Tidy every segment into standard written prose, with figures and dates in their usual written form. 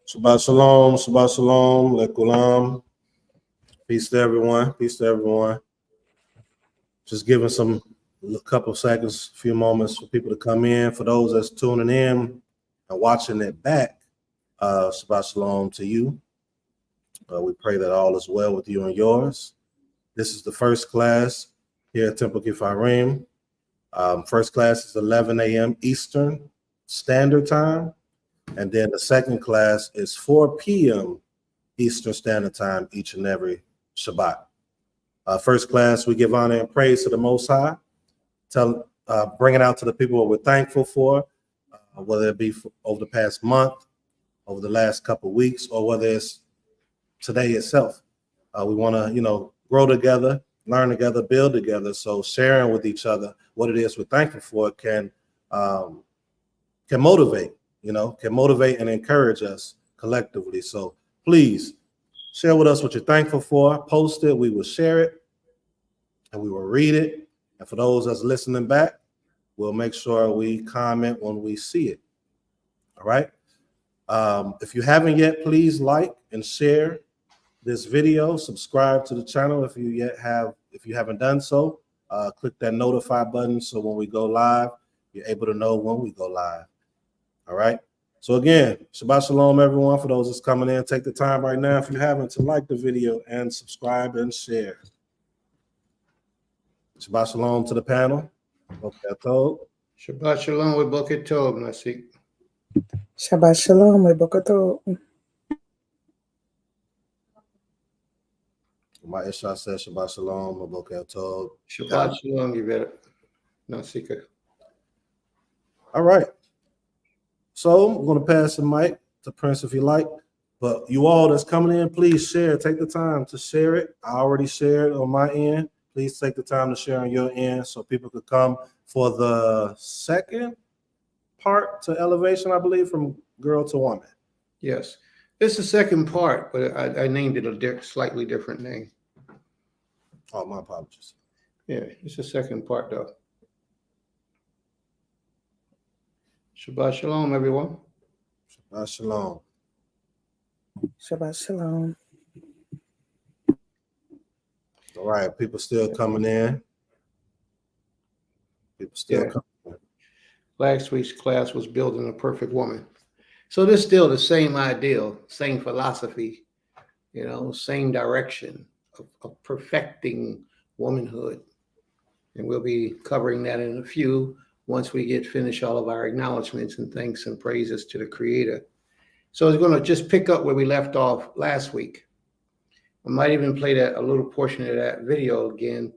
Shabbat shalom, Shabbat shalom, lekulam. Peace to everyone, peace to everyone. Just giving a couple of seconds, a few moments for people to come in. For those that's tuning in and watching it back, Shabbat shalom to you. We pray that all is well with you and yours. This is the first class here at Temple Kifarim. First class is 11 a.m. Eastern Standard Time. And then the second class is 4 p.m. Eastern Standard Time each and every Shabbat. First class, we give honor and praise to the Most High, bring it out to the people what we're thankful for, whether it be over the past month, over the last couple of weeks, or whether it's today itself. We want to, grow together, learn together, build together. So sharing with each other what it is we're thankful for can motivate. Can motivate and encourage us collectively. So please share with us what you're thankful for. Post it. We will share it and we will read it. And for those that's listening back, we'll make sure we comment when we see it. All right. If you haven't yet, please like and share this video. Subscribe to the channel if you haven't done so. Click that notify button so when we go live, you're able to know when we go live. All right. So again, Shabbat Shalom, everyone. For those that's coming in, take the time right now, if you haven't, to like the video and subscribe and share. Shabbat Shalom to the panel. Boker Tov. Shabbat Shalom with Boker Tov, Nasik. Shabbat Shalom with Boker Tov. My Isha says Shabbat Shalom with Boker Tov. Shabbat Shalom, you better. Nasika. All right. So I'm going to pass the mic to Prince if you like. But you all that's coming in, please share. Take the time to share it. I already shared on my end. Please take the time to share on your end so people could come for the second part to elevation, I believe, from girl to woman. Yes. It's the second part, but I named it a slightly different name. Oh, my apologies. Yeah, it's the second part, though. Shabbat Shalom, everyone. Shabbat Shalom. Shabbat Shalom. All right, people still coming in. Coming in. Last week's class was building a perfect woman. So this is still the same ideal, same philosophy, same direction of perfecting womanhood. And we'll be covering that in a few once we get finished all of our acknowledgments and thanks and praises to the Creator. So it's going to just pick up where we left off last week. I might even play a little portion of that video again,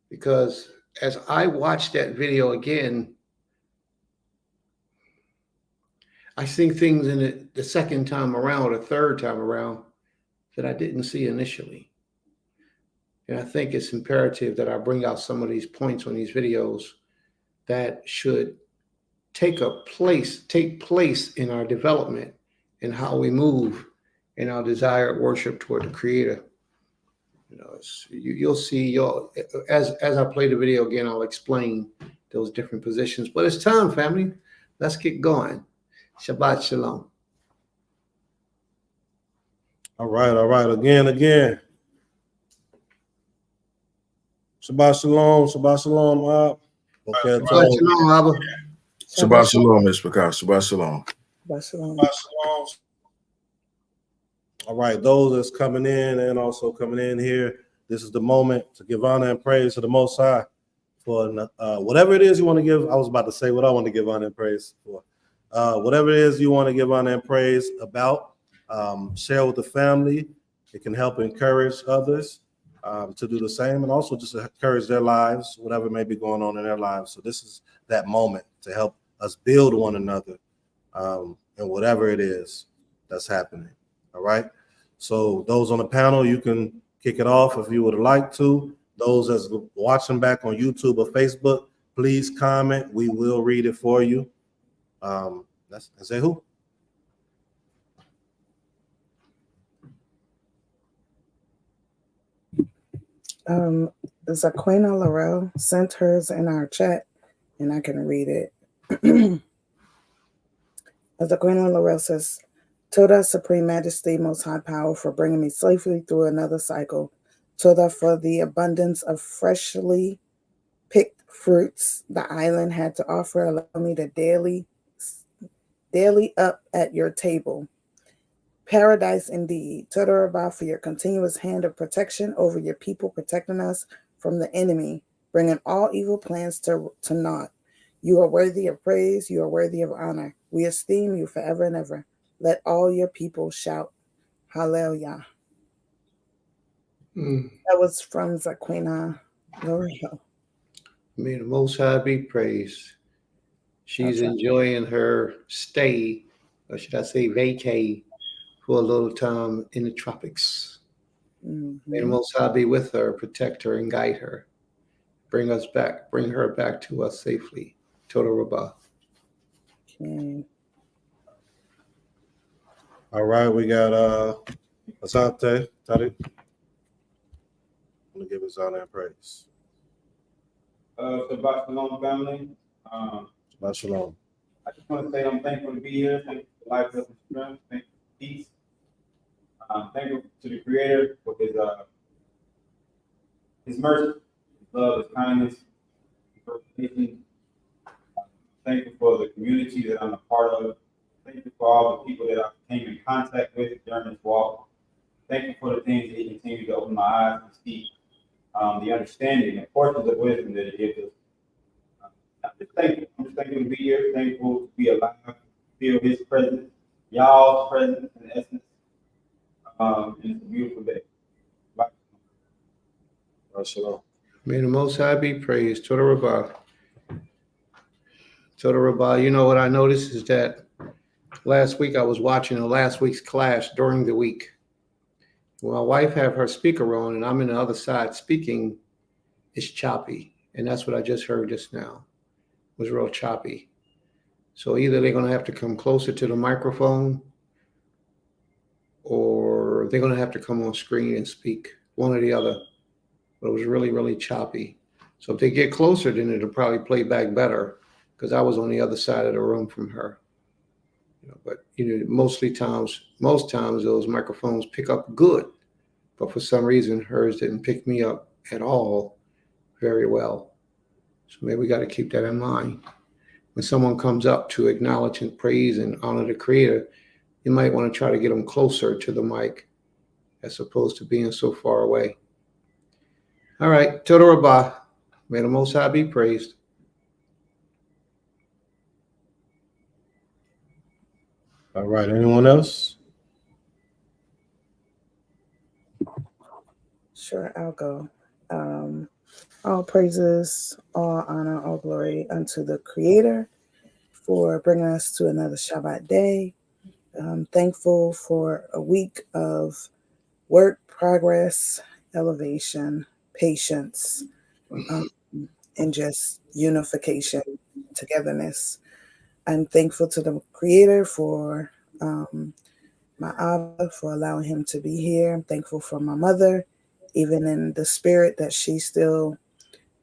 because as I watched that video again, I see things in it the second time around or the third time around that I didn't see initially. And I think it's imperative that I bring out some of these points on these videos that should take place in our development and how we move in our desired worship toward the Creator. You'll see, as I play the video again, I'll explain those different positions. But it's time, family. Let's get going. Shabbat Shalom. All right. Again. Shabbat Shalom. Shabbat Shalom. Okay. Shabbat Shalom, Abba. Shabbat Shalom, Mr. Shabbat Shalom. Shabbat Shalom. Shabbat Shalom. All right, those that's coming in and also coming in here, this is the moment to give honor and praise to the Most High for whatever it is you want to give. I was about to say what I want to give honor and praise for. Whatever it is you want to give honor and praise about, share with the family. It can help encourage others to do the same, and also just encourage their lives, whatever may be going on in their lives. So this is that moment to help us build one another and whatever it is that's happening. All right. So those on the panel, you can kick it off if you would like to. Those that's watching back on YouTube or Facebook, please comment. We will read it for you. That's who? Zaquina Laurel sent hers in our chat, and I can read it. Zaquina Laurel says, Toda Supreme Majesty, Most High Power, for bringing me safely through another cycle. Toda for the abundance of freshly picked fruits the island had to offer. Allow me to daily up at your table. Paradise indeed. Toda Rabah for your continuous hand of protection over your people, protecting us from the enemy, bringing all evil plans to naught. You are worthy of praise. You are worthy of honor. We esteem you forever and ever. Let all your people shout Hallelujah. Mm. That was from Zaquina L'Oreal. May the Most High be praised. She's Okay. enjoying her stay, or should I say vacay, for a little time in the tropics. May the Mm-hmm. Most High be with her, protect her, and guide her. Bring her back to us safely. Total Rabah. Okay. All right, we got Asante, Tariq. I'm gonna give us all that praise. Shabbat Shalom, family. Shabbat shalom. I just want to say I'm thankful to be here. Thankful for life, health, and strength. Thankful for peace. Thankful to the Creator for His mercy, His love, His kindness, His protection. Thankful for the community that I'm a part of. Thankful for all the people that I came in contact with during this walk. Thankful for the things that He continued to open my eyes and see, the understanding and portions of wisdom that He gives us. I'm just thankful. I'm just thankful to be here. Thankful to be alive, feel His presence, y'all's presence in essence. And it's a beautiful day. Bye. Shabbat shalom. May the Most High be praised. Total Rabah. Total Rabah. You know what I noticed is that last week I was watching last week's class during the week. When my wife have her speaker on and I'm in the other side speaking, it's choppy. And that's what I just heard just now. It was real choppy. So either they're going to have to come closer to the microphone or they're going to have to come on screen and speak, one or the other. But it was really, really choppy. So if they get closer, then it'll probably play back better because I was on the other side of the room from her. But most times those microphones pick up good, but for some reason hers didn't pick me up at all very well. So maybe we got to keep that in mind. When someone comes up to acknowledge and praise and honor the Creator, you might want to try to get them closer to the mic as opposed to being so far away. All right, Toda Rabah. May the Most High be praised. All right, anyone else? Sure, I'll go. All praises, all honor, all glory unto the Creator for bringing us to another Shabbat day. I'm thankful for a week of work, progress, elevation, patience, and just unification, togetherness. I'm thankful to the Creator for my Abba, for allowing him to be here. I'm thankful for my mother, even in the spirit that she still,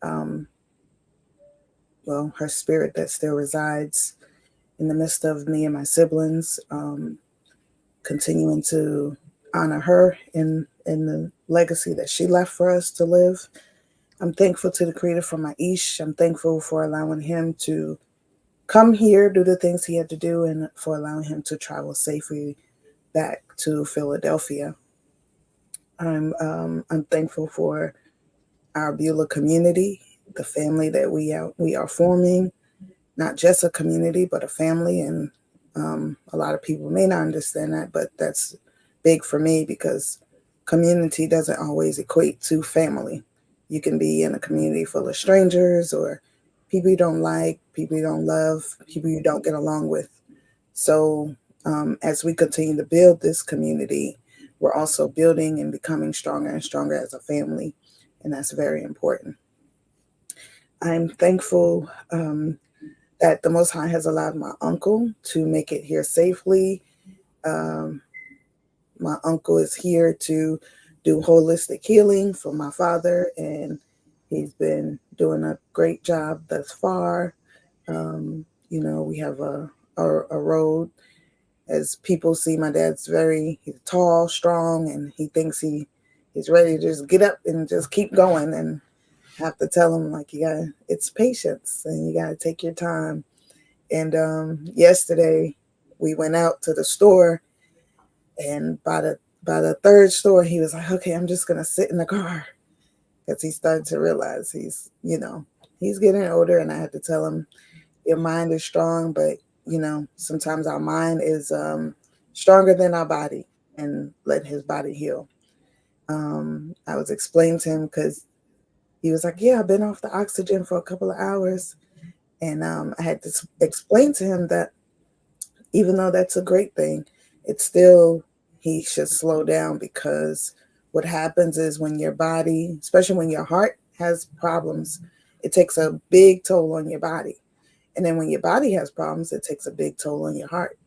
her spirit that still resides in the midst of me and my siblings, continuing to honor her in the legacy that she left for us to live. I'm thankful to the Creator for my Ish. I'm thankful for allowing him to come here, do the things he had to do, and for allowing him to travel safely back to Philadelphia. I'm thankful for our Beulah community, the family that we are forming, not just a community, but a family. And a lot of people may not understand that, but that's big for me because community doesn't always equate to family. You can be in a community full of strangers or people you don't like, people you don't love, people you don't get along with. So as we continue to build this community, we're also building and becoming stronger and stronger as a family. And that's very important. I'm thankful that the Most High has allowed my uncle to make it here safely. My uncle is here to do holistic healing for my father, and he's been doing a great job thus far. We have a road as people see, my dad's he's tall, strong, and he thinks he's ready to just get up and just keep going. And have to tell him, like, it's patience and you gotta take your time. And yesterday we went out to the store, and by the third store he was like, okay, I'm just gonna sit in the car, because he started to realize he's getting older. And I had to tell him, your mind is strong, but sometimes our mind is stronger than our body, and let his body heal. I was explaining to him, because he was like, yeah, I've been off the oxygen for a couple of hours. And I had to explain to him that even though that's a great thing, it's still, he should slow down, because what happens is when your body, especially when your heart has problems, it takes a big toll on your body. And then when your body has problems, it takes a big toll on your heart.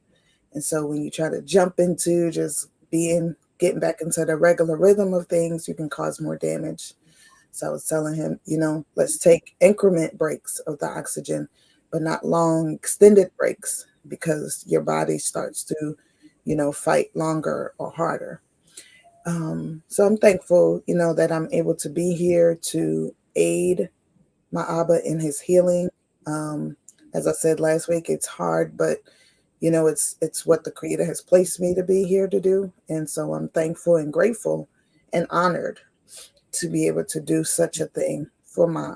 And so when you try to jump into just getting back into the regular rhythm of things, you can cause more damage. So I was telling him, let's take increment breaks of the oxygen, but not long extended breaks, because your body starts to, fight longer or harder. So I'm thankful, that I'm able to be here to aid my Abba in his healing. As I said last week, it's hard, but it's what the Creator has placed me to be here to do. And so I'm thankful and grateful and honored to be able to do such a thing for my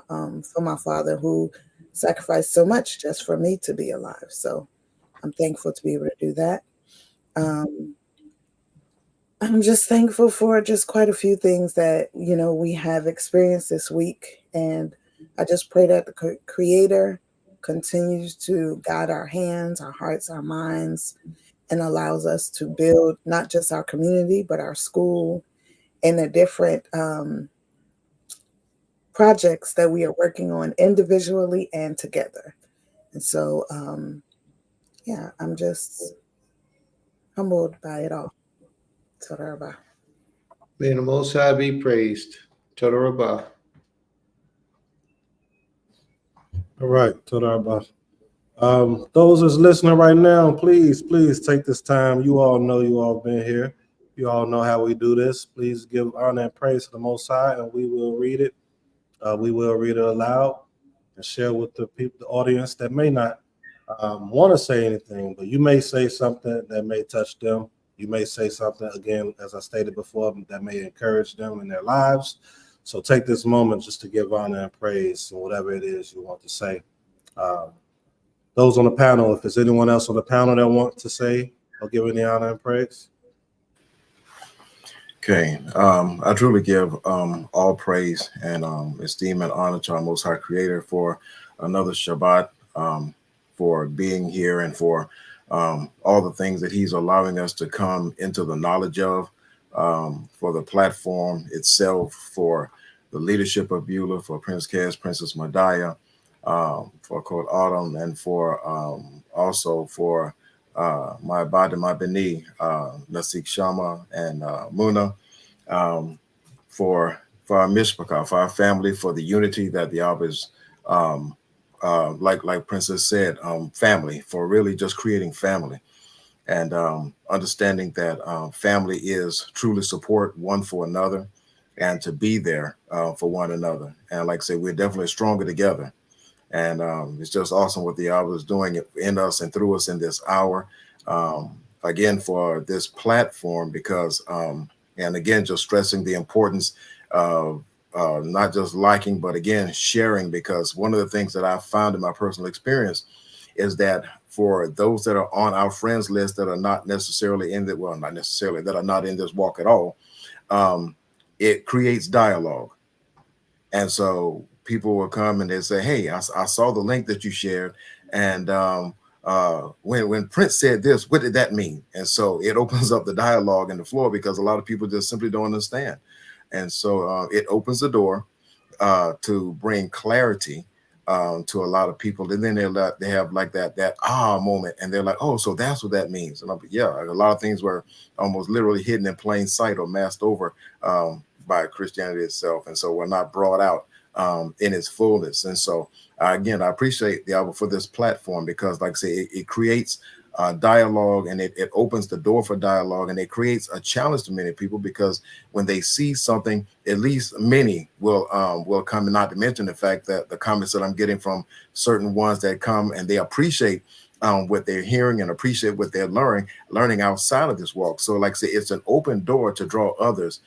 father, who sacrificed so much just for me to be alive. So I'm thankful to be able to do that. I'm just thankful for just quite a few things that we have experienced this week, and I just pray that the Creator continues to guide our hands, our hearts, our minds, and allows us to build not just our community but our school and the different projects that we are working on individually and together. And so, yeah, I'm just humbled by it all. Toda. May the Most High be praised. Toda Rabbah. All right, Toda Rabah. Those that's listening right now, please take this time. You all know you all been here. You all know how we do this. Please give honor and praise to the Most High, and we will read it. We will read it aloud and share with the people, the audience that may not want to say anything, but you may say something that may touch them. You may say something, again, as I stated before, that may encourage them in their lives. So take this moment just to give honor and praise and whatever it is you want to say. Those on the panel, if there's anyone else on the panel that want to say or give any honor and praise. Okay. I truly give all praise and esteem and honor to our Most High Creator for another Shabbat, for being here, and for all the things that He's allowing us to come into the knowledge of, for the platform itself, for the leadership of Beulah, for Prince Cass, Princess Madiah, for Court Autumn, and for also for my Bada, my Beni, Nasik Shama, and Muna, for our Mishpachah, for our family, for the unity that the Abba is, like Princess said, family, for really just creating family, and understanding that family is truly support one for another, and to be there for one another. And like I say, we're definitely stronger together. And it's just awesome what the Abba is doing in us and through us in this hour. Again, for this platform, because, and again, just stressing the importance of not just liking, but again, sharing, because one of the things that I've found in my personal experience is that for those that are on our friends list that are not necessarily in the, well, not necessarily, that are not in this walk at all, it creates dialogue. And so people will come and they say, hey, I saw the link that you shared. And when Prince said this, what did that mean? And so it opens up the dialogue and the floor, because a lot of people just simply don't understand. And so it opens the door to bring clarity to a lot of people. And then they have like that moment, and they're like, oh, so that's what that means. And I'm like, yeah, a lot of things were almost literally hidden in plain sight or masked over by Christianity itself. And so we're not brought out in its fullness. And so again, I appreciate the album for this platform, because like I say, it creates dialogue, and it opens the door for dialogue, and it creates a challenge to many people, because when they see something, at least many will come, and not to mention the fact that the comments that I'm getting from certain ones that come and they appreciate what they're hearing and appreciate what they're learning outside of this walk. So like I say, it's an open door to draw others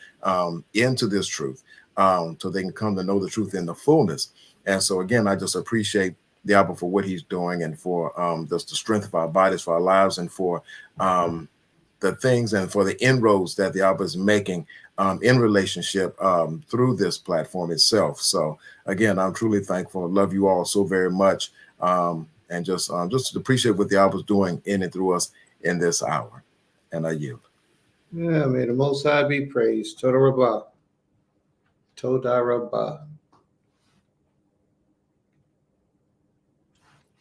into this truth, so they can come to know the truth in the fullness. And so again, I just appreciate the Abba for what he's doing, and for just the strength of our bodies, for our lives, and for the things and for the inroads that the Abba is making in relationship through this platform itself. So again, I'm truly thankful. Love you all so very much. And just appreciate what the Abba is doing in and through us in this hour. And I yield. Yeah, may the Most High be praised. Toda Rabbah. Toda Rabbah.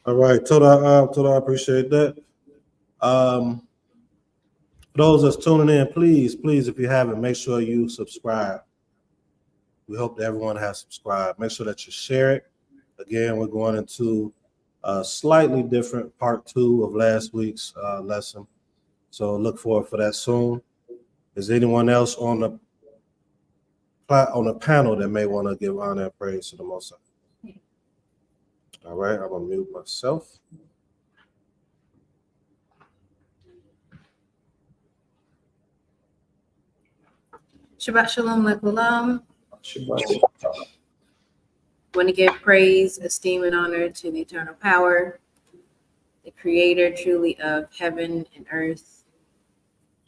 All right, Toda, I appreciate that. For those that's tuning in, please, if you haven't, make sure you subscribe. We hope that everyone has subscribed. Make sure that you share it. Again, we're going into a slightly different part 2 of last week's lesson. So look forward for that soon. Is anyone else on the panel that may want to give honor and praise to the Most High? All right, I'm gonna mute myself. Shabbat shalom lekulam. Shabbat. Want to give praise, esteem, and honor to the eternal power, the creator truly of heaven and earth,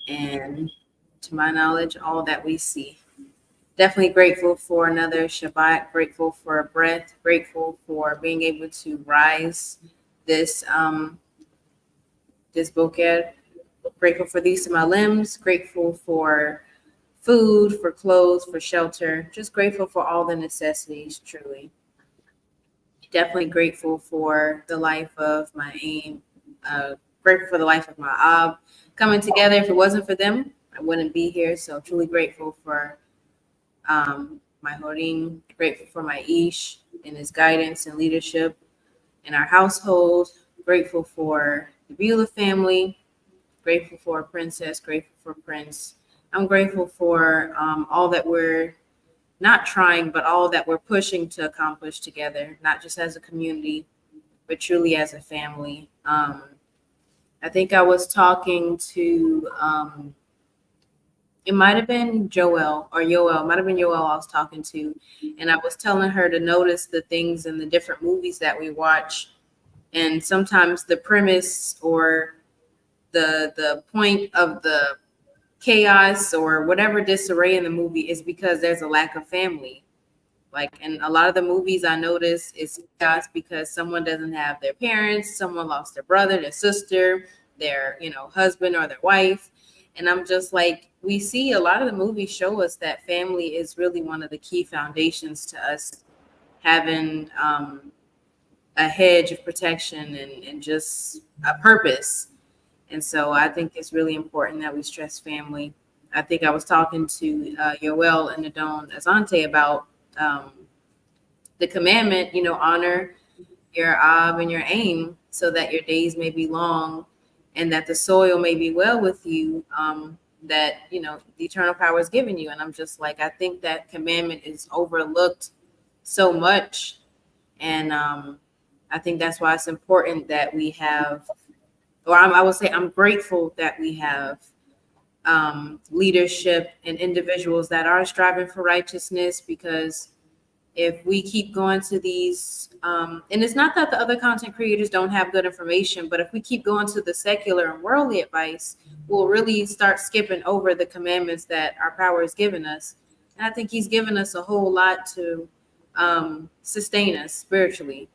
and to my knowledge, all that we see. Definitely grateful for another Shabbat, grateful for a breath, grateful for being able to rise this bokeh, grateful for the use of my limbs, grateful for food, for clothes, for shelter, just grateful for all the necessities, truly. Definitely grateful for the life of my aim, grateful for the life of my Ab coming together. If it wasn't for them, I wouldn't be here. So truly grateful for my Horim, grateful for my Ish and his guidance and leadership in our household, grateful for the Beulah family, grateful for Princess, grateful for Prince. I'm grateful for all that we're not trying, but all that we're pushing to accomplish together, not just as a community, but truly as a family. I think I was talking to, it might have been Joel or Yoel, might have been Yoel I was talking to, and I was telling her to notice the things in the different movies that we watch, and sometimes the premise or the point of the chaos or whatever disarray in the movie is because there's a lack of family. Like in a lot of the movies I notice it's chaos because someone doesn't have their parents, someone lost their brother, their sister, their husband or their wife. And I'm just like, we see a lot of the movies show us that family is really one of the key foundations to us having a hedge of protection and just a purpose. And so I think it's really important that we stress family. I think I was talking to Yoel and Adon Azante about the commandment, honor your Ab and your aim so that your days may be long and that the soil may be well with you, that, the eternal power is giving you. And I'm just like, I think that commandment is overlooked so much. And I think that's why it's important that we have, or I would say I'm grateful that we have leadership and individuals that are striving for righteousness, because if we keep going to these, and it's not that the other content creators don't have good information, but if we keep going to the secular and worldly advice, we'll really start skipping over the commandments that our power has given us. And I think he's given us a whole lot to sustain us spiritually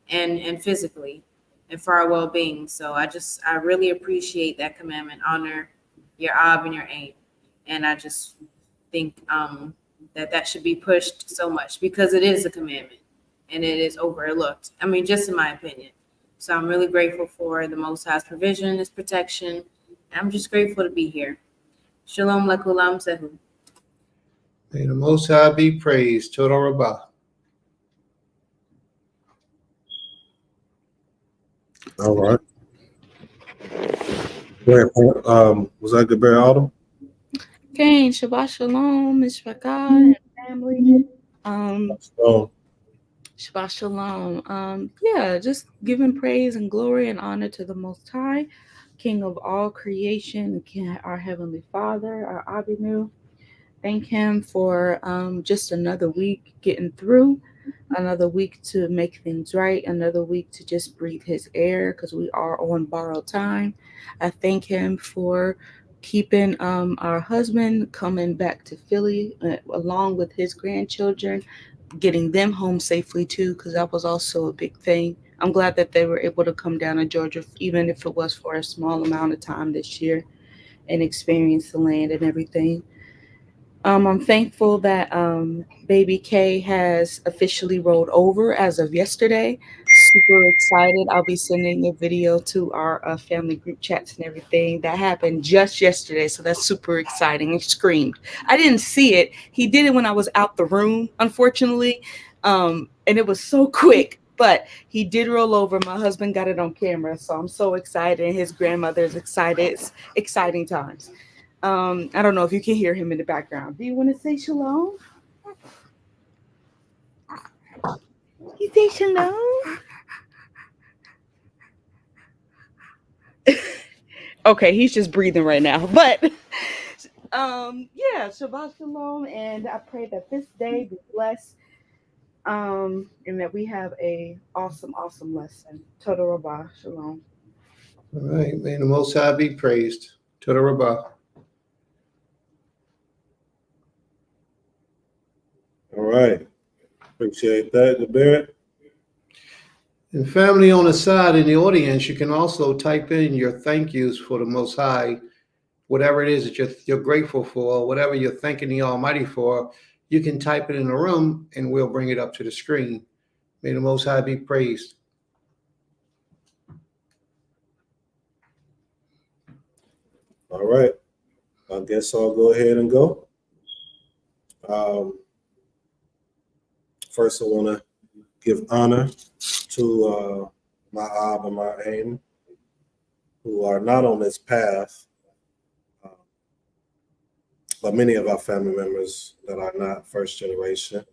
and physically and for our well-being. So I really appreciate that commandment, honor your Ab and your aim. And I just think that should be pushed so much because it is a commandment and it is overlooked. I mean, just in my opinion. So I'm really grateful for the Most High's provision, his protection. And I'm just grateful to be here. Shalom lekulam sehu. May the Most High be praised. Toda Rabbah. All right. Was that good, Barry Autumn? Okay, Shabbat Shalom, Mishpachah and family. So, Shabbat Shalom. Yeah, just giving praise and glory and honor to the Most High, King of all creation, our Heavenly Father, our Abinu. Thank Him for just another week getting through, another week to make things right, another week to just breathe His air because we are on borrowed time. I thank Him for keeping our husband coming back to Philly along with his grandchildren, getting them home safely too, because that was also a big thing. I'm glad that they were able to come down to Georgia, even if it was for a small amount of time this year, and experience the land and everything. I'm thankful that Baby K has officially rolled over as of yesterday. Super excited. I'll be sending a video to our family group chats and everything. That happened just yesterday, so that's super exciting. I screamed. I didn't see it. He did it when I was out the room, unfortunately, and it was so quick. But he did roll over. My husband got it on camera, so I'm so excited. And his grandmother's excited. It's exciting times. I don't know if you can hear him in the background. Do you want to say shalom? You say shalom? Okay, he's just breathing right now. But yeah, Shabbat Shalom, and I pray that this day be blessed. And that we have a awesome lesson. Toda Rabbah, Shalom. All right, may the Most High be praised. To the Rabbah. all right. Appreciate that, Barrett. And family on the side in the audience, you can also type in your thank yous for the Most High, whatever it is that you're grateful for, whatever you're thanking the Almighty for. You can type it in the room, and we'll bring it up to the screen. May the Most High be praised. All right. I guess I'll go ahead and go. First, I want to give honor to my Ab and my Aim, who are not on this path, but many of our family members that are not first generation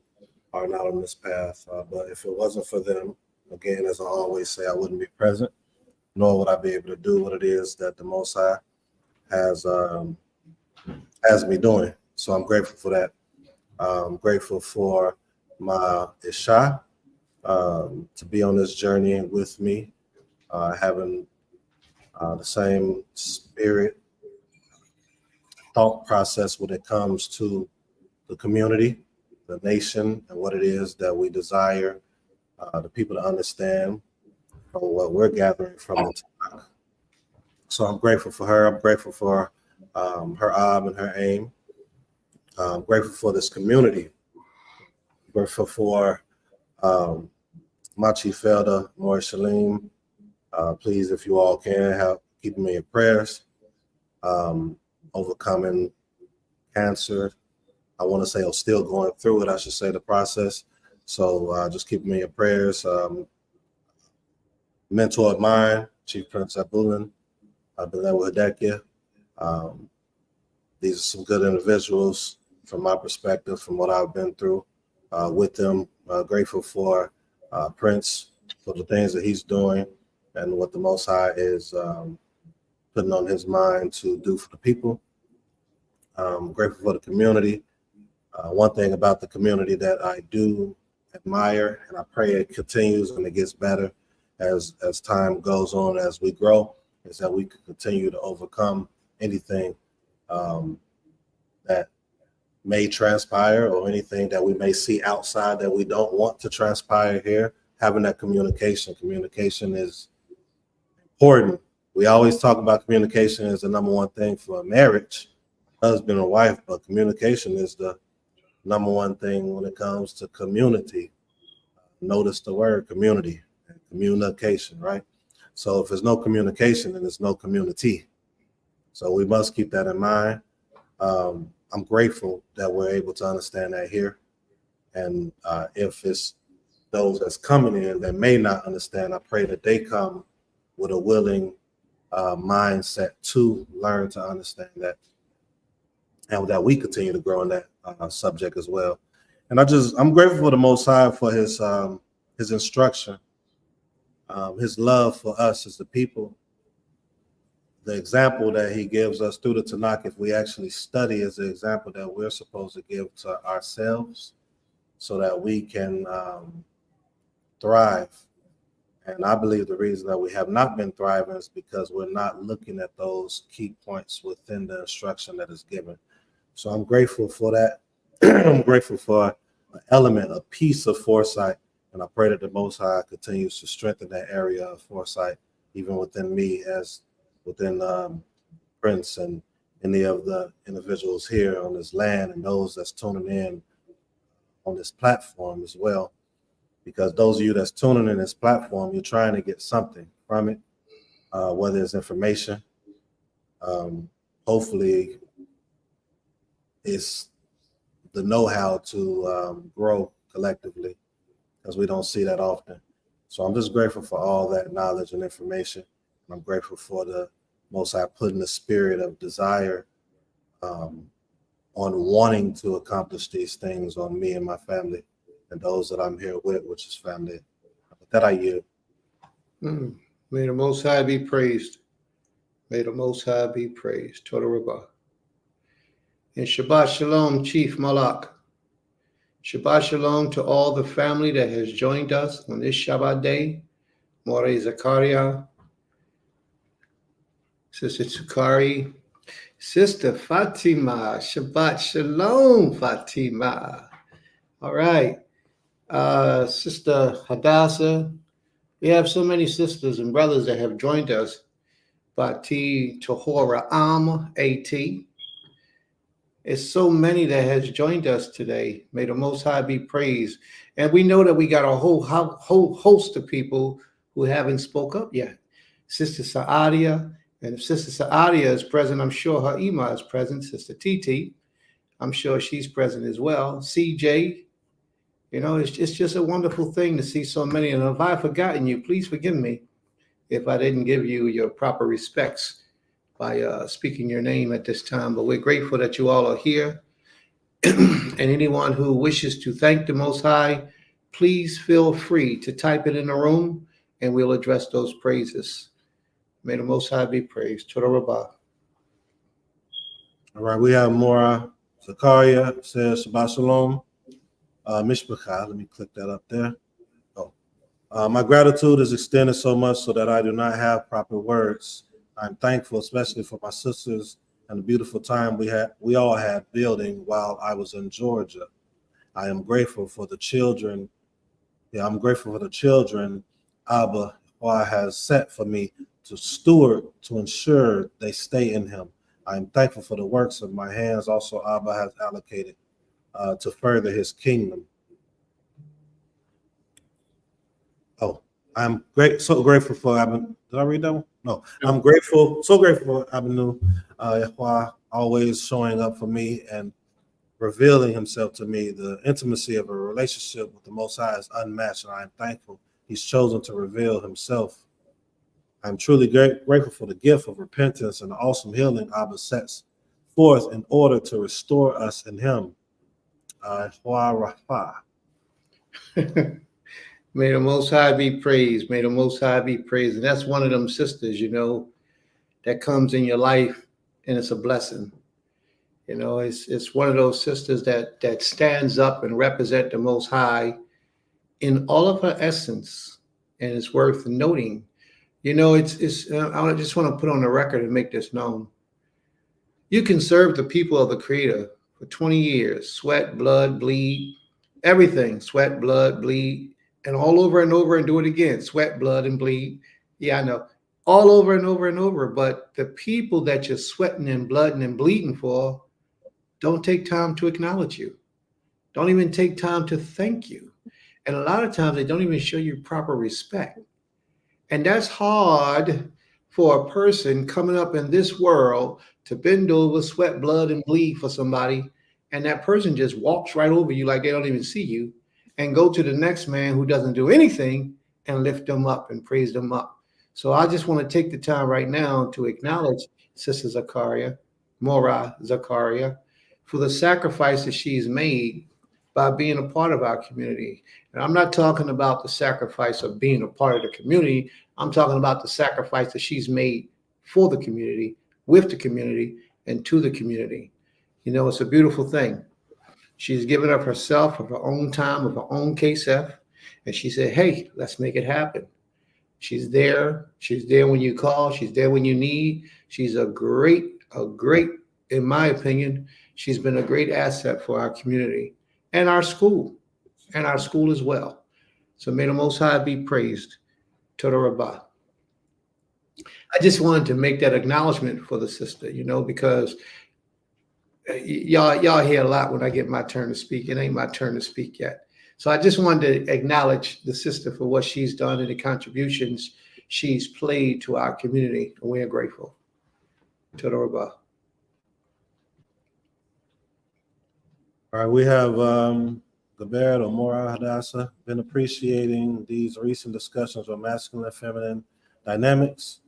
are not on this path. But if it wasn't for them, again, as I always say, I wouldn't be present, nor would I be able to do what it is that the Most High has me doing. So I'm grateful for that. I'm grateful for my Isha to be on this journey with me, having the same spirit, thought process when it comes to the community, the nation, and what it is that we desire the people to understand from what we're gathering from the Tanakh. So I'm grateful for her. I'm grateful for her Ab and her Aim. I'm grateful for this community. I'm grateful for my chief elder, Maurice Shalim. Please, if you all can, help keep me in prayers. Overcoming cancer. I want to say I'm still going through it. I should say the process. So just keep me in prayers. Mentor of mine, Chief Prince Abulin, Abelewa Hadekia. These are some good individuals from my perspective, from what I've been through with them. Grateful for Prince, for the things that he's doing and what the Most High is putting on his mind to do for the people. Grateful for the community. One thing about the community that I do admire, and I pray it continues and it gets better as time goes on, as we grow, is that we can continue to overcome anything that may transpire or anything that we may see outside that we don't want to transpire here. Having that communication is important. We always talk about communication as the number one thing for a marriage, husband and wife, but communication is the number one thing when it comes to community. Notice the word community and communication, right? So if there's no communication, then there's no community. So we must keep that in mind. I'm grateful that we're able to understand that here. And if it's those that's coming in that may not understand, I pray that they come with a willing mindset to learn to understand that, and that we continue to grow in that subject as well. And I'm grateful for the Most High for his instruction, his love for us as the people, the example that he gives us through the Tanakh. If we actually study, is the example that we're supposed to give to ourselves, so that we can thrive. And I believe the reason that we have not been thriving is because we're not looking at those key points within the instruction that is given. So I'm grateful for that. I'm grateful for an element, a piece of foresight. And I pray that the Most High continues to strengthen that area of foresight, even within me, as within Prince and any of the individuals here on this land, and those that's tuning in on this platform as well. Because those of you that's tuning in this platform, you're trying to get something from it, whether it's information. Hopefully, it's the know-how to grow collectively, because we don't see that often. So I'm just grateful for all that knowledge and information. I'm grateful for the Most High putting the spirit of desire on wanting to accomplish these things on me and my family, and those that I'm here with, which is family. With that, I yield. May the Most High be praised. May the Most High be praised. Total Rabbah. And Shabbat Shalom, Chief Malak. Shabbat Shalom to all the family that has joined us on this Shabbat day. More Zakaria, Sister Tsukari, Sister Fatima. Shabbat Shalom, Fatima. All right. Sister Hadassah. We have so many sisters and brothers that have joined us. Bati Tohora Am AT. It's so many that has joined us today. May the Most High be praised. And we know that we got a whole host of people who haven't spoke up yet. Sister Saadia, and if Sister Saadia is present, I'm sure her Ima is present. Sister Titi, I'm sure she's present as well. CJ, you know, it's just a wonderful thing to see so many. And if I've forgotten you, please forgive me if I didn't give you your proper respects by speaking your name at this time. But we're grateful that you all are here. And anyone who wishes to thank the Most High, please feel free to type it in the room, and we'll address those praises. May the Most High be praised. Toda Rabbah. All right, we have Mora Zakaria says Shabbat Shalom. Mishpacha, let me click that up there. My gratitude is extended so much so that I do not have proper words. I'm thankful, especially for my sisters and the beautiful time we all had building while I was in Georgia. I am grateful for the children. I'm grateful for the children Abba has set for me to steward, to ensure they stay in him. I am thankful for the works of my hands also Abba has allocated to further his kingdom. I'm so grateful for Abba. Did I read that one? No. I'm grateful, so grateful for Abinu, always showing up for me and revealing himself to me. The intimacy of a relationship with the Most High is unmatched, and I am thankful he's chosen to reveal himself. I'm truly grateful for the gift of repentance and the awesome healing Abba sets forth in order to restore us in him. May the Most High be praised. May the Most High be praised. And that's one of them sisters, you know, that comes in your life, and it's a blessing. You know, it's one of those sisters that stands up and represent the Most High in all of her essence, and it's worth noting. You know, I just want to put on the record and make this known. You can serve the people of the Creator for 20 years, sweat, blood, bleed, everything, sweat, blood, bleed, and all over and over, and do it again, sweat, blood, and bleed. Yeah, I know, all over and over and over. But the people that you're sweating and blooding and bleeding for don't take time to acknowledge you. Don't even take time to thank you. And a lot of times they don't even show you proper respect. And that's hard for a person coming up in this world to bend over, sweat, blood, and bleed for somebody, and that person just walks right over you like they don't even see you, and go to the next man who doesn't do anything and lift them up and praise them up. So I just want to take the time right now to acknowledge Sister Zakaria, Mora Zakaria, for the sacrifice that she's made by being a part of our community. And I'm not talking about the sacrifice of being a part of the community. I'm talking about the sacrifice that she's made for the community, with the community, and to the community. You know, it's a beautiful thing. She's given up herself, of her own time, of her own KSF, and she said, hey, let's make it happen. She's there. She's there when you call. She's there when you need. She's a great, in my opinion, she's been a great asset for our community and our school as well. So may the Most High be praised. Toda Rabbah. I just wanted to make that acknowledgement for the sister, you know, because y'all hear a lot when I get my turn to speak. It ain't my turn to speak yet. So I just wanted to acknowledge the sister for what she's done and the contributions she's played to our community, and we are grateful. Toda Rabbah. All right, we have Gaber or Mora Hadassah been appreciating these recent discussions on masculine and feminine dynamics,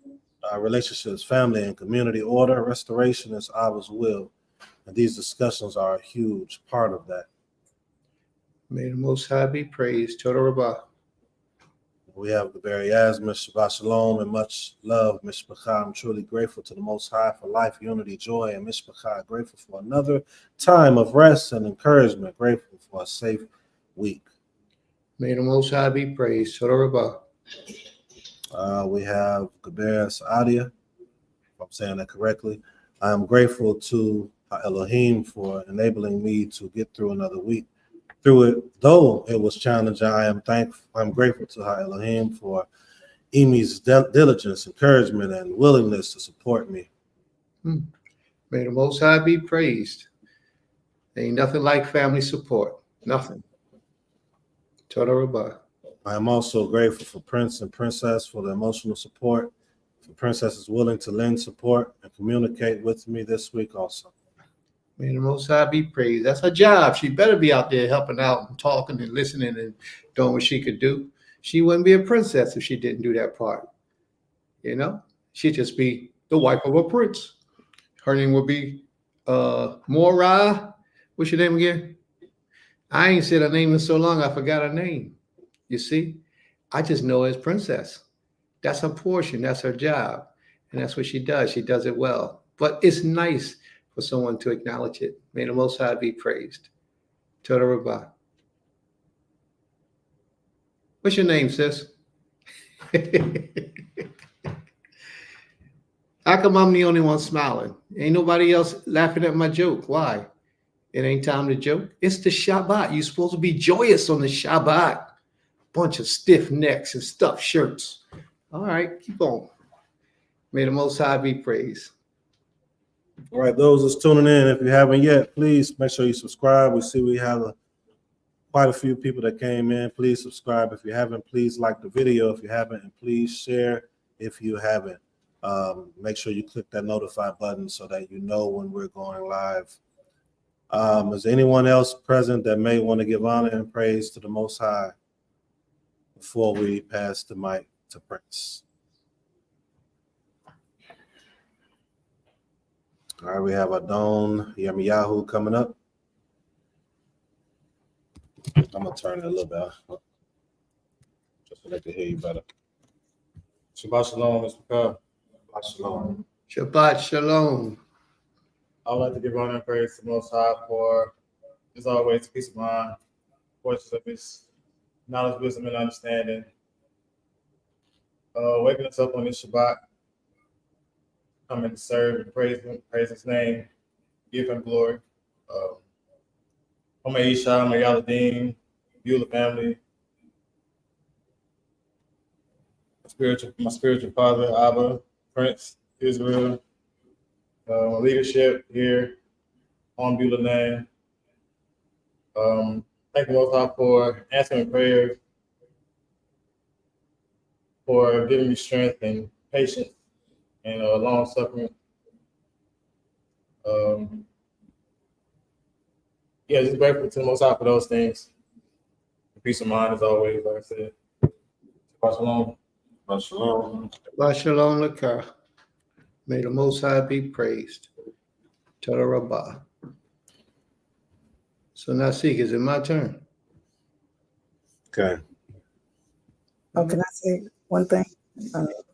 relationships, family and community order, restoration is Abba's will. And these discussions are a huge part of that. May the Most High be praised. Toda Rabbah. We have Gaber Yasmin, Shabbat Shalom, and much love, Mishpachah. I'm truly grateful to the Most High for life, unity, joy, and Mishpachah. Grateful for another time of rest and encouragement. Grateful for a safe week. May the Most High be praised. Toda Rabbah. We have Gaber Saadia, if I'm saying that correctly. I am grateful to Elohim for enabling me to get through another week. Through it, though it was challenging, I'm grateful to Elohim for Imi's diligence, encouragement, and willingness to support me. May the Most High be praised. Ain't nothing like family support. Nothing. Toda Rabbah. I am also grateful for Prince and Princess for the emotional support. For Princess is willing to lend support and communicate with me this week also. May the Most High be praised. That's her job. She better be out there helping out and talking and listening and doing what she could do. She wouldn't be a princess if she didn't do that part. You know, she'd just be the wife of a prince. Her name would be Mora. What's your name again? I ain't said her name in so long, I forgot her name. You see, I just know her as princess. That's her portion. That's her job. And that's what she does. She does it well. But it's nice for someone to acknowledge it. May the Most High be praised. Toda Rabbah. What's your name, sis? How come I'm the only one smiling? Ain't nobody else laughing at my joke. Why? It ain't time to joke. It's the Shabbat. You're supposed to be joyous on the Shabbat. Bunch of stiff necks and stuffed shirts. All right, keep on. May the Most High be praised. All right, those that's tuning in, if you haven't yet, please make sure you subscribe. We see we have quite a few people that came in. Please subscribe if you haven't. Please like the video if you haven't, and please share if you haven't. Make sure you click that notify button so that you know when we're going live. Is there anyone else present that may want to give honor and praise to the Most High before we pass the mic to Prince? All right, we have Adon Yirmiyahu coming up. I'm gonna turn it a little bit just so they can hear you better. Shabbat Shalom, Mr. Cobb. Shabbat Shalom. Shabbat Shalom. I would like to give honor and praise to the Most High for, as always, peace of mind, portions of His knowledge, wisdom, and understanding. Waking us up on this Shabbat, come and serve and praise Him, praise His name, give Him glory. Omei Isha, Omei Yaladim, Beulah family, my spiritual father, Abba, Prince, Israel, my leadership here on Beulah land. Thank you, Most High, for answering prayers, for giving me strength and patience and long suffering. Just grateful to the Most High for those things. Peace of mind, as always, like I said. Shabbat Shalom. Shabbat shalom. Shabbat shalom Lakar. May the Most High be praised. Toda Rabbah. So now, Seek, is it my turn? Okay. Oh, can I say one thing?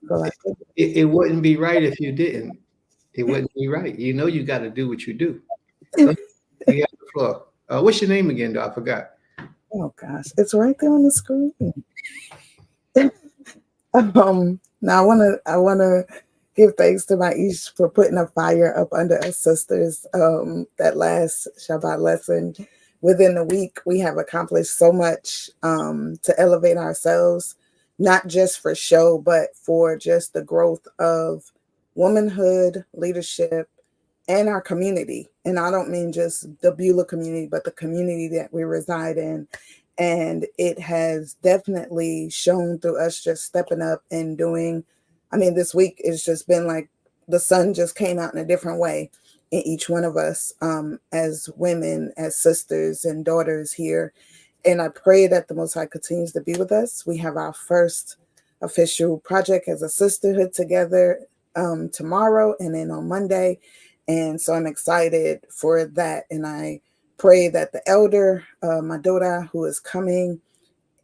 Go ahead. It wouldn't be right if you didn't. It wouldn't be right. You know you got to do what you do. So, you have the floor. What's your name again, though? I forgot. Oh gosh, it's right there on the screen. Now I wanna give thanks to my Ish for putting a fire up under us sisters. That last Shabbat lesson, within the week, we have accomplished so much to elevate ourselves, not just for show, but for just the growth of womanhood, leadership, and our community. And I don't mean just the Beulah community, but the community that we reside in. And it has definitely shown through us just stepping up and doing. I mean, this week it's just been like the sun just came out in a different way in each one of us as women, as sisters and daughters here. And I pray that the Most High continues to be with us. We have our first official project as a sisterhood together tomorrow and then on Monday. And so I'm excited for that. And I pray that the elder, my daughter, who is coming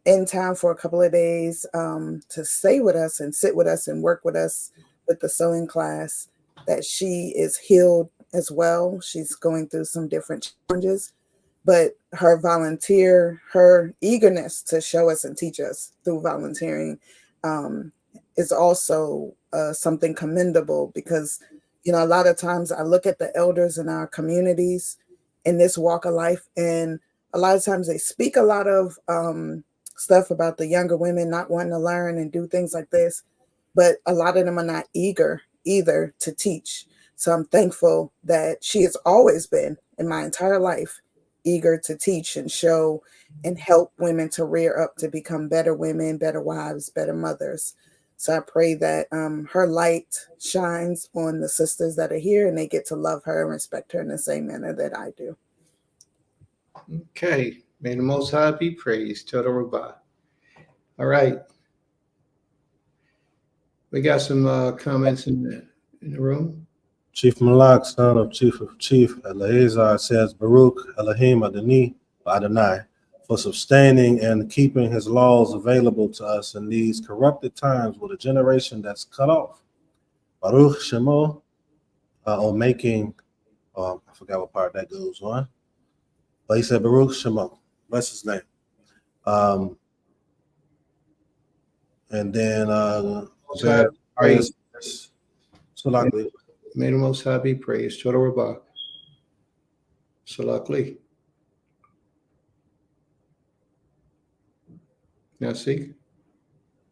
in town for a couple of days to stay with us and sit with us and work with us with the sewing class, that she is healed as well. She's going through some different challenges, but her eagerness to show us and teach us through volunteering is also something commendable, because a lot of times I look at the elders in our communities in this walk of life, and a lot of times they speak a lot of stuff about the younger women not wanting to learn and do things like this, but a lot of them are not eager either to teach. So I'm thankful that she has always been, in my entire life, eager to teach and show and help women to rear up to become better women, better wives, better mothers. So I pray that her light shines on the sisters that are here and they get to love her and respect her in the same manner that I do. Okay. May the Most High be praised. Toda Rabbah. All right. We got some comments in the room. Chief Malak, son of Chief Eleazar, says, Baruch Elohim Adonai, for sustaining and keeping his laws available to us in these corrupted times with a generation that's cut off. Baruch Shemo, or making, I forgot what part that goes on, but he said Baruch Shemo, bless his name. And then Salakli. May the Most High be praised. Toda Rabbah. Salakli. Now see?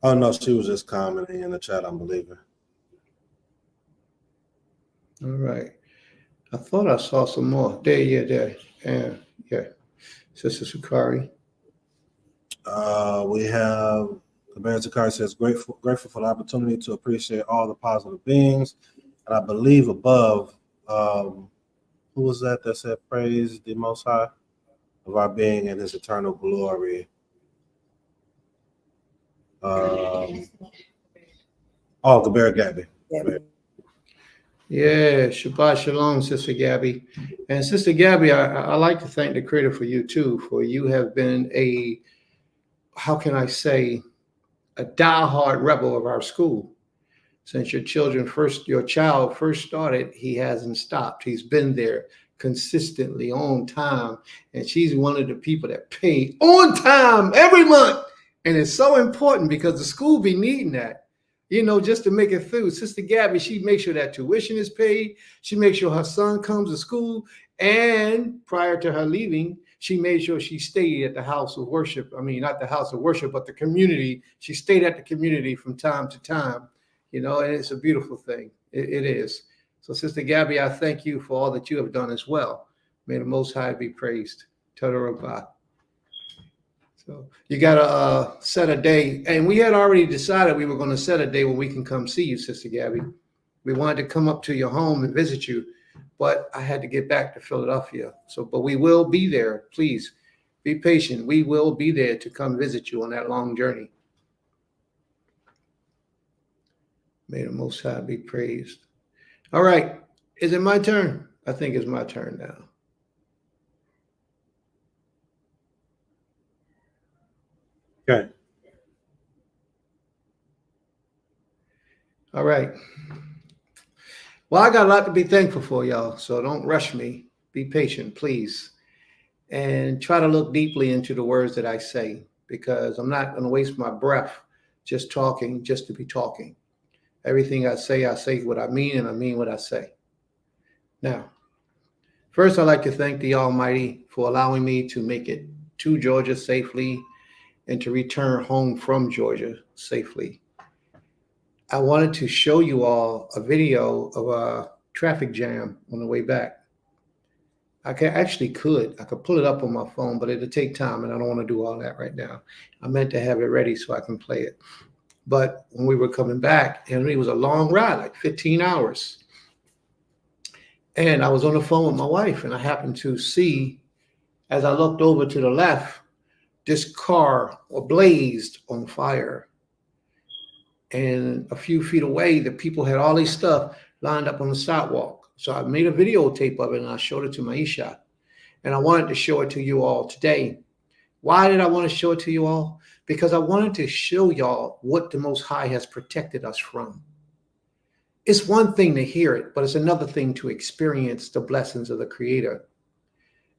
Oh no, she was just commenting in the chat, I'm believing. All right. I thought I saw some more. There. Yeah. Sister Sakari. We have the Bear Sakari says, grateful for the opportunity to appreciate all the positive beings. And I believe above, who was that said, praise the Most High of our being in his eternal glory? Gaber Gabby. Yeah, Shabbat Shalom, Sister Gabby. And Sister Gabby, I like to thank the Creator for you too, for you have been a diehard rebel of our school. Since your child first started, he hasn't stopped. He's been there consistently on time. And she's one of the people that pay on time every month. And it's so important because the school be needing that, just to make it through. Sister Gabby, she makes sure that tuition is paid. She makes sure her son comes to school. And prior to her leaving, she made sure she stayed at the house of worship. I mean, not the house of worship, but the community. She stayed at the community from time to time, and it's a beautiful thing. It is. So, Sister Gabby, I thank you for all that you have done as well. May the Most High be praised. Toda Rabbah. So you got to set a day. And we had already decided we were going to set a day when we can come see you, Sister Gabby. We wanted to come up to your home and visit you, but I had to get back to Philadelphia. But we will be there. Please be patient. We will be there to come visit you on that long journey. May the Most High be praised. All right. Is it my turn? I think it's my turn now. Okay. All right. Well, I got a lot to be thankful for, y'all. So don't rush me. Be patient, please. And try to look deeply into the words that I say, because I'm not going to waste my breath just talking just to be talking. Everything I say what I mean, and I mean what I say. Now, first, I'd like to thank the Almighty for allowing me to make it to Georgia safely and to return home from Georgia safely. I wanted to show you all a video of a traffic jam on the way back. I could pull it up on my phone, but it'll take time, and I don't want to do all that right now. I meant to have it ready so I can play it. But when we were coming back, and it was a long ride, like 15 hours. And I was on the phone with my wife, and I happened to see, as I looked over to the left, this car blazed on fire. And a few feet away, the people had all this stuff lined up on the sidewalk. So I made a videotape of it, and I showed it to Maisha. And I wanted to show it to you all today. Why did I want to show it to you all? Because I wanted to show y'all what the Most High has protected us from. It's one thing to hear it, but it's another thing to experience the blessings of the Creator.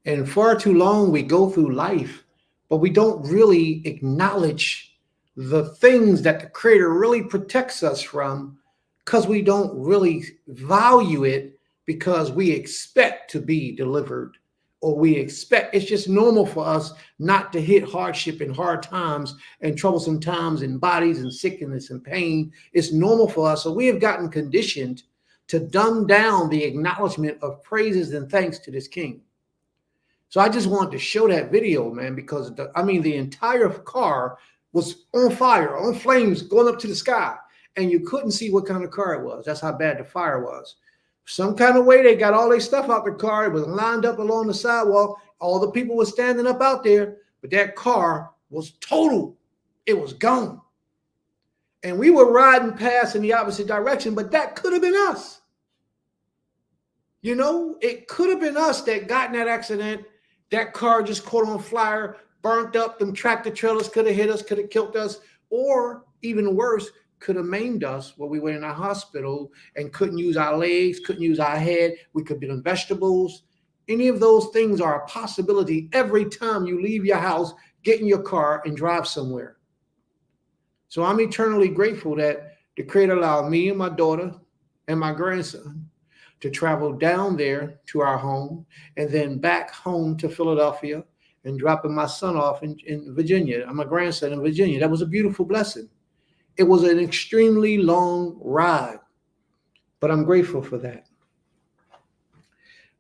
And far too long, we go through life, but we don't really acknowledge the things that the Creator really protects us from, because we don't really value it, because we expect to be delivered, or we expect, it's just normal for us not to hit hardship and hard times and troublesome times and bodies and sickness and pain. It's normal for us. So we have gotten conditioned to dumb down the acknowledgement of praises and thanks to this King. So I just wanted to show that video, man, because the entire car was on fire, on flames, going up to the sky, and you couldn't see what kind of car it was. That's how bad the fire was. Some kind of way they got all their stuff out the car. It was lined up along the sidewalk. All the people were standing up out there, but that car was total. It was gone. And we were riding past in the opposite direction, but that could have been us. You know, it could have been us that got in that accident. That car just caught on fire, burnt up. Them tractor trailers could have hit us, could have killed us, or even worse, could have maimed us while we were in our hospital and couldn't use our legs, couldn't use our head. We could be on vegetables. Any of those things are a possibility every time you leave your house, get in your car, and drive somewhere. So I'm eternally grateful that the Creator allowed me and my daughter and my grandson to travel down there to our home and then back home to Philadelphia and dropping my son off in Virginia, my grandson in Virginia. That was a beautiful blessing. It was an extremely long ride, but I'm grateful for that.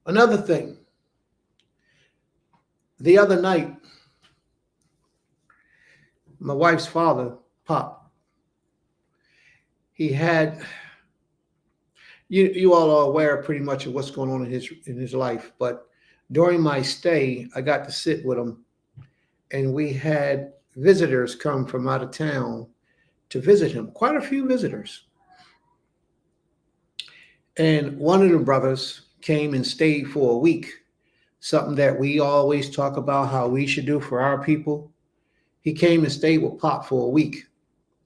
Another thing, the other night, my wife's father, Pop, he had, you all are aware pretty much of what's going on in his life, but during my stay, I got to sit with him, and we had visitors come from out of town to visit him, quite a few visitors. And one of the brothers came and stayed for a week, something that we always talk about how we should do for our people. He came and stayed with Pop for a week.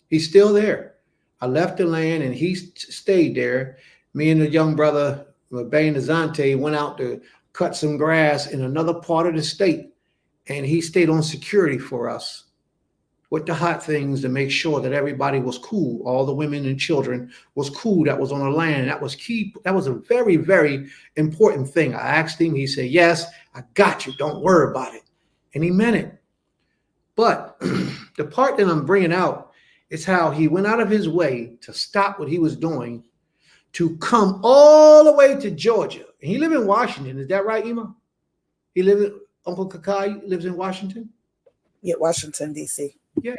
He's still there. I left the land and he stayed there. Me and the young brother, Bay Nazante, went out to cut some grass in another part of the state, and he stayed on security for us with the hot things to make sure that everybody was cool. All the women and children was cool that was on the land. That was key. That was a very, very important thing. I asked him, he said, yes, I got you. Don't worry about it. And he meant it. But the part that I'm bringing out is how he went out of his way to stop what he was doing to come all the way to Georgia. And he lived in Washington. Is that right, Ima? Uncle Kakai lives in Washington? Yeah, Washington, D.C. Yeah.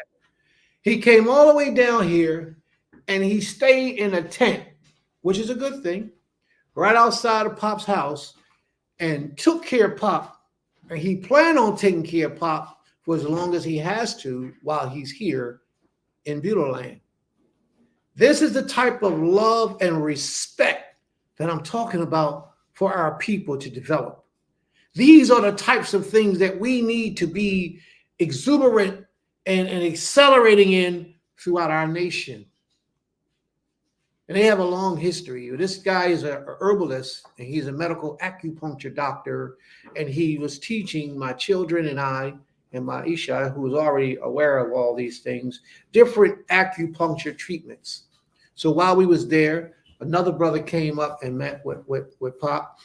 He came all the way down here and he stayed in a tent, which is a good thing, right outside of Pop's house, and took care of Pop. And he planned on taking care of Pop for as long as he has to while he's here in Beulah Land. This is the type of love and respect that I'm talking about for our people to develop. These are the types of things that we need to be exuberant and accelerating in throughout our nation. And they have a long history. This guy is a herbalist, and he's a medical acupuncture doctor, and he was teaching my children and I and my Isha, who was already aware of all these things, different acupuncture treatments. So while we was there, another brother came up and met with Pop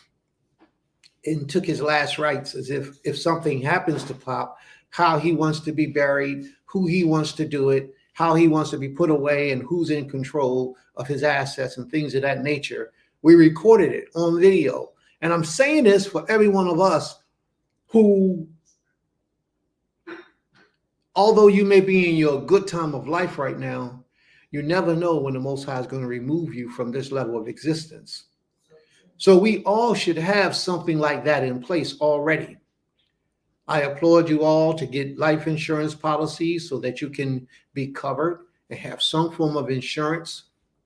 and took his last rites, as if something happens to Pop, how he wants to be buried, who he wants to do it, how he wants to be put away, and who's in control of his assets and things of that nature. We recorded it on video. And I'm saying this for every one of us who, although you may be in your good time of life right now, you never know when the Most High is going to remove you from this level of existence. So we all should have something like that in place already. I applaud you all to get life insurance policies so that you can be covered and have some form of insurance,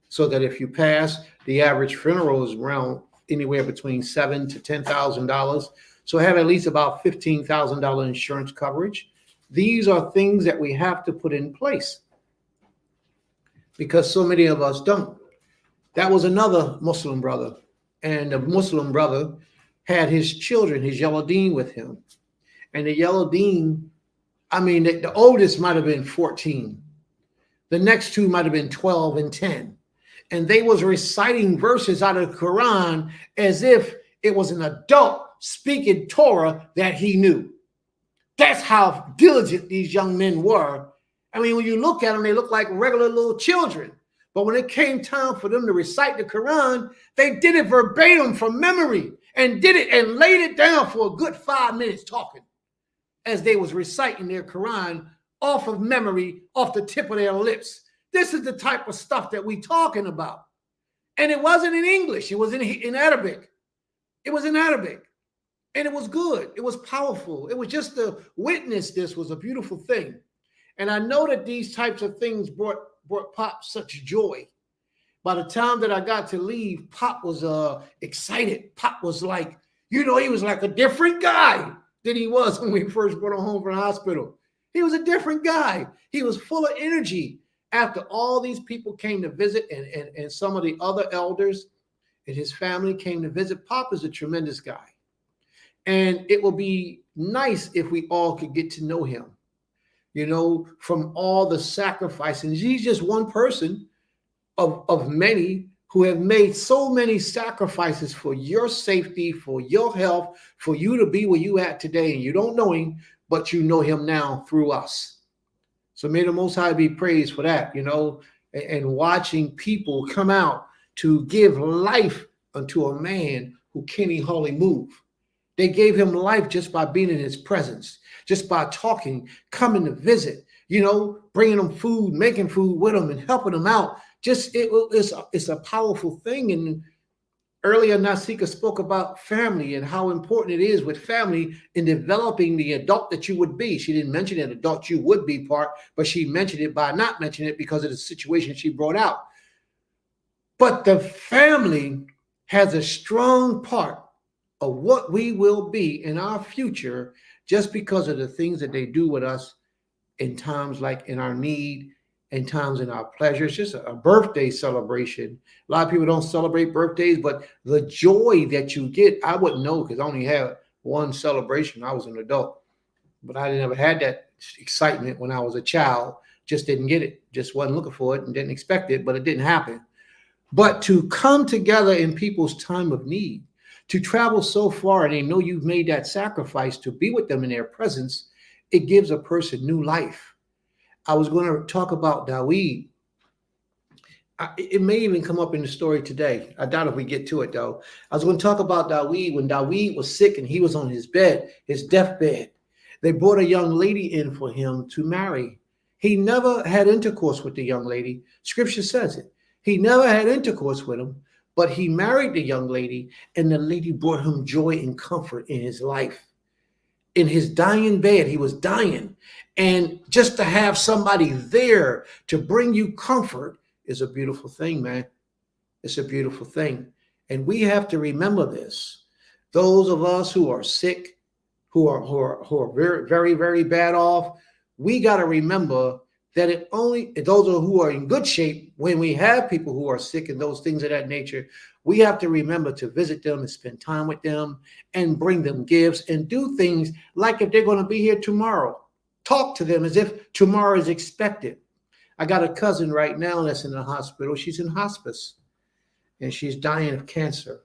so that if you pass, the average funeral is around anywhere between $7,000 to $10,000. So have at least about $15,000 insurance coverage. These are things that we have to put in place because so many of us don't. That was another Muslim brother, and the Muslim brother had his children, his yellow dean, with him. And the yellow dean, I mean, the oldest might have been 14. The next two might have been 12 and 10. And they was reciting verses out of the Quran as if it was an adult speaking Torah that he knew. That's how diligent these young men were. I mean, when you look at them, they look like regular little children. But when it came time for them to recite the Quran, they did it verbatim from memory and did it and laid it down for a good 5 minutes talking as they was reciting their Quran off of memory, off the tip of their lips. This is the type of stuff that we talking about. And it wasn't in English. It was in Arabic. It was in Arabic. And it was good. It was powerful. It was just to witness this was a beautiful thing. And I know that these types of things brought Pop such joy. By the time that I got to leave, Pop was excited. Pop was like, he was like a different guy than he was when we first brought him home from the hospital. He was a different guy. He was full of energy. After all these people came to visit and some of the other elders and his family came to visit, Pop is a tremendous guy. And it will be nice if we all could get to know him, from all the sacrifices. He's just one person of many who have made so many sacrifices for your safety, for your health, for you to be where you at today. And you don't know him, but you know him now through us. So may the Most High be praised for that, and watching people come out to give life unto a man who can't hardly move. They gave him life just by being in his presence, just by talking, coming to visit, bringing them food, making food with them and helping them out. It's a powerful thing. And earlier, Nasika spoke about family and how important it is with family in developing the adult that you would be. She didn't mention that adult you would be part, but she mentioned it by not mentioning it because of the situation she brought out. But the family has a strong part of what we will be in our future just because of the things that they do with us in times like in our need, in times in our pleasure. It's just a birthday celebration. A lot of people don't celebrate birthdays, but the joy that you get, I wouldn't know because I only had one celebration. I was an adult, but I never had that excitement when I was a child. Just didn't get it. Just wasn't looking for it and didn't expect it, but it didn't happen. But to come together in people's time of need, to travel so far and they know you've made that sacrifice to be with them in their presence, it gives a person new life. I was going to talk about Daweed. It may even come up in the story today. I doubt if we get to it, though. I was going to talk about Daweed when Daweed was sick and he was on his bed, his deathbed. They brought a young lady in for him to marry. He never had intercourse with the young lady. Scripture says it. He never had intercourse with him, but he married the young lady, and the lady brought him joy and comfort in his life. In his dying bed, he was dying. And just to have somebody there to bring you comfort is a beautiful thing, man. It's a beautiful thing. And we have to remember this. Those of us who are sick, who are very, very, very bad off, we got to remember that it only those who are in good shape, when we have people who are sick and those things of that nature, we have to remember to visit them and spend time with them and bring them gifts and do things like if they're going to be here tomorrow. Talk to them as if tomorrow is expected. I got a cousin right now that's in the hospital. She's in hospice and she's dying of cancer.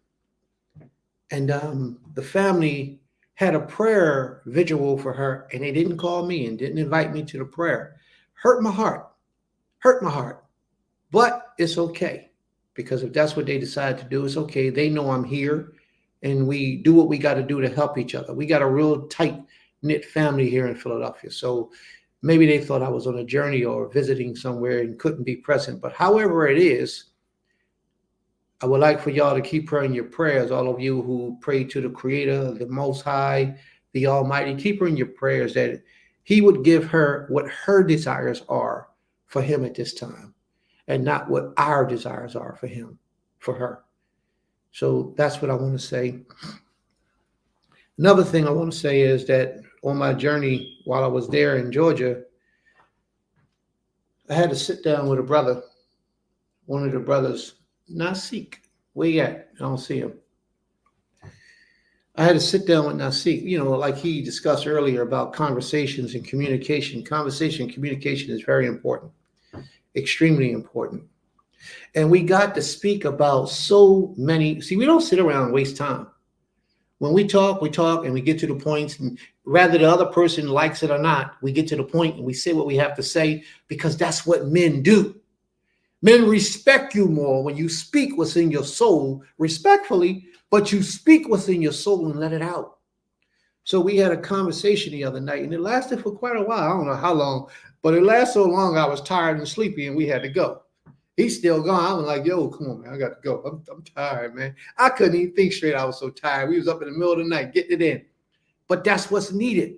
And the family had a prayer vigil for her, and they didn't call me and didn't invite me to the prayer. Hurt my heart. But it's okay, because if that's what they decide to do, it's okay. They know I'm here, and we do what we got to do to help each other. We got a real tight-knit family here in Philadelphia. So maybe they thought I was on a journey or visiting somewhere and couldn't be present. But however it is, I would like for y'all to keep her in your prayers, all of you who pray to the Creator, the Most High, the Almighty. Keep her in your prayers that He would give her what her desires are for Him at this time, and not what our desires are for Him, for her. So that's what I want to say. Another thing I want to say is that on my journey while I was there in Georgia, I had to sit down with a brother, one of the brothers. Nasik, where you at? I don't see him. I had to sit down with Nasik, like he discussed earlier about conversations and communication. Conversation and communication is very important, extremely important. And we got to speak about so many. See, we don't sit around and waste time. When we talk and we get to the points, and whether the other person likes it or not, we get to the point and we say what we have to say, because that's what men do. Men respect you more when you speak what's in your soul respectfully, but you speak what's in your soul and let it out. So we had a conversation the other night, and it lasted for quite a while. I don't know how long, but it lasted so long I was tired and sleepy, and we had to go. He's still gone. I was like, yo, come on, man, I got to go. I'm tired, man. I couldn't even think straight. I was so tired. We was up in the middle of the night getting it in. But that's what's needed.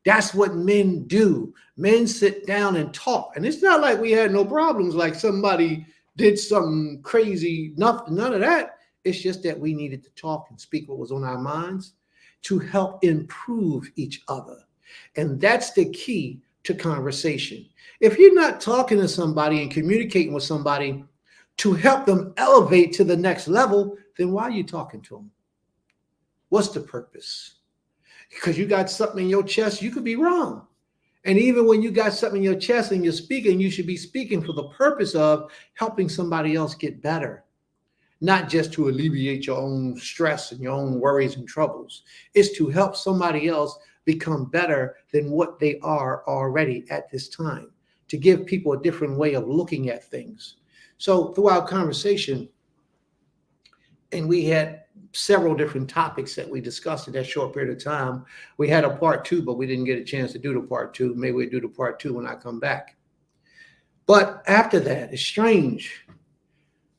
That's what men do. Men sit down and talk. And it's not like we had no problems, like somebody did something crazy. None of that. It's just that we needed to talk and speak what was on our minds to help improve each other. And that's the key to conversation. If you're not talking to somebody and communicating with somebody to help them elevate to the next level, then why are you talking to them? What's the purpose? Because you got something in your chest, you could be wrong. And even when you got something in your chest and you're speaking, you should be speaking for the purpose of helping somebody else get better, not just to alleviate your own stress and your own worries and troubles. It's to help somebody else become better than what they are already at this time, to give people a different way of looking at things. So throughout conversation, and we had several different topics that we discussed in that short period of time. We had a part 2, but we didn't get a chance to do the part 2. Maybe we'll do the part 2 when I come back. But after that, it's strange.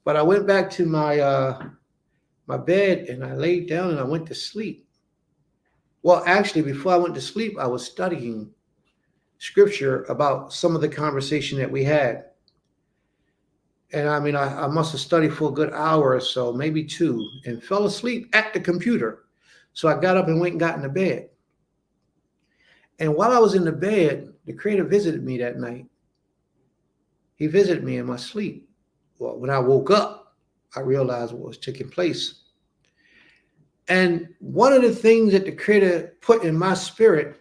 But I went back to my bed and I laid down and I went to sleep. Well, actually, before I went to sleep, I was studying scripture about some of the conversation that we had. And I mean, I must have studied for a good hour or so, maybe 2, and fell asleep at the computer. So I got up and went and got in the bed. And while I was in the bed, the Creator visited me that night. He visited me in my sleep. Well, when I woke up, I realized what was taking place. And one of the things that the Creator put in my spirit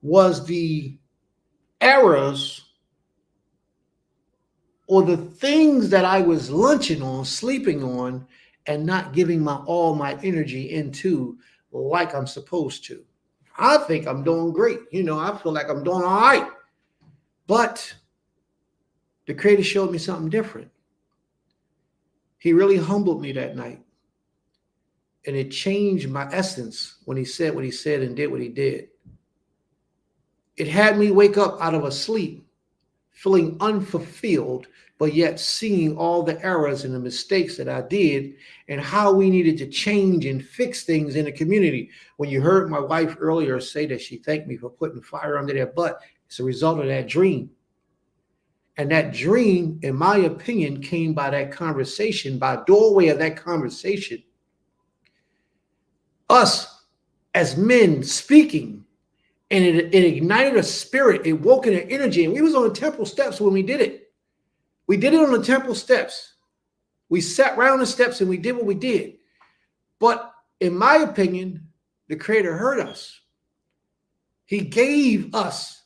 was the errors or the things that I was lunching on, sleeping on, and not giving all my energy into like I'm supposed to. I think I'm doing great. I feel like I'm doing all right. But the Creator showed me something different. He really humbled me that night. And it changed my essence when He said what He said and did what He did. It had me wake up out of a sleep feeling unfulfilled, but yet seeing all the errors and the mistakes that I did and how we needed to change and fix things in the community. When you heard my wife earlier say that she thanked me for putting fire under their butt, it's a result of that dream. And that dream, in my opinion, came by that conversation, by doorway of that conversation. Us as men speaking, and it ignited a spirit, it woke in an energy. And we was on the temple steps when we did it. We did it on the temple steps. We sat around the steps and we did what we did. But in my opinion, the Creator heard us. He gave us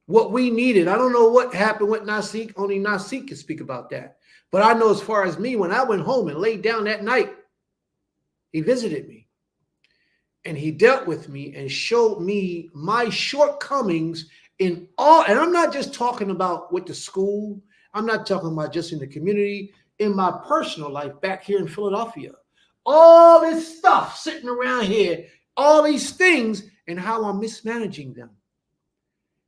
what we needed. I don't know what happened with Nasik. Only Nasik can speak about that. But I know as far as me, when I went home and laid down that night, he visited me. And he dealt with me and showed me my shortcomings in all. And I'm not just talking about with the school. I'm not talking about just in the community, in my personal life back here in Philadelphia. All this stuff sitting around here, all these things, and how I'm mismanaging them.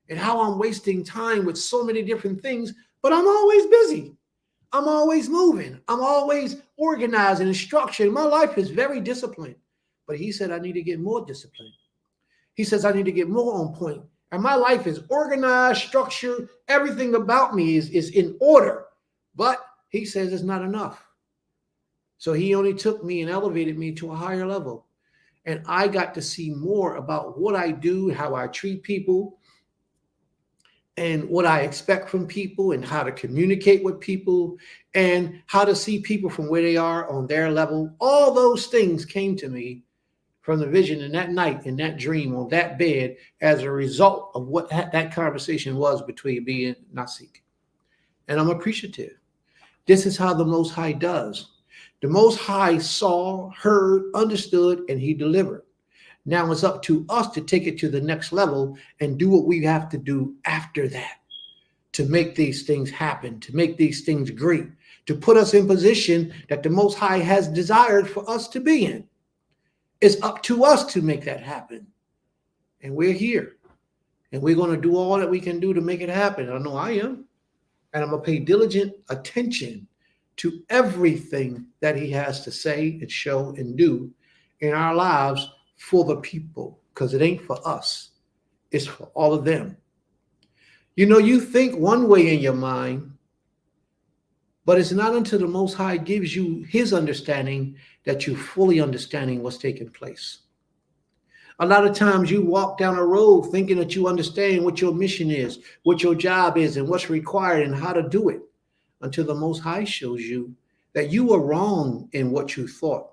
And how I'm wasting time with so many different things, but I'm always busy. I'm always moving. I'm always organized and structured. My life is very disciplined. But he said, I need to get more disciplined. He says, I need to get more on point. And my life is organized, structured. Everything about me is in order. But he says it's not enough. So he only took me and elevated me to a higher level. And I got to see more about what I do, how I treat people, and what I expect from people, and how to communicate with people, and how to see people from where they are on their level. All those things came to me from the vision in that night, in that dream, on that bed, as a result of what that conversation was between me and Nasik. And I'm appreciative. This is how the Most High does. The Most High saw, heard, understood, and he delivered. Now it's up to us to take it to the next level and do what we have to do after that to make these things happen, to make these things great, to put us in position that the Most High has desired for us to be in. It's up to us to make that happen. And we're here. And we're going to do all that we can do to make it happen. I know I am. And I'm going to pay diligent attention to everything that he has to say and show and do in our lives for the people, because it ain't for us. It's for all of them. You know, you think one way in your mind, but it's not until the Most High gives you his understanding that you fully understanding what's taking place. A lot of times you walk down a road thinking that you understand what your mission is, what your job is, and what's required and how to do it, until the Most High shows you that you were wrong in what you thought.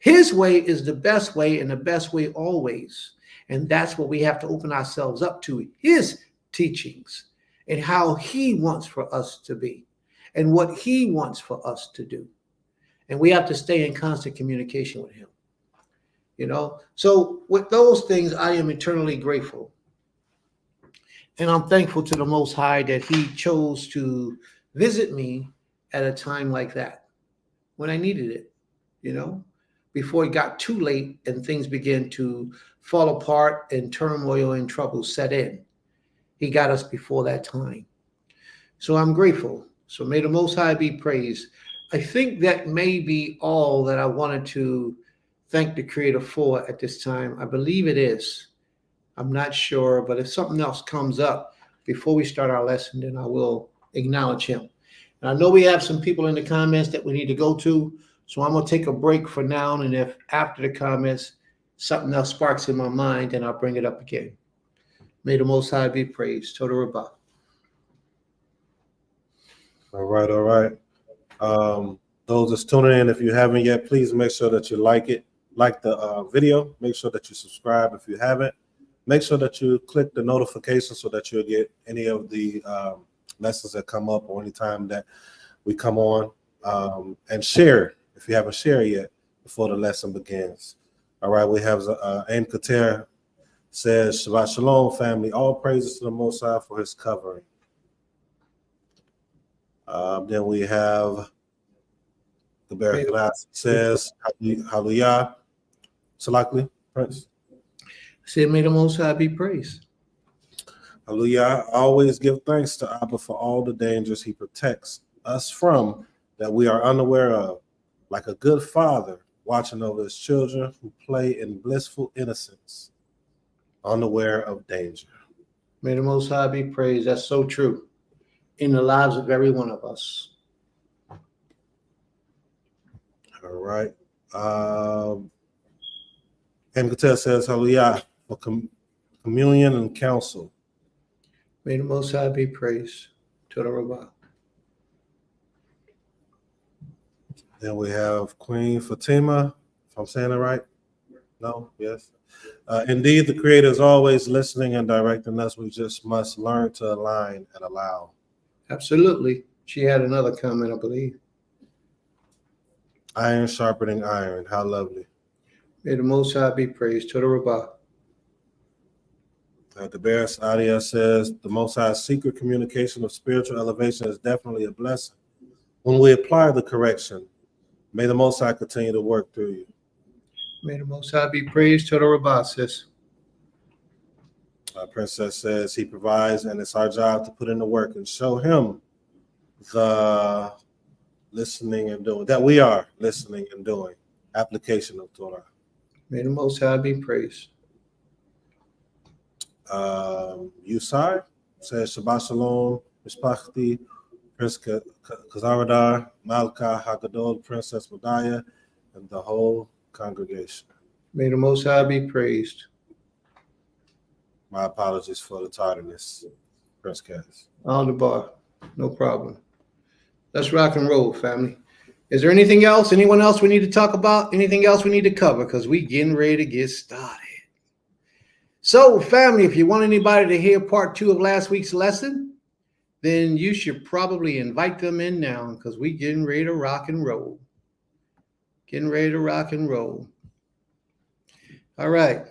His way is the best way, and the best way always. And that's what we have to open ourselves up to, his teachings and how he wants for us to be and what he wants for us to do. And we have to stay in constant communication with him. You know, so with those things, I am eternally grateful. And I'm thankful to the Most High that he chose to visit me at a time like that when I needed it, you know, before it got too late and things began to fall apart and turmoil and trouble set in. He got us before that time. So I'm grateful. So may the Most High be praised. I think that may be all that I wanted to thank the Creator for at this time. I believe it is. I'm not sure, but if something else comes up before we start our lesson, then I will acknowledge him. And I know we have some people in the comments that we need to go to, so I'm going to take a break for now, and if after the comments something else sparks in my mind, then I'll bring it up again. May the Most High be praised. Total Rabbah. All right, all right. Those that's tuning in, if you haven't yet, please make sure that you like the video. Make sure that you subscribe if you haven't. Make sure that you click the notification so that you'll get any of the lessons that come up or anytime that we come on. And share if you haven't shared yet before the lesson begins. All right, we have Aim Kater says, Shabbat Shalom, family. All praises to the Most High for his covering. Then we have the Barak says, Hallelujah. Salakli, Prince. Say, may the Most High be praised. Hallelujah. I always give thanks to Abba for all the dangers he protects us from that we are unaware of, like a good father watching over his children who play in blissful innocence, unaware of danger. May the Most High be praised. That's so true. in the lives of every one of us. All right. M. Cattell says, hallelujah, for communion and counsel. May the Most High be praised. Toda Rabah. Then we have Queen Fatima, if I'm saying it right. No? Yes? Indeed, the Creator is always listening and directing us. We just must learn to align and allow. Absolutely. She had another comment, I believe. Iron sharpening iron. How lovely. May the Most High be praised. Toda Rabah. The Bears Adia says, the Most High's secret communication of spiritual elevation is definitely a blessing. When we apply the correction, may the Most High continue to work through you. May the Most High be praised. Toda Rabah, sis. Princess says, he provides, and it's our job to put in the work and show him the listening and doing, that we are listening and doing application of Torah. May the Most High be praised. Yusai says, Shabbat Shalom, Mishpachti, Prince Kazaradar, Malka, Hagadol, Princess Madaya, and the whole congregation. May the Most High be praised. My apologies for the tardiness, Prince Cass. All the bar. No problem. Let's rock and roll, family. Is there anything else? Anyone else we need to talk about? Anything else we need to cover? Because we getting ready to get started. So, family, if you want anybody to hear part 2 of last week's lesson, then you should probably invite them in now because we getting ready to rock and roll. Getting ready to rock and roll. All right.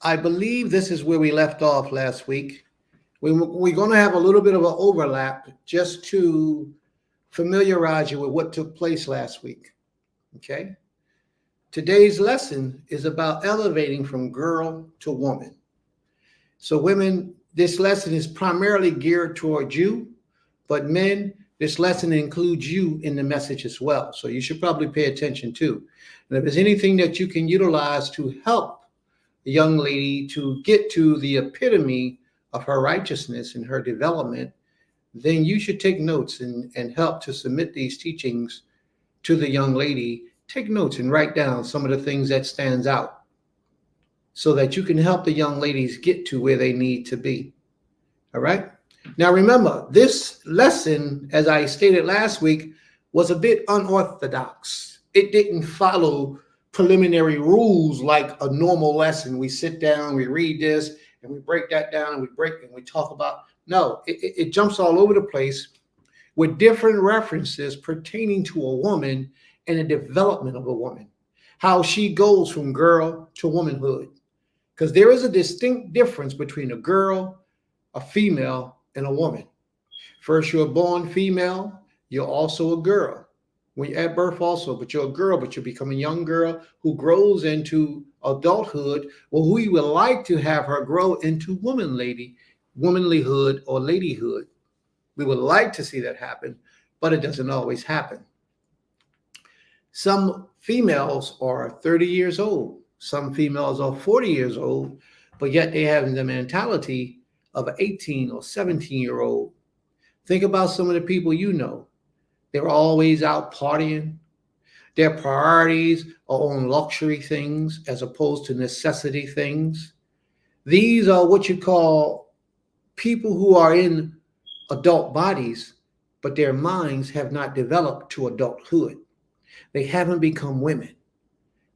I believe this is where we left off last week. We're going to have a little bit of an overlap just to familiarize you with what took place last week. Okay? Today's lesson is about elevating from girl to woman. So women, this lesson is primarily geared towards you, but men, this lesson includes you in the message as well. So you should probably pay attention too. And if there's anything that you can utilize to help a young lady to get to the epitome of her righteousness and her development, then you should take notes and help to submit these teachings to the young lady. Take notes and write down some of the things that stands out so that you can help the young ladies get to where they need to be. All right. Now, remember, this lesson, as I stated last week, was a bit unorthodox. It didn't follow preliminary rules like a normal lesson. We sit down, we read this, and we break that down, and we talk about. No, it jumps all over the place with different references pertaining to a woman and the development of a woman, how she goes from girl to womanhood. Because there is a distinct difference between a girl, a female, and a woman. First, you're born female, you're also a girl. When you're at birth also, but you're a girl, but you become a young girl who grows into adulthood. Well, we would like to have her grow into womanlyhood or ladyhood. We would like to see that happen, but it doesn't always happen. Some females are 30 years old. Some females are 40 years old, but yet they have the mentality of an 18 or 17-year-old. Think about some of the people you know. They're always out partying. Their priorities are on luxury things as opposed to necessity things. These are what you call people who are in adult bodies, but their minds have not developed to adulthood. They haven't become women.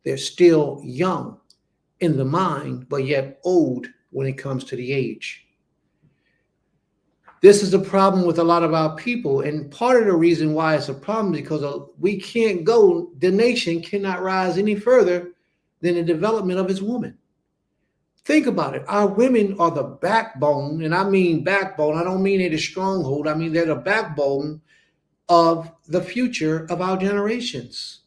They're still young in the mind, but yet old when it comes to the age. This is a problem with a lot of our people. And part of the reason why it's a problem is because we can't go, the nation cannot rise any further than the development of its woman. Think about it. Our women are the backbone, and I mean backbone. I don't mean they're the stronghold. I mean they're the backbone of the future of our generations.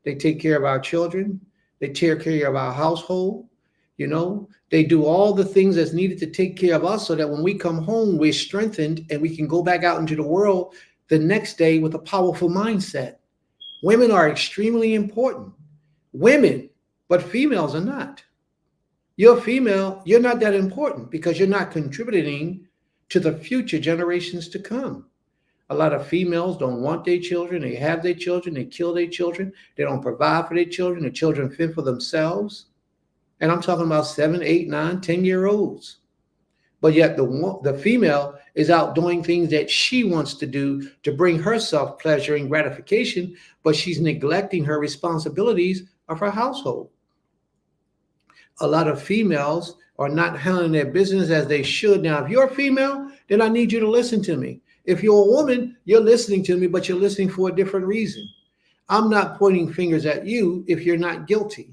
They take care of our children. They take care of our household. You know, they do all the things that's needed to take care of us so that when we come home, we're strengthened and we can go back out into the world the next day with a powerful mindset. Women are extremely important. Women, but females are not. You're female, you're not that important because you're not contributing to the future generations to come. A lot of females don't want their children. They have their children. They kill their children. They don't provide for their children. The children fend for themselves. And I'm talking about 7, 8, 9, 10-year-olds. But yet the female is out doing things that she wants to do to bring herself pleasure and gratification, but she's neglecting her responsibilities of her household. A lot of females are not handling their business as they should. Now, if you're a female, then I need you to listen to me. If you're a woman, you're listening to me, but you're listening for a different reason. I'm not pointing fingers at you if you're not guilty.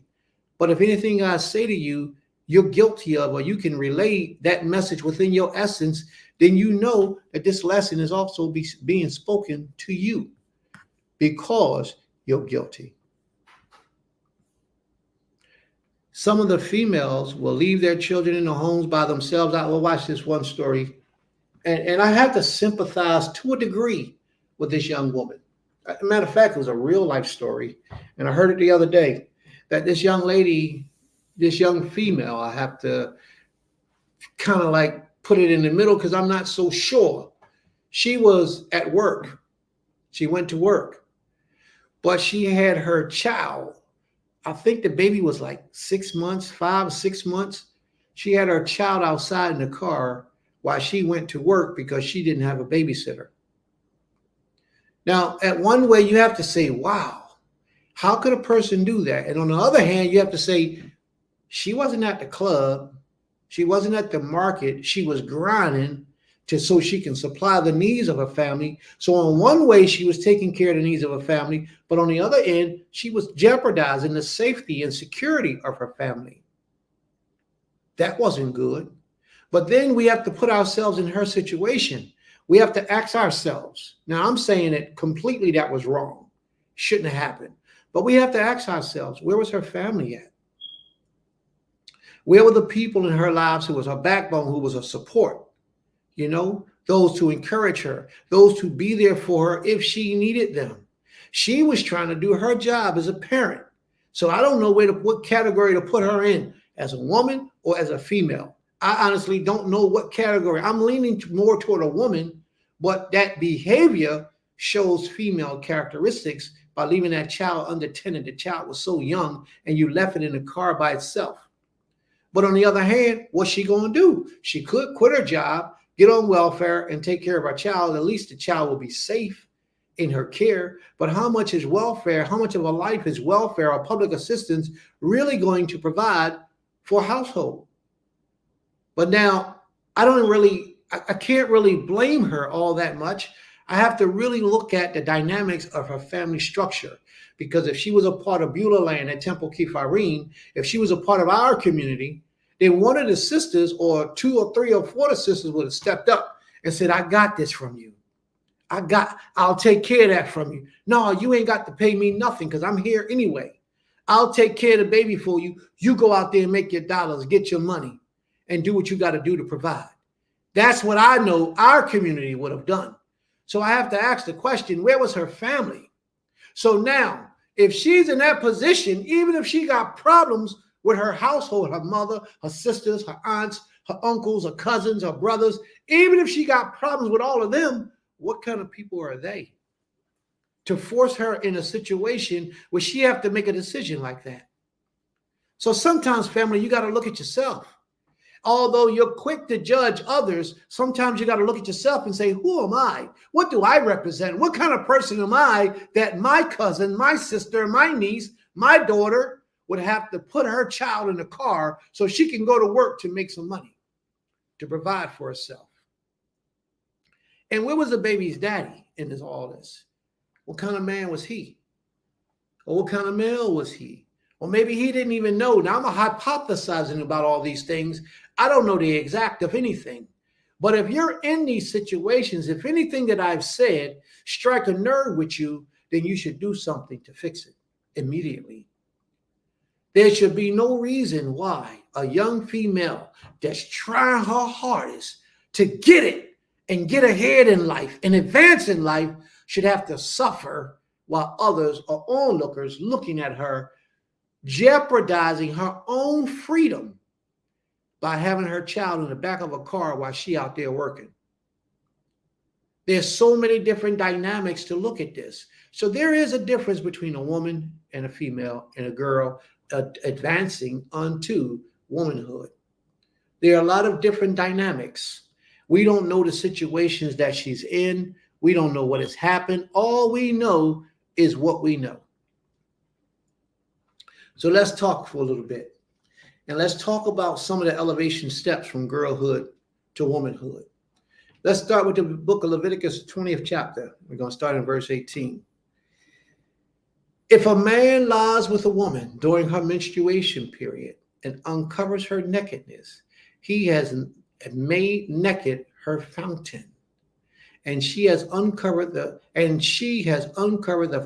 But if anything I say to you, you're guilty of, or you can relay that message within your essence, then you know that this lesson is also being spoken to you because you're guilty. Some of the females will leave their children in the homes by themselves. I will watch this one story. And I have to sympathize to a degree with this young woman. As a matter of fact, it was a real life story. And I heard it the other day that this young lady, this young female, I have to kind of like put it in the middle because I'm not so sure. She was at work. She went to work, but she had her child. I think the baby was like 6 months, 5 or 6 months. She had her child outside in the car while she went to work because she didn't have a babysitter. Now, at one way, you have to say, wow, how could a person do that? And on the other hand, you have to say, she wasn't at the club. She wasn't at the market. She was grinding so she can supply the needs of her family. So on one way, she was taking care of the needs of her family. But on the other end, she was jeopardizing the safety and security of her family. That wasn't good. But then we have to put ourselves in her situation. We have to ask ourselves. Now, I'm saying it completely that was wrong. Shouldn't have happened. But we have to ask ourselves, where was her family at? Where were the people in her lives who was her backbone, who was her support? You know, those to encourage her, those to be there for her if she needed them. She was trying to do her job as a parent. So I don't know what category to put her in, as a woman or as a female. I honestly don't know what category. I'm leaning more toward a woman, but that behavior shows female characteristics by leaving that child unattended. The child was so young and you left it in the car by itself. But on the other hand, what's she going to do? She could quit her job, get on welfare, and take care of her child. At least the child will be safe in her care. But how much is welfare? How much of a life is welfare or public assistance really going to provide for a household? But now I can't really blame her all that much. I have to really look at the dynamics of her family structure, because if she was a part of Beulah Land at Temple Kepharine, if she was a part of our community, then one of the sisters, or 2 or 3 or 4 of the sisters, would have stepped up and said, I got this from you. I'll take care of that from you. No, you ain't got to pay me nothing because I'm here anyway. I'll take care of the baby for you. You go out there and make your dollars, get your money, and do what you got to do to provide. That's what I know our community would have done. So I have to ask the question, where was her family? So now, if she's in that position, even if she got problems with her household, her mother, her sisters, her aunts, her uncles, her cousins, her brothers, even if she got problems with all of them, what kind of people are they to force her in a situation where she have to make a decision like that? So sometimes, family, you got to look at yourself. Although you're quick to judge others, sometimes you got to look at yourself and say, who am I? What do I represent? What kind of person am I that my cousin, my sister, my niece, my daughter would have to put her child in the car so she can go to work to make some money to provide for herself? And where was the baby's daddy in all this? What kind of man was he? Or what kind of male was he? Or maybe he didn't even know. Now I'm hypothesizing about all these things. I don't know the exact of anything. But if you're in these situations, if anything that I've said strike a nerve with you, then you should do something to fix it immediately. There should be no reason why a young female that's trying her hardest to get it and get ahead in life and advance in life should have to suffer while others are onlookers looking at her, jeopardizing her own freedom by having her child in the back of a car while she out there working. There's so many different dynamics to look at this. So there is a difference between a woman and a female and a girl advancing unto womanhood. There are a lot of different dynamics. We don't know the situations that she's in. We don't know what has happened. All we know is what we know. So let's talk for a little bit. And let's talk about some of the elevation steps from girlhood to womanhood. Let's start with the book of Leviticus, 20th chapter. We're going to start in verse 18. If a man lies with a woman during her menstruation period and uncovers her nakedness, he has made naked her fountain, and she has uncovered the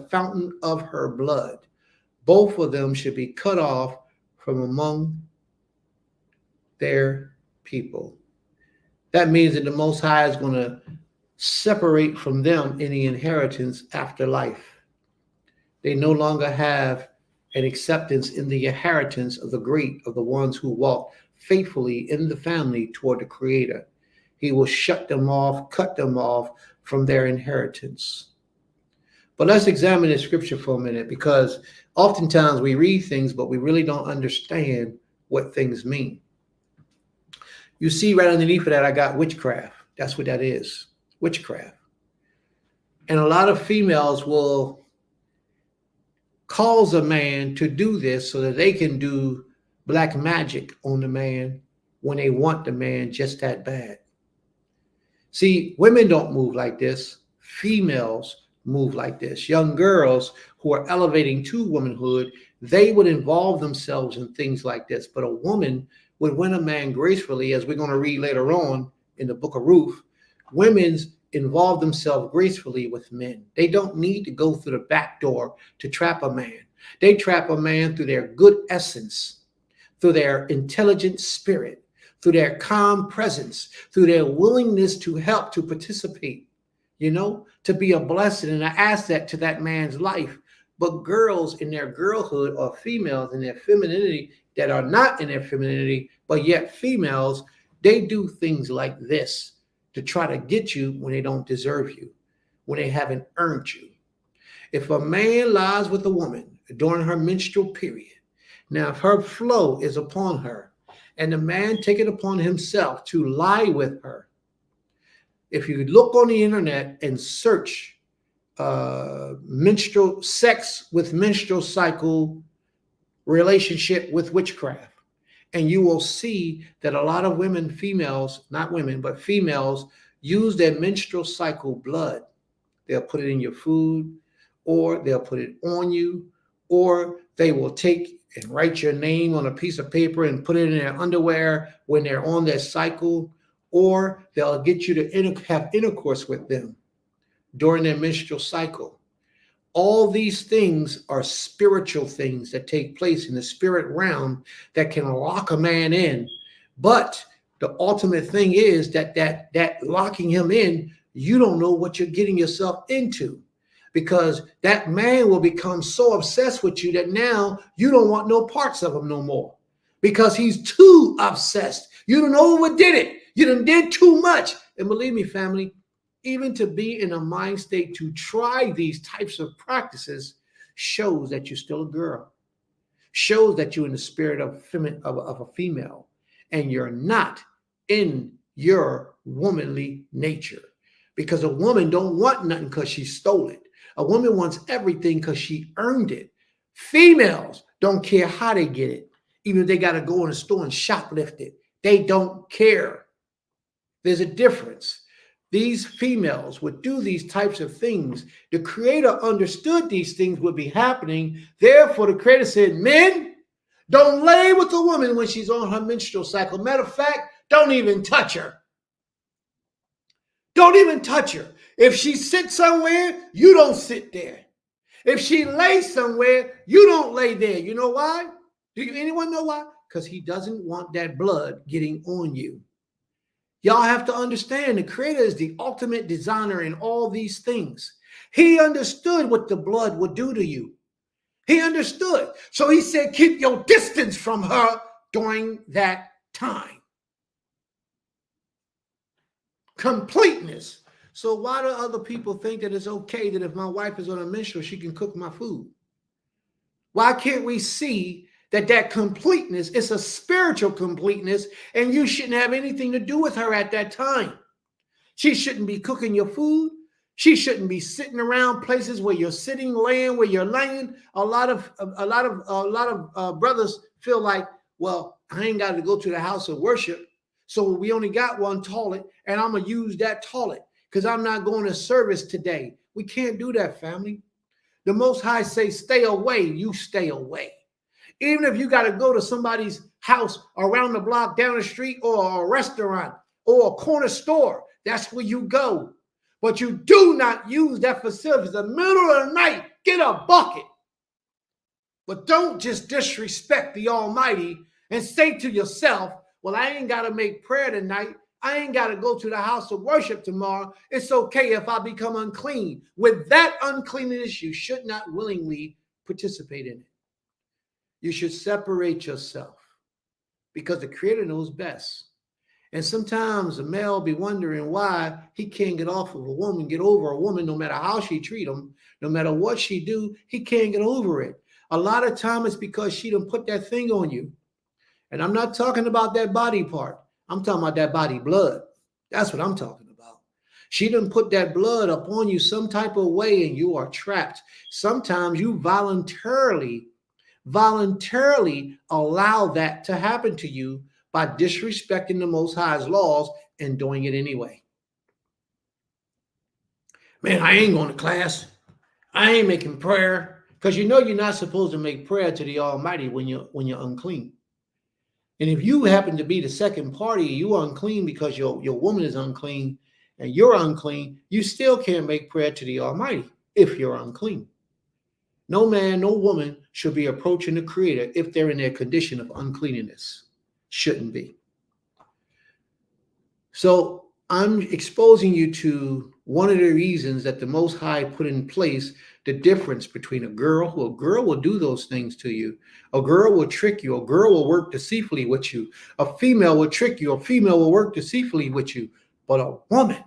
fountain of her blood. Both of them should be cut off from among their people. That means that the Most High is going to separate from them any inheritance after life. They no longer have an acceptance in the inheritance of the great, of the ones who walk faithfully in the family toward the Creator. He will shut them off, cut them off from their inheritance. But let's examine the scripture for a minute, because oftentimes we read things, but we really don't understand what things mean. You see right underneath of that, I got witchcraft. That's what that is, witchcraft. And a lot of females will cause a man to do this so that they can do black magic on the man when they want the man just that bad. See, women don't move like this. Females move like this. Young girls who are elevating to womanhood, they would involve themselves in things like this. But a woman would win a man gracefully, as we're going to read later on in the book of Ruth. Women's involve themselves gracefully with men. They don't need to go through the back door to trap a man. They trap a man through their good essence, through their intelligent spirit, through their calm presence, through their willingness to help, to participate, to be a blessing and an asset to that man's life. But girls in their girlhood, or females in their femininity that are not in their femininity, but yet females, they do things like this to try to get you when they don't deserve you, when they haven't earned you. If a man lies with a woman during her menstrual period, now if her flow is upon her, and the man take it upon himself to lie with her, if you look on the internet and search menstrual sex with menstrual cycle relationship with witchcraft, and you will see that a lot of women, females, not women, but females, use their menstrual cycle blood. They'll put it in your food, or they'll put it on you, or they will take and write your name on a piece of paper and put it in their underwear when they're on their cycle, or they'll get you to have intercourse with them during their menstrual cycle. All these things are spiritual things that take place in the spirit realm that can lock a man in. But the ultimate thing is that locking him in, you don't know what you're getting yourself into, because that man will become so obsessed with you that now you don't want no parts of him no more, because he's too obsessed. You done overdid it. You done did too much. And believe me, family, even to be in a mind state to try these types of practices shows that you're still a girl, shows that you're in the spirit of a female, and you're not in your womanly nature. Because a woman don't want nothing because she stole it. A woman wants everything because she earned it. Females don't care how they get it, even if they got to go in the store and shoplift it. They don't care. There's a difference. These females would do these types of things. The Creator understood these things would be happening. Therefore, the Creator said, men, don't lay with a woman when she's on her menstrual cycle. Matter of fact, don't even touch her. Don't even touch her. If she sits somewhere, you don't sit there. If she lays somewhere, you don't lay there. You know why? Anyone know why? Because he doesn't want that blood getting on you. Y'all have to understand the Creator is the ultimate designer in all these things. He understood what the blood would do to you. He understood. So he said, keep your distance from her during that time. Completeness. So why do other people think that it's okay that if my wife is on a menstrual, she can cook my food? Why can't we see that that completeness is a spiritual completeness, and you shouldn't have anything to do with her at that time? She shouldn't be cooking your food. She shouldn't be sitting around places where you're sitting, laying, where you're laying. A lot of brothers feel like, well, I ain't got to go to the house of worship, so we only got one toilet, and I'm gonna use that toilet because I'm not going to service today. We can't do that, family. The Most High say, stay away. You stay away. Even if you got to go to somebody's house around the block, down the street, or a restaurant or a corner store, that's where you go. But you do not use that facility. In the middle of the night, get a bucket. But don't just disrespect the Almighty and say to yourself, well, I ain't got to make prayer tonight. I ain't got to go to the house of worship tomorrow. It's okay if I become unclean. With that uncleanness, you should not willingly participate in it. You should separate yourself because the Creator knows best. And sometimes a male be wondering why he can't get off of a woman, get over a woman, no matter how she treat him, no matter what she do, he can't get over it. A lot of time it's because she done put that thing on you. And I'm not talking about that body part. I'm talking about that body blood. That's what I'm talking about. She done put that blood upon you some type of way and you are trapped. Sometimes you voluntarily allow that to happen to you by disrespecting the Most High's laws and doing it anyway. Man, I ain't going to class. I ain't making prayer, because you know you're not supposed to make prayer to the Almighty when you're unclean. And if you happen to be the second party, you are unclean because your woman is unclean and you're unclean, you still can't make prayer to the Almighty if you're unclean. No man, no woman should be approaching the Creator if they're in their condition of uncleanness. Shouldn't be. So I'm exposing you to one of the reasons that the Most High put in place the difference between a girl will do those things to you. A girl will trick you. A girl will work deceitfully with you. A female will trick you. A female will work deceitfully with you. But a woman,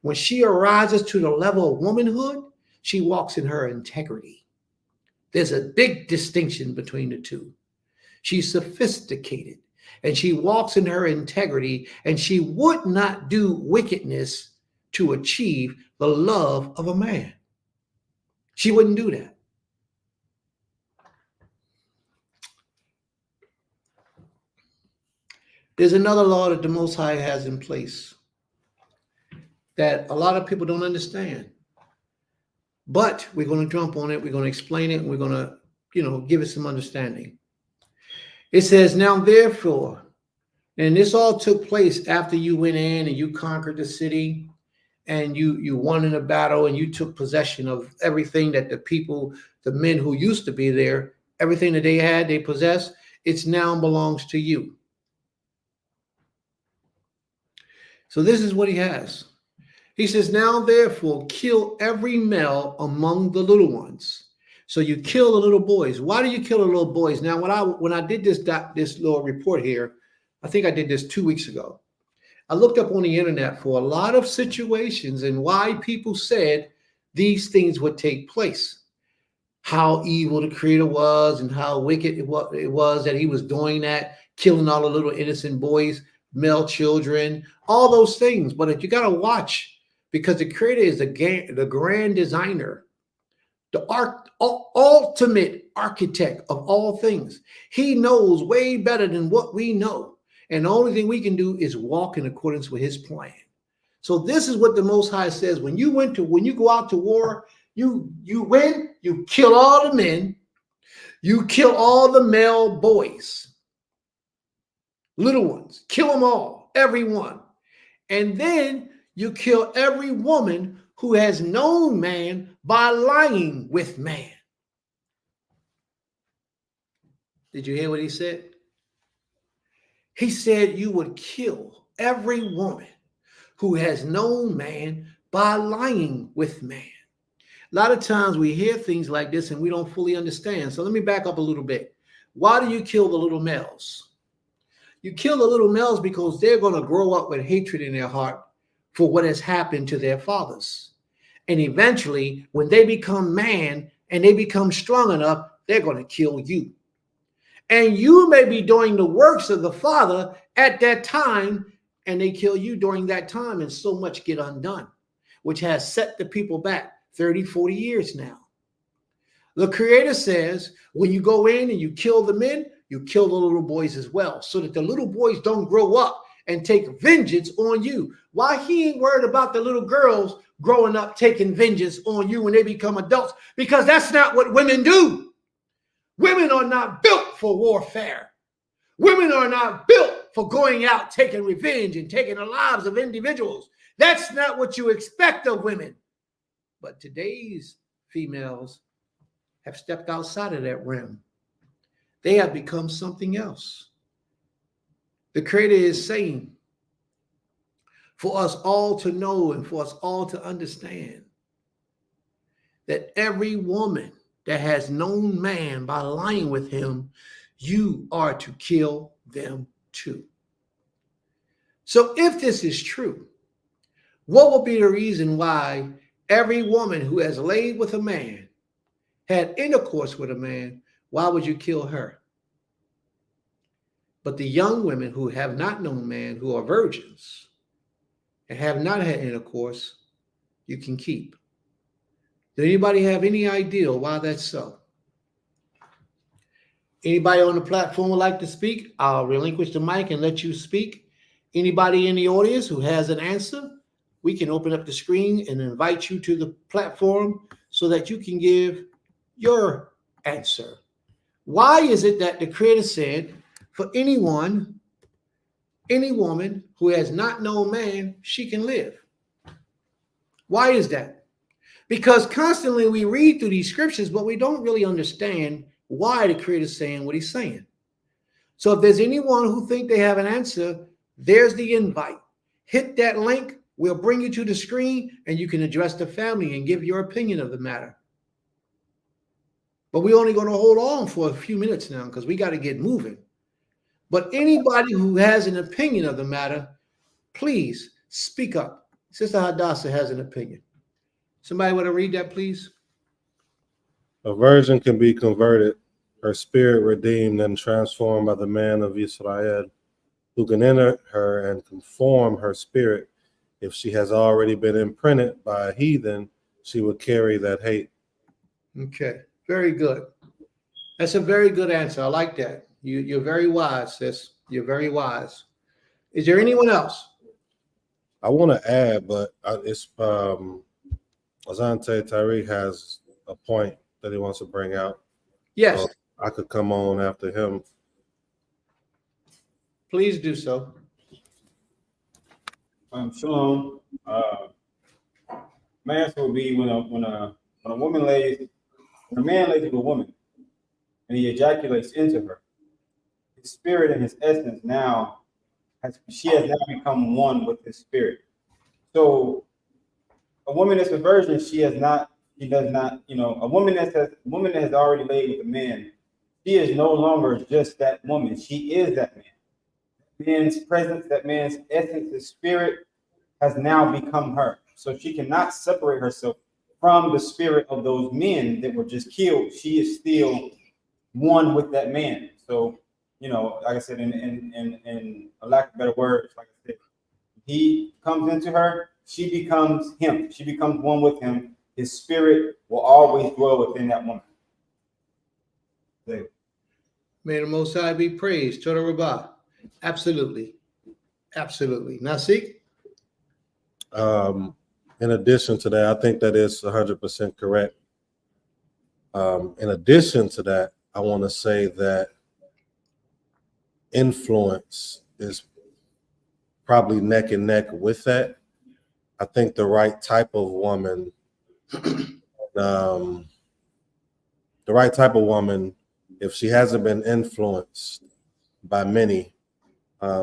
when she arises to the level of womanhood, she walks in her integrity. There's a big distinction between the two. She's sophisticated and she walks in her integrity, and she would not do wickedness to achieve the love of a man. She wouldn't do that. There's another law that the Most High has in place that a lot of people don't understand. But we're going to jump on it. We're going to explain it. And we're going to, give it some understanding. It says, now therefore, and this all took place after you went in and you conquered the city and you won in a battle and you took possession of everything that the men who used to be there, everything that they had, they possessed, it now belongs to you. So this is what he has. He says, now therefore kill every male among the little ones. So you kill the little boys. Why do you kill the little boys? Now, when I did this little report here, I think I did this 2 weeks ago. I looked up on the internet for a lot of situations and why people said these things would take place. How evil the Creator was and how wicked it was that he was doing that, killing all the little innocent boys, male children, all those things. But you got to watch, because the Creator is the grand designer, the ultimate architect of all things. He knows way better than what we know. And the only thing we can do is walk in accordance with his plan. So this is what the Most High says. When you go out to war, you win, you kill all the men, you kill all the male boys, little ones, kill them all, every one. And then you kill every woman who has known man by lying with man. Did you hear what he said? He said you would kill every woman who has known man by lying with man. A lot of times we hear things like this and we don't fully understand. So let me back up a little bit. Why do you kill the little males? You kill the little males because they're going to grow up with hatred in their heart for what has happened to their fathers. And eventually, when they become man and they become strong enough, they're going to kill you. And you may be doing the works of the Father at that time, and they kill you during that time, and so much get undone, which has set the people back 30, 40 years now. The Creator says, when you go in and you kill the men, you kill the little boys as well, so that the little boys don't grow up and take vengeance on you. Why he ain't worried about the little girls growing up taking vengeance on you when they become adults? Because that's not what women do. Women are not built for warfare. Women are not built for going out taking revenge and taking the lives of individuals. That's not what you expect of women. But today's females have stepped outside of that realm. They have become something else. The Creator is saying for us all to know and for us all to understand that every woman that has known man by lying with him, you are to kill them too. So if this is true, what will be the reason why every woman who has laid with a man, had intercourse with a man, why would you kill her? But the young women who have not known man, who are virgins and have not had intercourse, you can keep. Does anybody have any idea why that's so? Anybody on the platform would like to speak? I'll relinquish the mic and let you speak. Anybody in the audience who has an answer, we can open up the screen and invite you to the platform so that you can give your answer. Why is it that the Creator said for anyone, any woman who has not known man, she can live? Why is that? Because constantly we read through these scriptures, but we don't really understand why the Creator is saying what he's saying. So if there's anyone who think they have an answer, there's the invite. Hit that link. We'll bring you to the screen and you can address the family and give your opinion of the matter. But we're only going to hold on for a few minutes now because we got to get moving. But anybody who has an opinion of the matter, please speak up. Sister Hadassah has an opinion. Somebody want to read that, please? A virgin can be converted, her spirit redeemed and transformed by the man of Israel, who can enter her and conform her spirit. If she has already been imprinted by a heathen, she will carry that hate. Okay, very good. That's a very good answer. I like that. You're very wise, sis. You're very wise. Is there anyone else? I want to add, but it's Azante Tariq has a point that he wants to bring out. Yes. So I could come on after him. Please do so. Shalom. My answer would be when a woman lays, when a man lays with a woman and he ejaculates into her, his spirit and his essence she has now become one with his spirit. So a woman that's a virgin, she does not, a woman that has already laid with a man, she is no longer just that woman. She is that man. Man's presence, that man's essence, his spirit has now become her. So she cannot separate herself from the spirit of those men that were just killed. She is still one with that man. So, like I said, in a lack of better words, like I said, he comes into her, she becomes him. She becomes one with him. His spirit will always dwell within that woman. There. May the Most High be praised. Toda Rabbah. Absolutely. Absolutely. Nasik? In addition to that, I think that is 100% correct. In addition to that, I want to say that influence is probably neck and neck with that. I think the right type of woman, if she hasn't been influenced by many,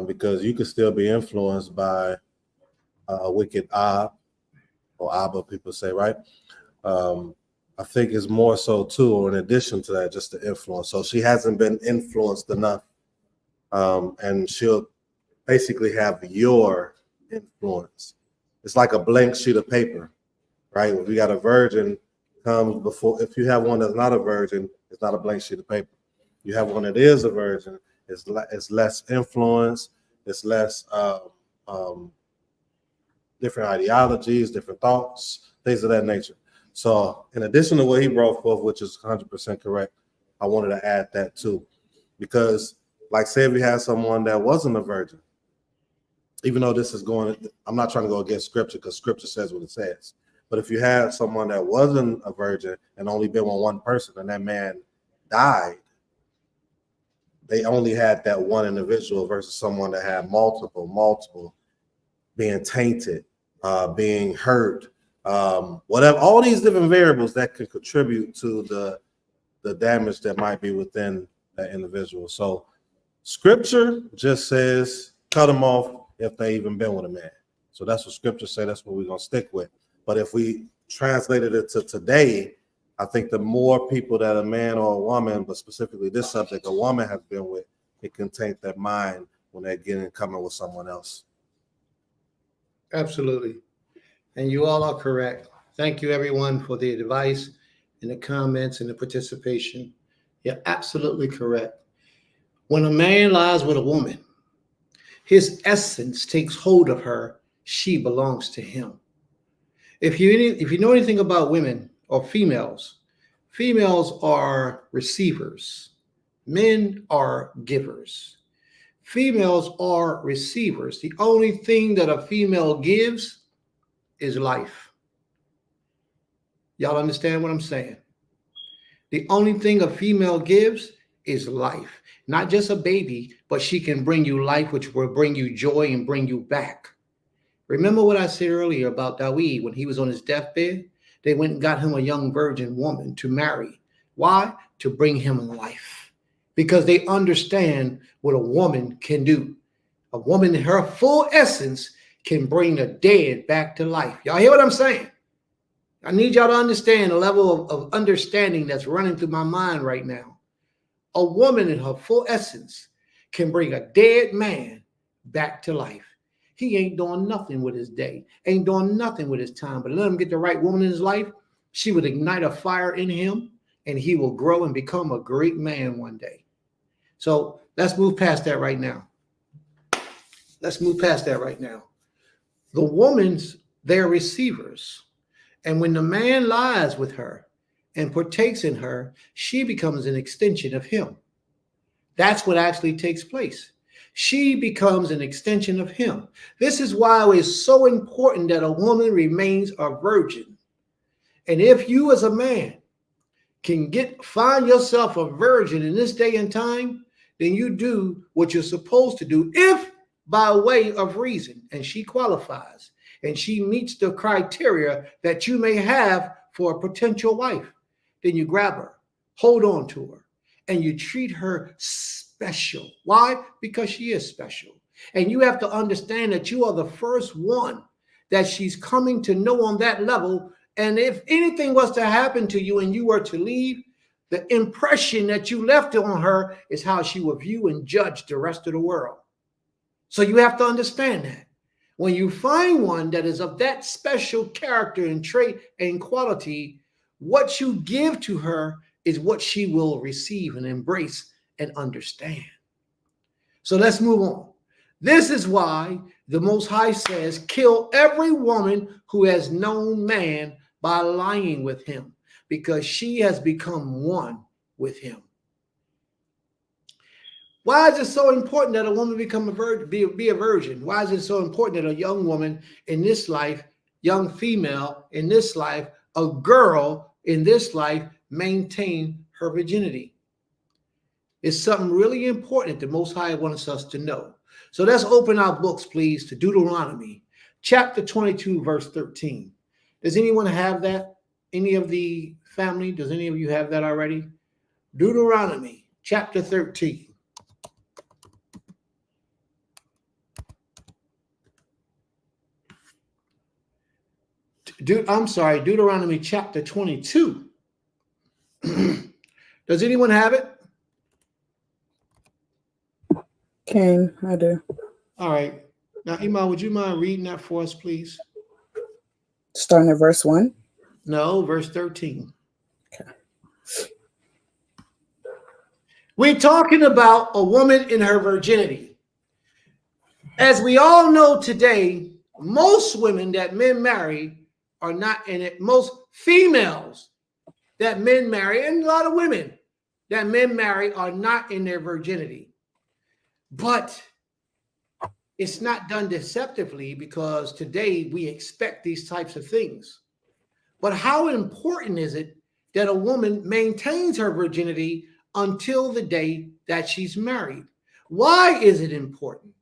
because you could still be influenced by a wicked Ab, or Abba, people say, right? I think it's more so too, or in addition to that, just the influence. So she hasn't been influenced enough, and she'll basically have your influence. it's like a blank sheet of paper, right? If you got a virgin comes before, if you have one that's not a virgin, it's not a blank sheet of paper. You have one that is a virgin, it's less influence, it's less different ideologies, different thoughts, things of that nature. So in addition to what he brought forth, which is 100% correct, I wanted to add that too. Because like say if we had someone that wasn't a virgin, even though this is going, I'm not trying to go against scripture because scripture says what it says. But if you had someone that wasn't a virgin and only been with one person and that man died, they only had that one individual versus someone that had multiple being tainted, being hurt, whatever, all these different variables that could contribute to the damage that might be within that individual. So scripture just says cut them off if they even been with a man. So that's what scripture say. That's what we're going to stick with. But if we translated it to today, I think the more people that a man or a woman, but specifically this subject, a woman has been with, it can taint their mind when they're coming with someone else. Absolutely. And you all are correct. Thank you, everyone, for the advice and the comments and the participation. You're absolutely correct. When a man lies with a woman, his essence takes hold of her. She belongs to him. If you know anything about women or females, females are receivers. Men are givers. Females are receivers. The only thing that a female gives is life. Y'all understand what I'm saying? The only thing a female gives is life. Not just a baby, but she can bring you life, which will bring you joy and bring you back. Remember what I said earlier about Dawid when he was on his deathbed? They went and got him a young virgin woman to marry. Why? To bring him life. Because they understand what a woman can do. A woman in her full essence can bring the dead back to life. Y'all hear what I'm saying? I need y'all to understand the level of understanding that's running through my mind right now. A woman in her full essence can bring a dead man back to life. He ain't doing nothing with his day, ain't doing nothing with his time, but let him get the right woman in his life. She would ignite a fire in him and he will grow and become a great man one day. So let's move past that right now. Let's move past that right now. The woman's, they're receivers. And when the man lies with her and partakes in her, she becomes an extension of him. That's what actually takes place. She becomes an extension of him. This is why it's so important that a woman remains a virgin. And if you as a man can find yourself a virgin in this day and time, then you do what you're supposed to do, if by way of reason, and she qualifies, and she meets the criteria that you may have for a potential wife, then you grab her, hold on to her, and you treat her special. Why? Because she is special. And you have to understand that you are the first one that she's coming to know on that level. And if anything was to happen to you and you were to leave, the impression that you left on her is how she will view and judge the rest of the world. So you have to understand that. When you find one that is of that special character and trait and quality, what you give to her is what she will receive and embrace and understand. So let's move on. This is why the Most High says, kill every woman who has known man by lying with him, because she has become one with him. Why is it so important that a woman become a virgin, be a virgin? Why is it so important that a young woman in this life, young female in this life, a girl in this life maintain her virginity? It's something really important that the Most High wants us to know. So let's open our books, please, to Deuteronomy, chapter 22, verse 13. Does anyone have that? Any of the family? Does any of you have that already? Deuteronomy, chapter 13. Deuteronomy chapter 22. Does anyone have it? King, I do. All right. Now, Iman, would you mind reading that for us, please? Starting at verse 1. No, verse 13. Okay. We're talking about a woman in her virginity. As we all know today, most women that men marry are not in it. Most females that men marry, and a lot of women that men marry, are not in their virginity. But it's not done deceptively, because today we expect these types of things. But how important is it that a woman maintains her virginity until the day that she's married? Why is it important?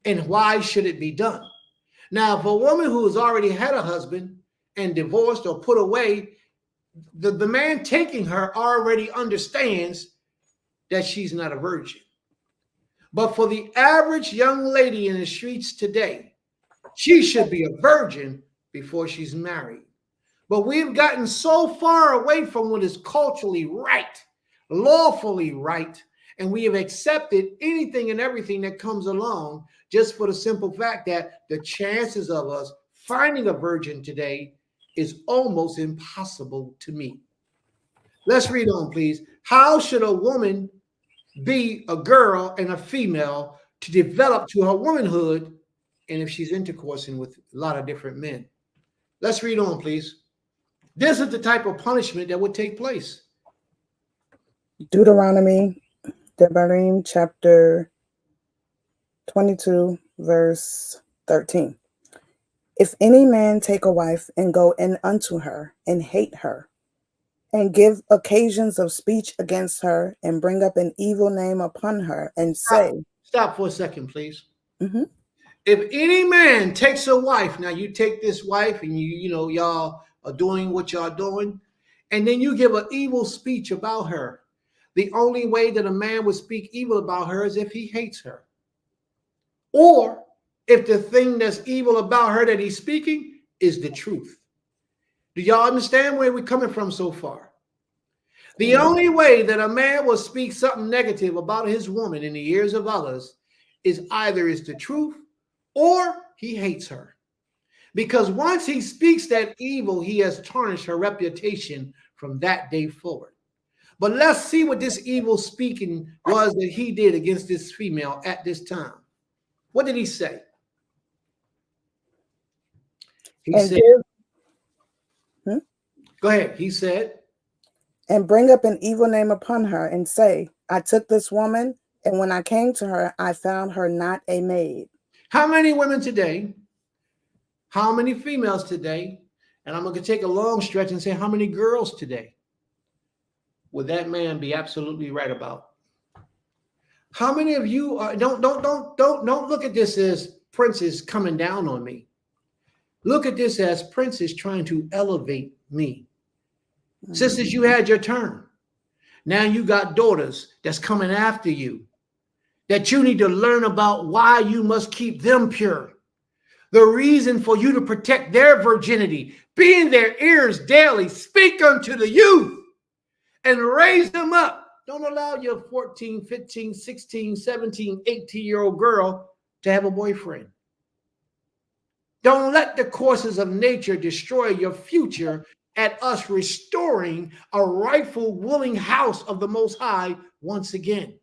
And why should it be done? Now, if a woman who has already had a husband and divorced or put away, the man taking her already understands that she's not a virgin. But for the average young lady in the streets today, she should be a virgin before she's married. But we've gotten so far away from what is culturally right, lawfully right, and we have accepted anything and everything that comes along, just for the simple fact that the chances of us finding a virgin today is almost impossible to meet. Let's read on, please. How should a woman be a girl and a female to develop to her womanhood, and if she's intercoursing with a lot of different men? Let's read on, please. This is the type of punishment that would take place. Deuteronomy, Devarim, chapter 22, verse 13. If any man take a wife and go in unto her and hate her, and give occasions of speech against her, and bring up an evil name upon her, and say, Stop for a second, please. Mhm. If any man takes a wife, now you take this wife and y'all are doing what y'all doing, and then you give an evil speech about her. The only way that a man would speak evil about her is if he hates her. Or if the thing that's evil about her that he's speaking is the truth. Do y'all understand where we're coming from so far? The only way that a man will speak something negative about his woman in the ears of others is either it's the truth or he hates her. Because once he speaks that evil, he has tarnished her reputation from that day forward. But let's see what this evil speaking was that he did against this female at this time. What did he say? He And said, go ahead. He said, and bring up an evil name upon her, and say, I took this woman, and when I came to her, I found her not a maid. how many women today, how many females today, and I'm going to take a long stretch and say how many girls today would that man be absolutely right about? How many of you are, don't look at this as Prince is coming down on me. Look at this as Prince is trying to elevate me. Sisters, you had your turn. Now you got daughters that's coming after you, that you need to learn about why you must keep them pure. The reason for you to protect their virginity, be in their ears daily, speak unto the youth and raise them up. Don't allow your 14, 15, 16, 17, 18-year-old girl to have a boyfriend. Don't let the courses of nature destroy your future at us restoring a rightful, willing house of the Most High once again.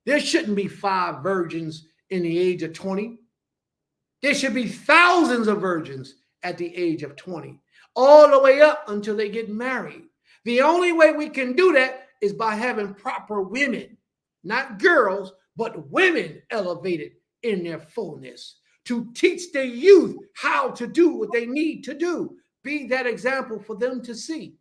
There shouldn't be 5 virgins in the age of 20. There should be thousands of virgins at the age of 20, all the way up until they get married. The only way we can do that is by having proper women, not girls, but women elevated in their fullness to teach the youth how to do what they need to do. Be that example for them to see.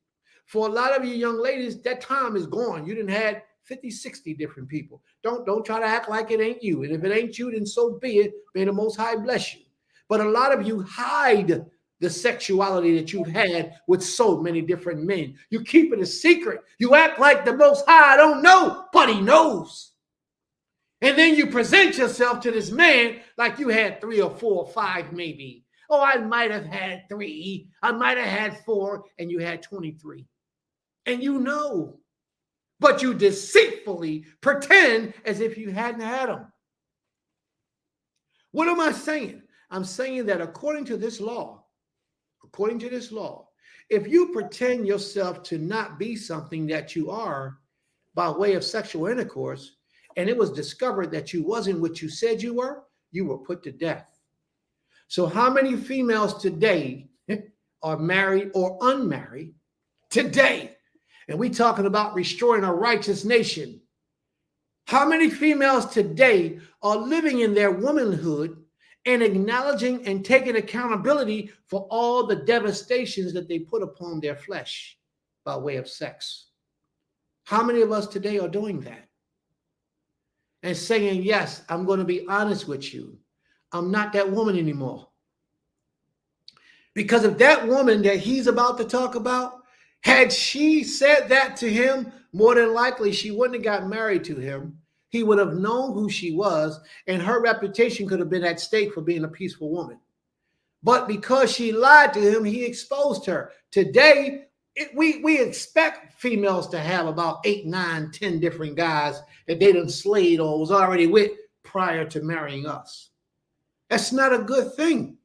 For a lot of you young ladies, that time is gone. You done had 50, 60 different people. Don't try to act like it ain't you. And if it ain't you, then so be it. May the Most High bless you. But a lot of you hide the sexuality that you've had with so many different men. You keep it a secret. You act like the Most High don't know, but he knows. And then you present yourself to this man like you had 3 or 4 or 5 maybe. Oh, I might have had 3. I might have had 4, and you had 23. And you know, but you deceitfully pretend as if you hadn't had them. What am I saying? I'm saying that according to this law, according to this law, if you pretend yourself to not be something that you are by way of sexual intercourse, and it was discovered that you wasn't what you said you were put to death. So how many females today are married or unmarried today? And we talking about restoring a righteous nation. How many females today are living in their womanhood and acknowledging and taking accountability for all the devastations that they put upon their flesh by way of sex? How many of us today are doing that? And saying, yes, I'm going to be honest with you. I'm not that woman anymore. Because if that woman that he's about to talk about, had she said that to him, more than likely she wouldn't have got married to him. He would have known who she was, and her reputation could have been at stake for being a peaceful woman. But because she lied to him, he exposed her. Today, we expect females to have about 8, 9, 10 different guys that they done slayed or was already with prior to marrying us. That's not a good thing.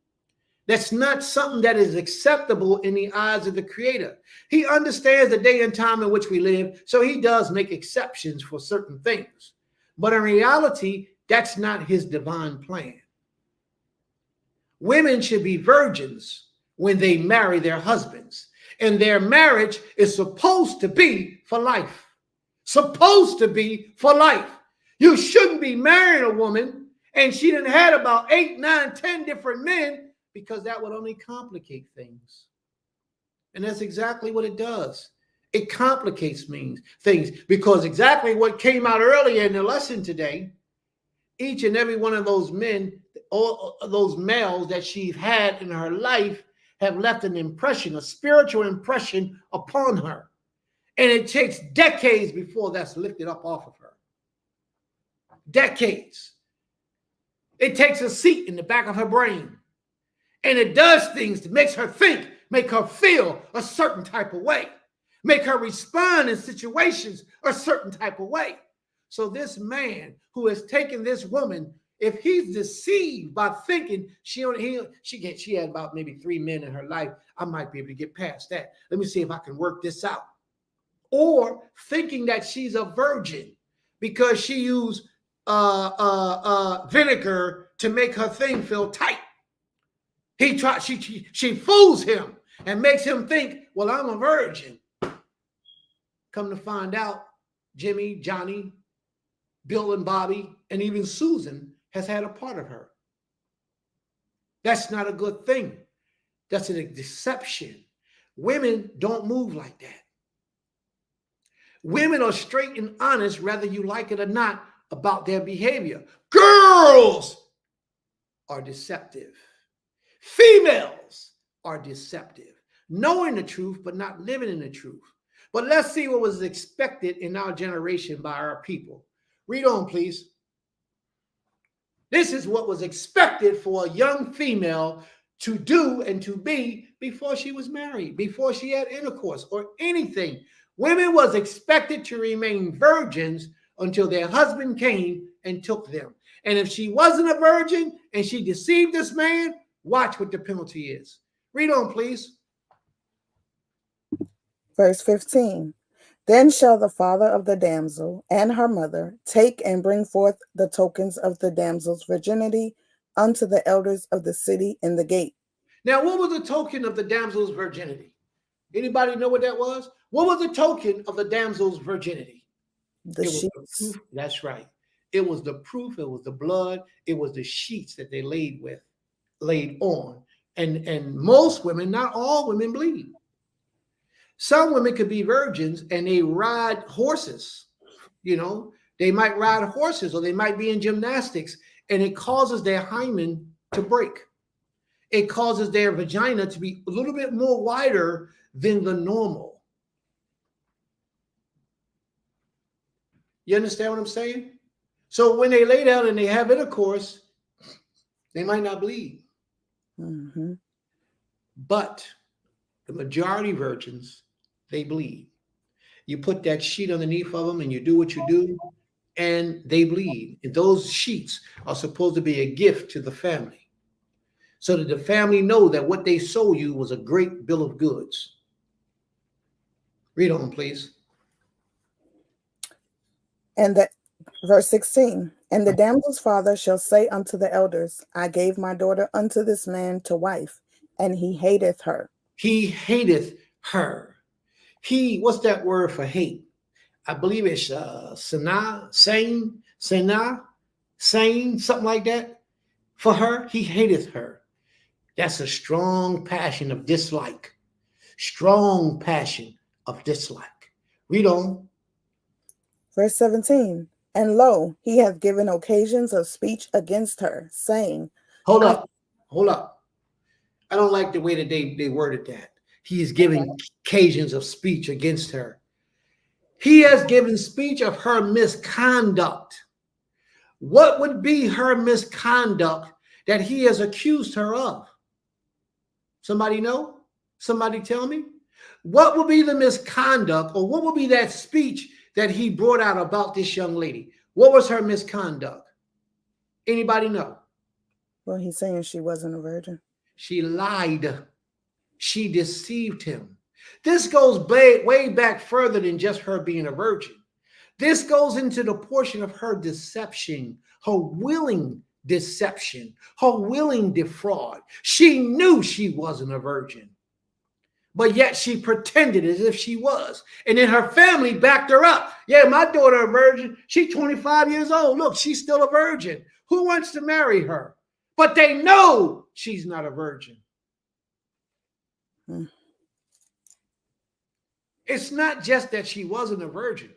That's not something that is acceptable in the eyes of the Creator. He understands the day and time in which we live, so he does make exceptions for certain things. But in reality, that's not his divine plan. Women should be virgins when they marry their husbands, and their marriage is supposed to be for life. Supposed to be for life. You shouldn't be marrying a woman and she done had about 8, 9, 10 different men, because that would only complicate things. And that's exactly what it does. It complicates things, because exactly what came out earlier in the lesson today, each and every one of those men, all those males that she's had in her life, have left an impression, a spiritual impression upon her. And it takes decades before that's lifted up off of her. Decades. It takes a seat in the back of her brain. And it does things that makes her think, make her feel a certain type of way, make her respond in situations a certain type of way. So this man who has taken this woman, if he's deceived by thinking she had about maybe 3 men in her life, I might be able to get past that. Let me see if I can work this out. Or thinking that she's a virgin because she used vinegar to make her thing feel tight. She fools him and makes him think, well, I'm a virgin. Come to find out, Jimmy, Johnny, Bill and Bobby, and even Susan has had a part of her. That's not a good thing. That's a deception. Women don't move like that. Women are straight and honest, whether you like it or not, about their behavior. Girls are deceptive. Females are deceptive, knowing the truth, but not living in the truth. But let's see what was expected in our generation by our people. Read on, please. This is what was expected for a young female to do and to be before she was married, before she had intercourse or anything. Women was expected to remain virgins until their husband came and took them. And if she wasn't a virgin and she deceived this man, watch what the penalty is. Read on, please. Verse 15. Then shall the father of the damsel and her mother take and bring forth the tokens of the damsel's virginity unto the elders of the city in the gate. Now, what was the token of the damsel's virginity? Anybody know what that was? What was the token of the damsel's virginity? The sheets. The proof. That's right. It was the proof. It was the blood. It was the sheets that they laid on. And most women, not all women, bleed. Some women could be virgins and they ride horses. You know, they might ride horses or they might be in gymnastics, and it causes their hymen to break. It causes their vagina to be a little bit more wider than the normal. You understand what I'm saying? So when they lay down and they have intercourse, they might not bleed. Mm-hmm. But the majority virgins, they bleed. You put that sheet underneath of them and you do what you do, and they bleed. And those sheets are supposed to be a gift to the family. so that the family know that what they sold you was a great bill of goods. Read on, please. And the verse 16, and the damsel's father shall say unto the elders, I gave my daughter unto this man to wife, and he hateth her. He hateth her. What's that word for hate? I believe it's sana, sane, something like that. For her, he hateth her. That's a strong passion of dislike. Strong passion of dislike. Read on. Verse 17, and lo, he hath given occasions of speech against her, saying, Hold up. I don't like the way that they worded that. He is giving occasions of speech against her. He has given speech of her misconduct. What would be her misconduct that he has accused her of? Somebody know? Somebody tell me? What would be the misconduct, or what would be that speech that he brought out about this young lady? What was her misconduct? Anybody know? Well, he's saying she wasn't a virgin. She lied. She deceived him. This goes way back further than just her being a virgin. This goes into the portion of her deception, her willing deception, her willing defraud. She knew she wasn't a virgin, but yet she pretended as if she was. And then her family backed her up. Yeah, my daughter a virgin. She's 25 years old. Look, she's still a virgin. Who wants to marry her? But they know she's not a virgin. It's not just that she wasn't a virgin.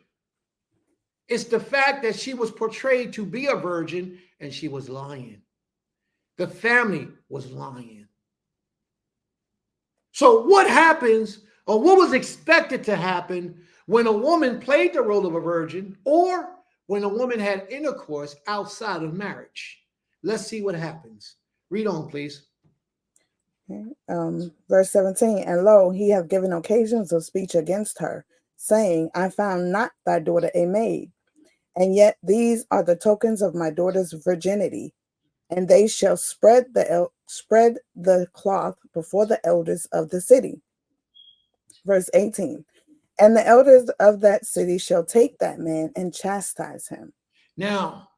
It's the fact that she was portrayed to be a virgin and she was lying. The family was lying. So what happens, or what was expected to happen when a woman played the role of a virgin, or when a woman had intercourse outside of marriage? Let's see what happens. Read on, please. Verse 17, and lo, he hath given occasions of speech against her, saying, I found not thy daughter a maid, and yet these are the tokens of my daughter's virginity, and they shall spread the cloth before the elders of the city. Verse 18, and the elders of that city shall take that man and chastise him. Now,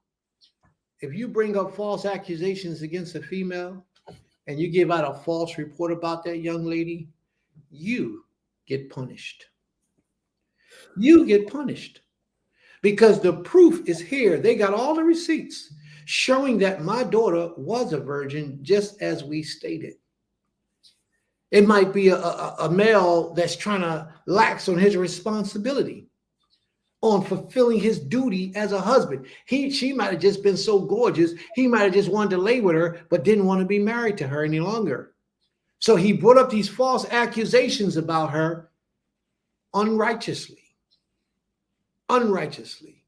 if you bring up false accusations against a female, and you give out a false report about that young lady, you get punished. You get punished because the proof is here. They got all the receipts showing that my daughter was a virgin, just as we stated. It might be a male that's trying to lax on his responsibility, on fulfilling his duty as a husband. She might have just been so gorgeous, he might have just wanted to lay with her, but didn't want to be married to her any longer. So he brought up these false accusations about her unrighteously. Unrighteously.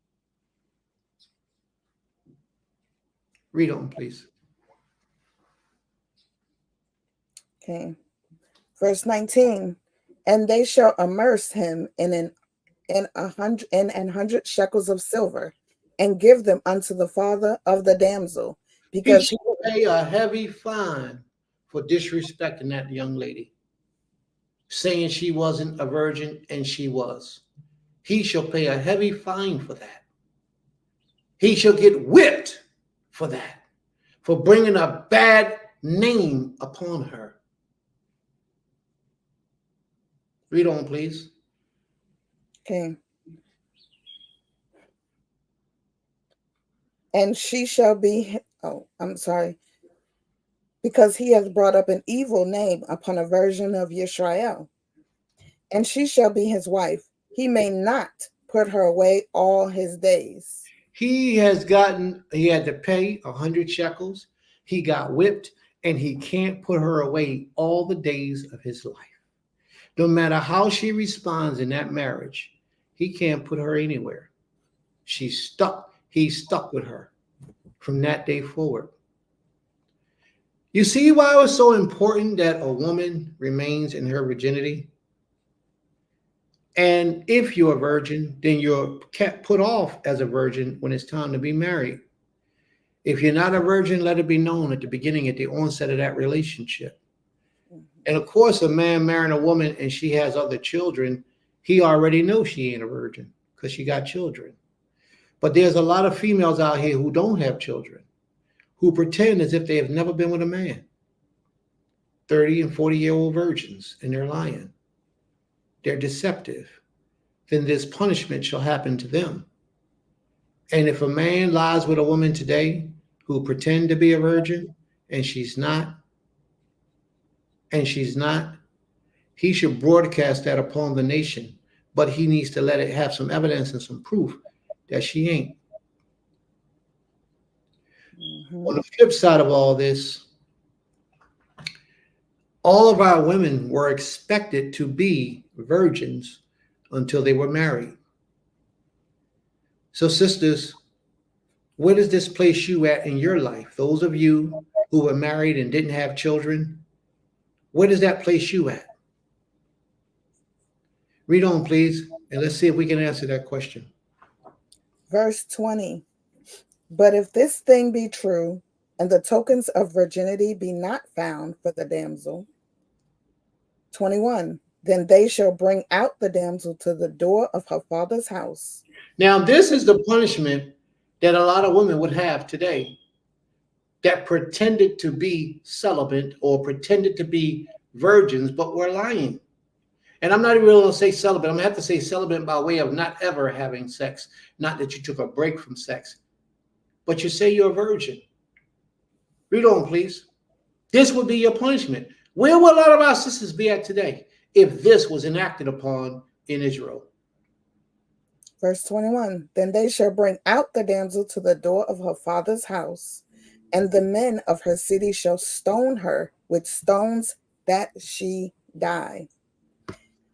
Read on, please. Okay. Verse 19, and they shall immerse him in 100 shekels of silver, and give them unto the father of the damsel, because he will pay a heavy fine for disrespecting that young lady, saying she wasn't a virgin, and she was. He shall pay a heavy fine for that. He shall get whipped for that, for bringing a bad name upon her. Read on, please. Okay. And she shall be, because he has brought up an evil name upon a virgin of Yisrael. And she shall be his wife. He may not put her away all his days. He had to pay 100 shekels. He got whipped, and he can't put her away all the days of his life. No matter how she responds in that marriage, he can't put her anywhere. She's stuck. He's stuck with her from that day forward. You see why it was so important that a woman remains in her virginity? And if you're a virgin, then you're put off as a virgin when it's time to be married. If you're not a virgin, let it be known at the beginning, at the onset of that relationship. And of course, a man marrying a woman and she has other children, he already knows she ain't a virgin because she got children. But there's a lot of females out here who don't have children, who pretend as if they have never been with a man. 30 and 40-year-old virgins, and they're lying. They're deceptive. Then this punishment shall happen to them. And if a man lies with a woman today who pretend to be a virgin and she's not, he should broadcast that upon the nation, but he needs to let it have some evidence and some proof that she ain't. On the flip side of all this, all of our women were expected to be virgins until they were married. So sisters, where does this place you at in your life? Those of you who were married and didn't have children, where does that place you at? Read on, please, and let's see if we can answer that question. Verse 20. But if this thing be true, and the tokens of virginity be not found for the damsel. 21. Then they shall bring out the damsel to the door of her father's house. Now, this is the punishment that a lot of women would have today that pretended to be celibate or pretended to be virgins, but were lying. And I'm not even going to say celibate. I'm going to have to say celibate by way of not ever having sex, not that you took a break from sex, but you say you're a virgin. Read on, please. This would be your punishment. Where would a lot of our sisters be at today if this was enacted upon in Israel? Verse 21. Then they shall bring out the damsel to the door of her father's house, and the men of her city shall stone her with stones that she die,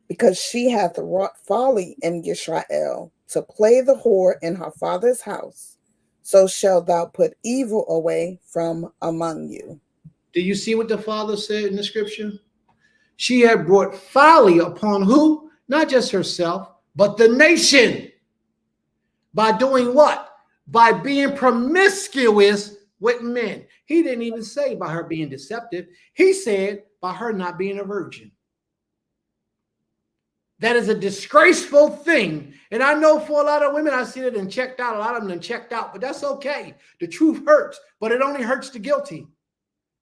because she hath wrought folly in Yisrael to play the whore in her father's house. So shalt thou put evil away from among you. Do you see what the Father said in the scripture? She had brought folly upon who? Not just herself, but the nation. By doing what? By being promiscuous with men. He didn't even say by her being deceptive. He said by her not being a virgin. That is a disgraceful thing. And I know for a lot of women, I see it and checked out. A lot of them checked out, but that's okay. The truth hurts, but it only hurts the guilty.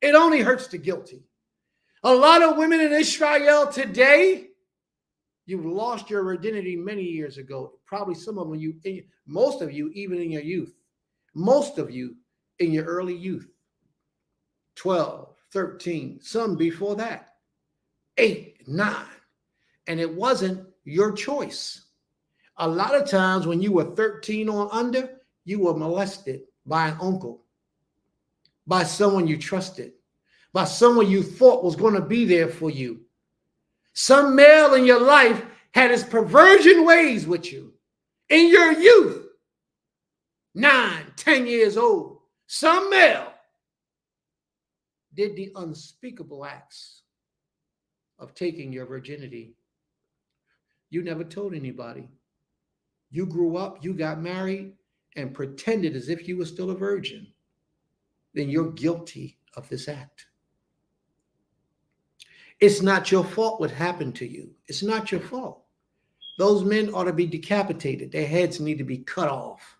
It only hurts the guilty. A lot of women in Israel today, you've lost your virginity many years ago. Probably some of them, most of you, even in your youth. Most of you in your early youth. 12, 13, some before that. 8, 9. And it wasn't your choice. A lot of times when you were 13 or under, you were molested by an uncle, by someone you trusted, by someone you thought was going to be there for you. Some male in your life had his perversion ways with you in your youth, 9, 10 years old. Some male did the unspeakable acts of taking your virginity. You never told anybody. You grew up, you got married, and pretended as if you were still a virgin. Then you're guilty of this act. It's not your fault what happened to you. It's not your fault. Those men ought to be decapitated. Their heads need to be cut off.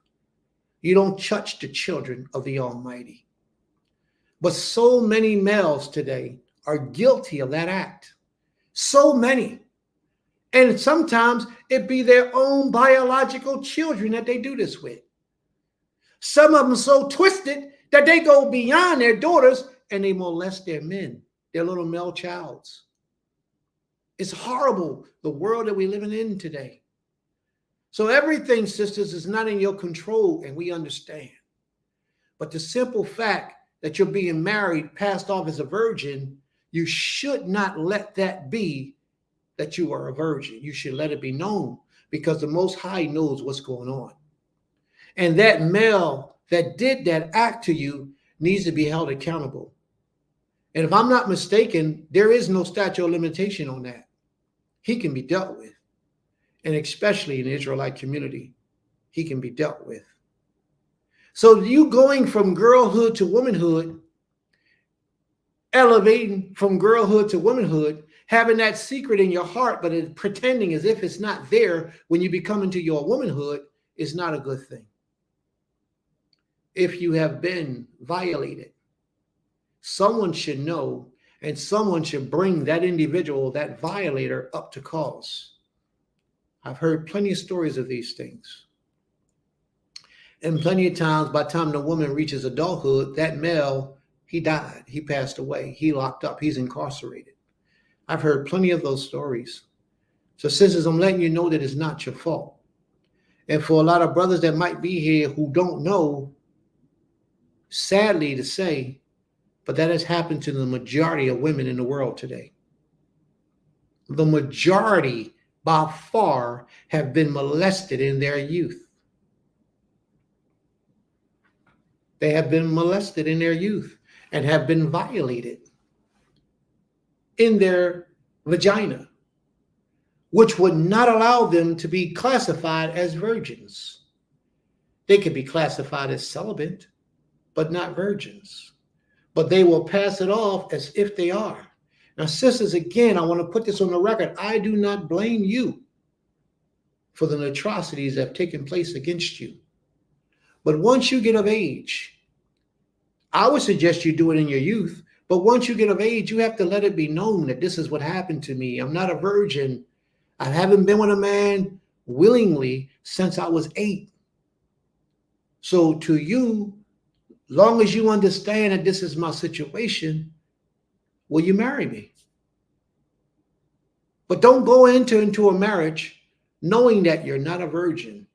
You don't touch the children of the Almighty. But so many males today are guilty of that act. So many. And sometimes it be their own biological children that they do this with. Some of them so twisted that they go beyond their daughters and they molest their men, their little male childs. It's horrible, the world that we're living in today. So everything, sisters, is not in your control, and we understand. But the simple fact that you're being married, passed off as a virgin, you should not let that be that you are a virgin. You should let it be known, because the Most High knows what's going on. And that male that did that act to you needs to be held accountable. And if I'm not mistaken, there is no statute of limitation on that. He can be dealt with. And especially in the Israelite community, he can be dealt with. So you going from girlhood to womanhood, elevating from girlhood to womanhood, having that secret in your heart, but pretending as if it's not there when you become into your womanhood is not a good thing. If you have been violated, someone should know, and someone should bring that individual, that violator, up to cause. I've heard plenty of stories of these things. And plenty of times, by the time the woman reaches adulthood, that male, he died, he passed away, he locked up, he's incarcerated. I've heard plenty of those stories. So sisters, I'm letting you know that it's not your fault. And for a lot of brothers that might be here who don't know, sadly to say, but that has happened to the majority of women in the world today. The majority, by far, have been molested in their youth. They have been molested in their youth and have been violated in their vagina, which would not allow them to be classified as virgins. They could be classified as celibate, but not virgins. But they will pass it off as if they are. Now, sisters, again, I want to put this on the record. I do not blame you for the atrocities that have taken place against you. But once you get of age, I would suggest you do it in your youth. But once you get of age, you have to let it be known that this is what happened to me. I'm not a virgin. I haven't been with a man willingly since I was 8. So to you, long as you understand that this is my situation, will you marry me? But don't go into a marriage knowing that you're not a virgin,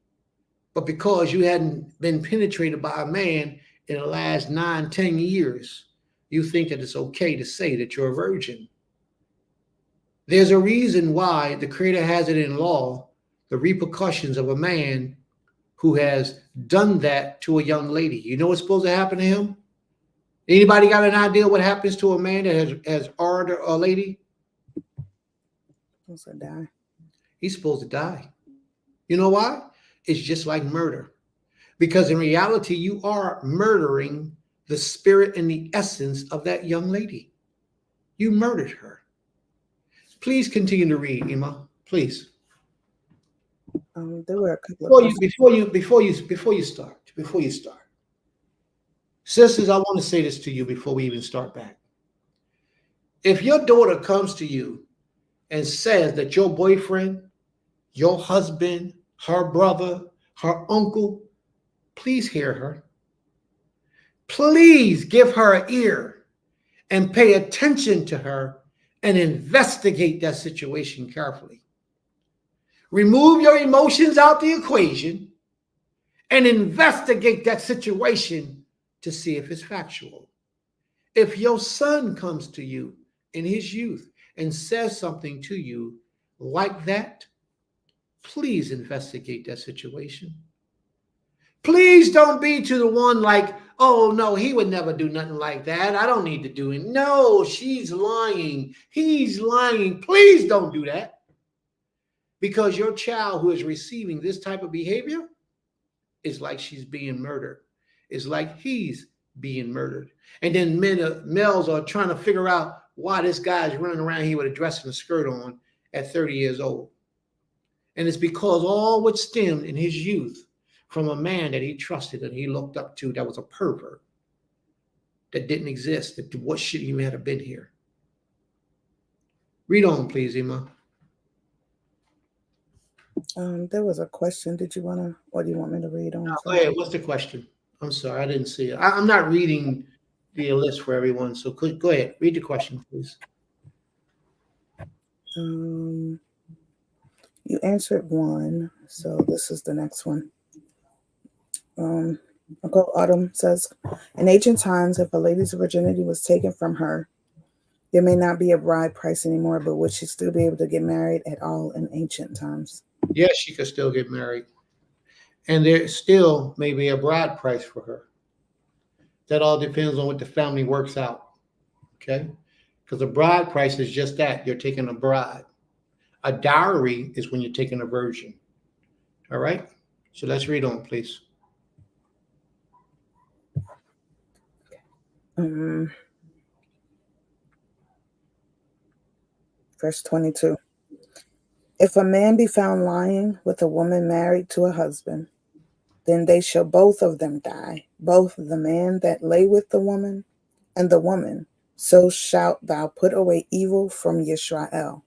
but because you hadn't been penetrated by a man in the last 9, 10 years, you think that it's okay to say that you're a virgin. There's a reason why the Creator has it in law, the repercussions of a man who has done that to a young lady. You know what's supposed to happen to him? Anybody got an idea what happens to a man that has harmed a lady? Supposed to die. He's supposed to die. You know why? It's just like murder. Because in reality, you are murdering the spirit and the essence of that young lady. You murdered her. Please continue to read, Ima. Please. There were a couple of Before you start. Sisters, I want to say this to you before we even start back. If your daughter comes to you and says that your boyfriend, your husband, her brother, her uncle, please hear her. Please give her an ear and pay attention to her and investigate that situation carefully. Remove your emotions out the equation and investigate that situation to see if it's factual. If your son comes to you in his youth and says something to you like that, please investigate that situation. Please don't be to the one like, oh, no, he would never do nothing like that. I don't need to do it. No, she's lying. He's lying. Please don't do that. Because your child who is receiving this type of behavior is like she's being murdered. It's like he's being murdered. And then males are trying to figure out why this guy's running around here with a dress and a skirt on at 30 years old. And it's because all what stemmed in his youth from a man that he trusted and he looked up to that was a pervert that didn't exist, that what should even have been here. Read on, please, Ima. There was a question. Did you want to, or do you want me to read on? Go ahead. What's the question? I'm sorry, I didn't see it. I'm not reading the list for everyone, so go ahead. Read the question, please. You answered one, so this is the next one. Uncle Autumn says, in ancient times, if a lady's virginity was taken from her, there may not be a bride price anymore, but would she still be able to get married at all in ancient times? Yes, she could still get married. And there still may be a bride price for her. That all depends on what the family works out. Okay? Because a bride price is just that. You're taking a bride. A dowry is when you're taking a virgin. All right? So let's read on, please. Verse 22. If a man be found lying with a woman married to a husband, then they shall both of them die, both the man that lay with the woman and the woman. So shalt thou put away evil from Yisrael.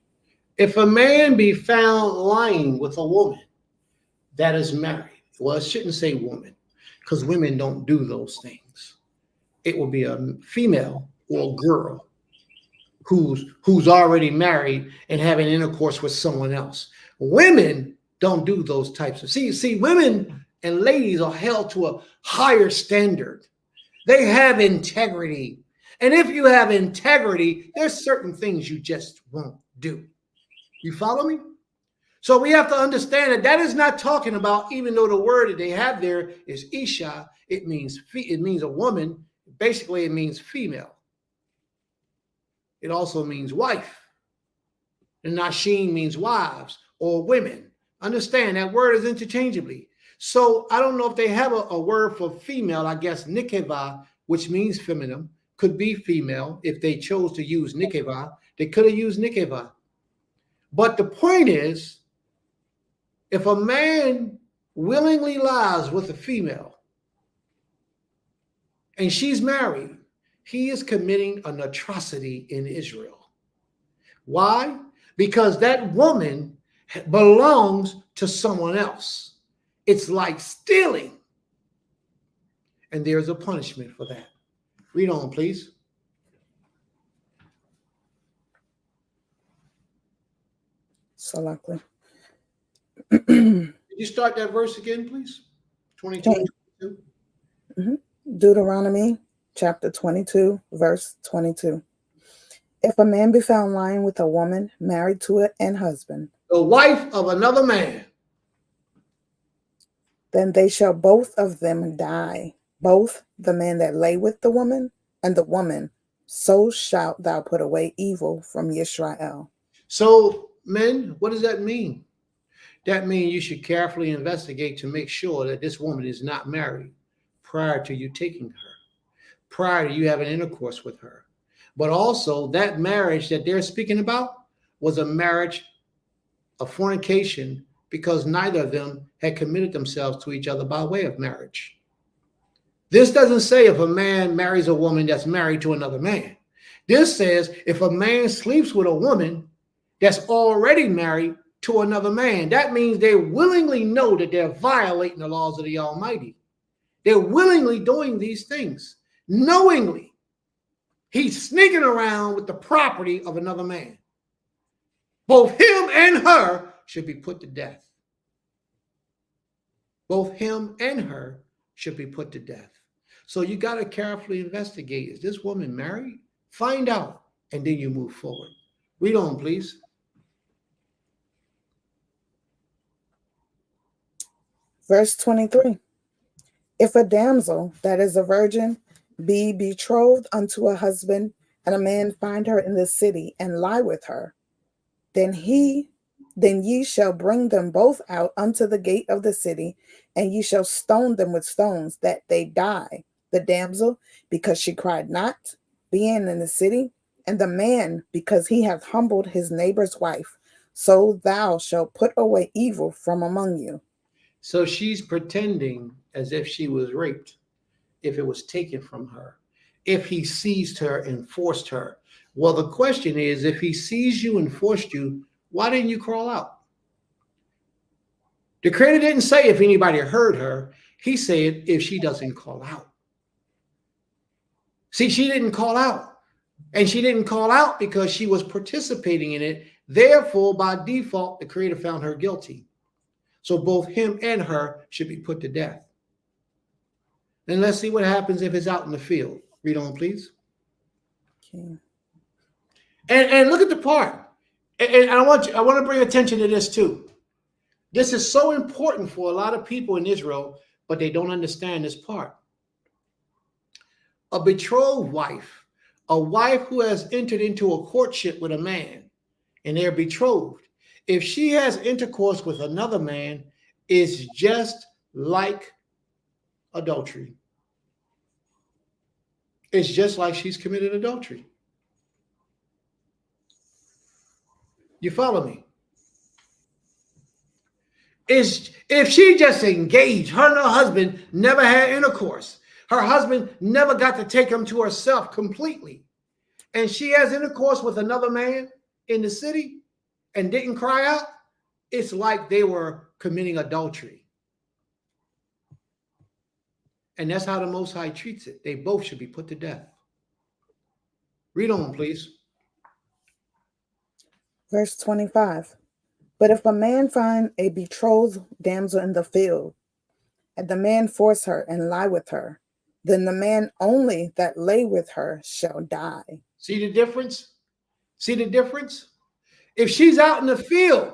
If a man be found lying with a woman that is married, well, it shouldn't say woman, because women don't do those things. It will be a female or a girl who's already married and having intercourse with someone else. Women don't do those types of see women and ladies are held to a higher standard. They have integrity. And if you have integrity, there's certain things you just won't do. You follow me? So we have to understand that is not talking about, even though the word that they have there is Isha, it means a woman. Basically, it means female. It also means wife. And Nasheen means wives or women. Understand that word is interchangeably. So I don't know if they have a word for female. I guess nikeva, which means feminine, could be female. If they chose to use nikeva, they could have used nikeva. But the point is, if a man willingly lies with a female and she's married, he is committing an atrocity in Israel. Why? Because that woman belongs to someone else. It's like stealing. And there's a punishment for that. Read on, please. Salakli. Could you start that verse again, please? 22 and 22. Deuteronomy chapter 22, verse 22. If a man be found lying with a woman married to an husband, The wife of another man, then they shall both of them die, both the man that lay with the woman and the woman. So shalt thou put away evil from Yisrael. So, men, what does that mean? That means you should carefully investigate to make sure that this woman is not married prior to you taking her, prior to you having intercourse with her. But also, that marriage that they're speaking about was a marriage of fornication because neither of them had committed themselves to each other by way of marriage. This doesn't say if a man marries a woman that's married to another man. This says if a man sleeps with a woman that's already married to another man, that means they willingly know that they're violating the laws of the Almighty. They're willingly doing these things, knowingly. He's sneaking around with the property of another man. Both him and her should be put to death. Both him and her should be put to death. So you got to carefully investigate. Is this woman married? Find out, and then you move forward. Read on, please. Verse 23. If a damsel that is a virgin be betrothed unto a husband, and a man find her in the city and lie with her, then ye shall bring them both out unto the gate of the city, and ye shall stone them with stones, that they die, the damsel because she cried not, being in the city, and the man because he hath humbled his neighbor's wife. So thou shalt put away evil from among you. So she's pretending as if she was raped, if it was taken from her, if he seized her and forced her. Well, the question is, if he seized you and forced you, why didn't you crawl out? The Creator didn't say if anybody heard her. He said if she doesn't call out. See, she didn't call out. And she didn't call out because she was participating in it. Therefore, by default, the Creator found her guilty. So both him and her should be put to death. And let's see what happens if it's out in the field. Read on, please. Okay. And look at the part. And I want to bring attention to this too. This is so important for a lot of people in Israel, but they don't understand this part. A betrothed wife, a wife who has entered into a courtship with a man, and they're betrothed, if she has intercourse with another man, is just like adultery. It's just like she's committed adultery. You follow me? If she just engaged, her and her husband never had intercourse. Her husband never got to take him to herself completely. And she has intercourse with another man in the city and didn't cry out. It's like they were committing adultery. And that's how the Most High treats it. They both should be put to death. Read on, please. Verse 25. But if a man find a betrothed damsel in the field, and the man force her and lie with her, then the man only that lay with her shall die. See the difference? See the difference? If she's out in the field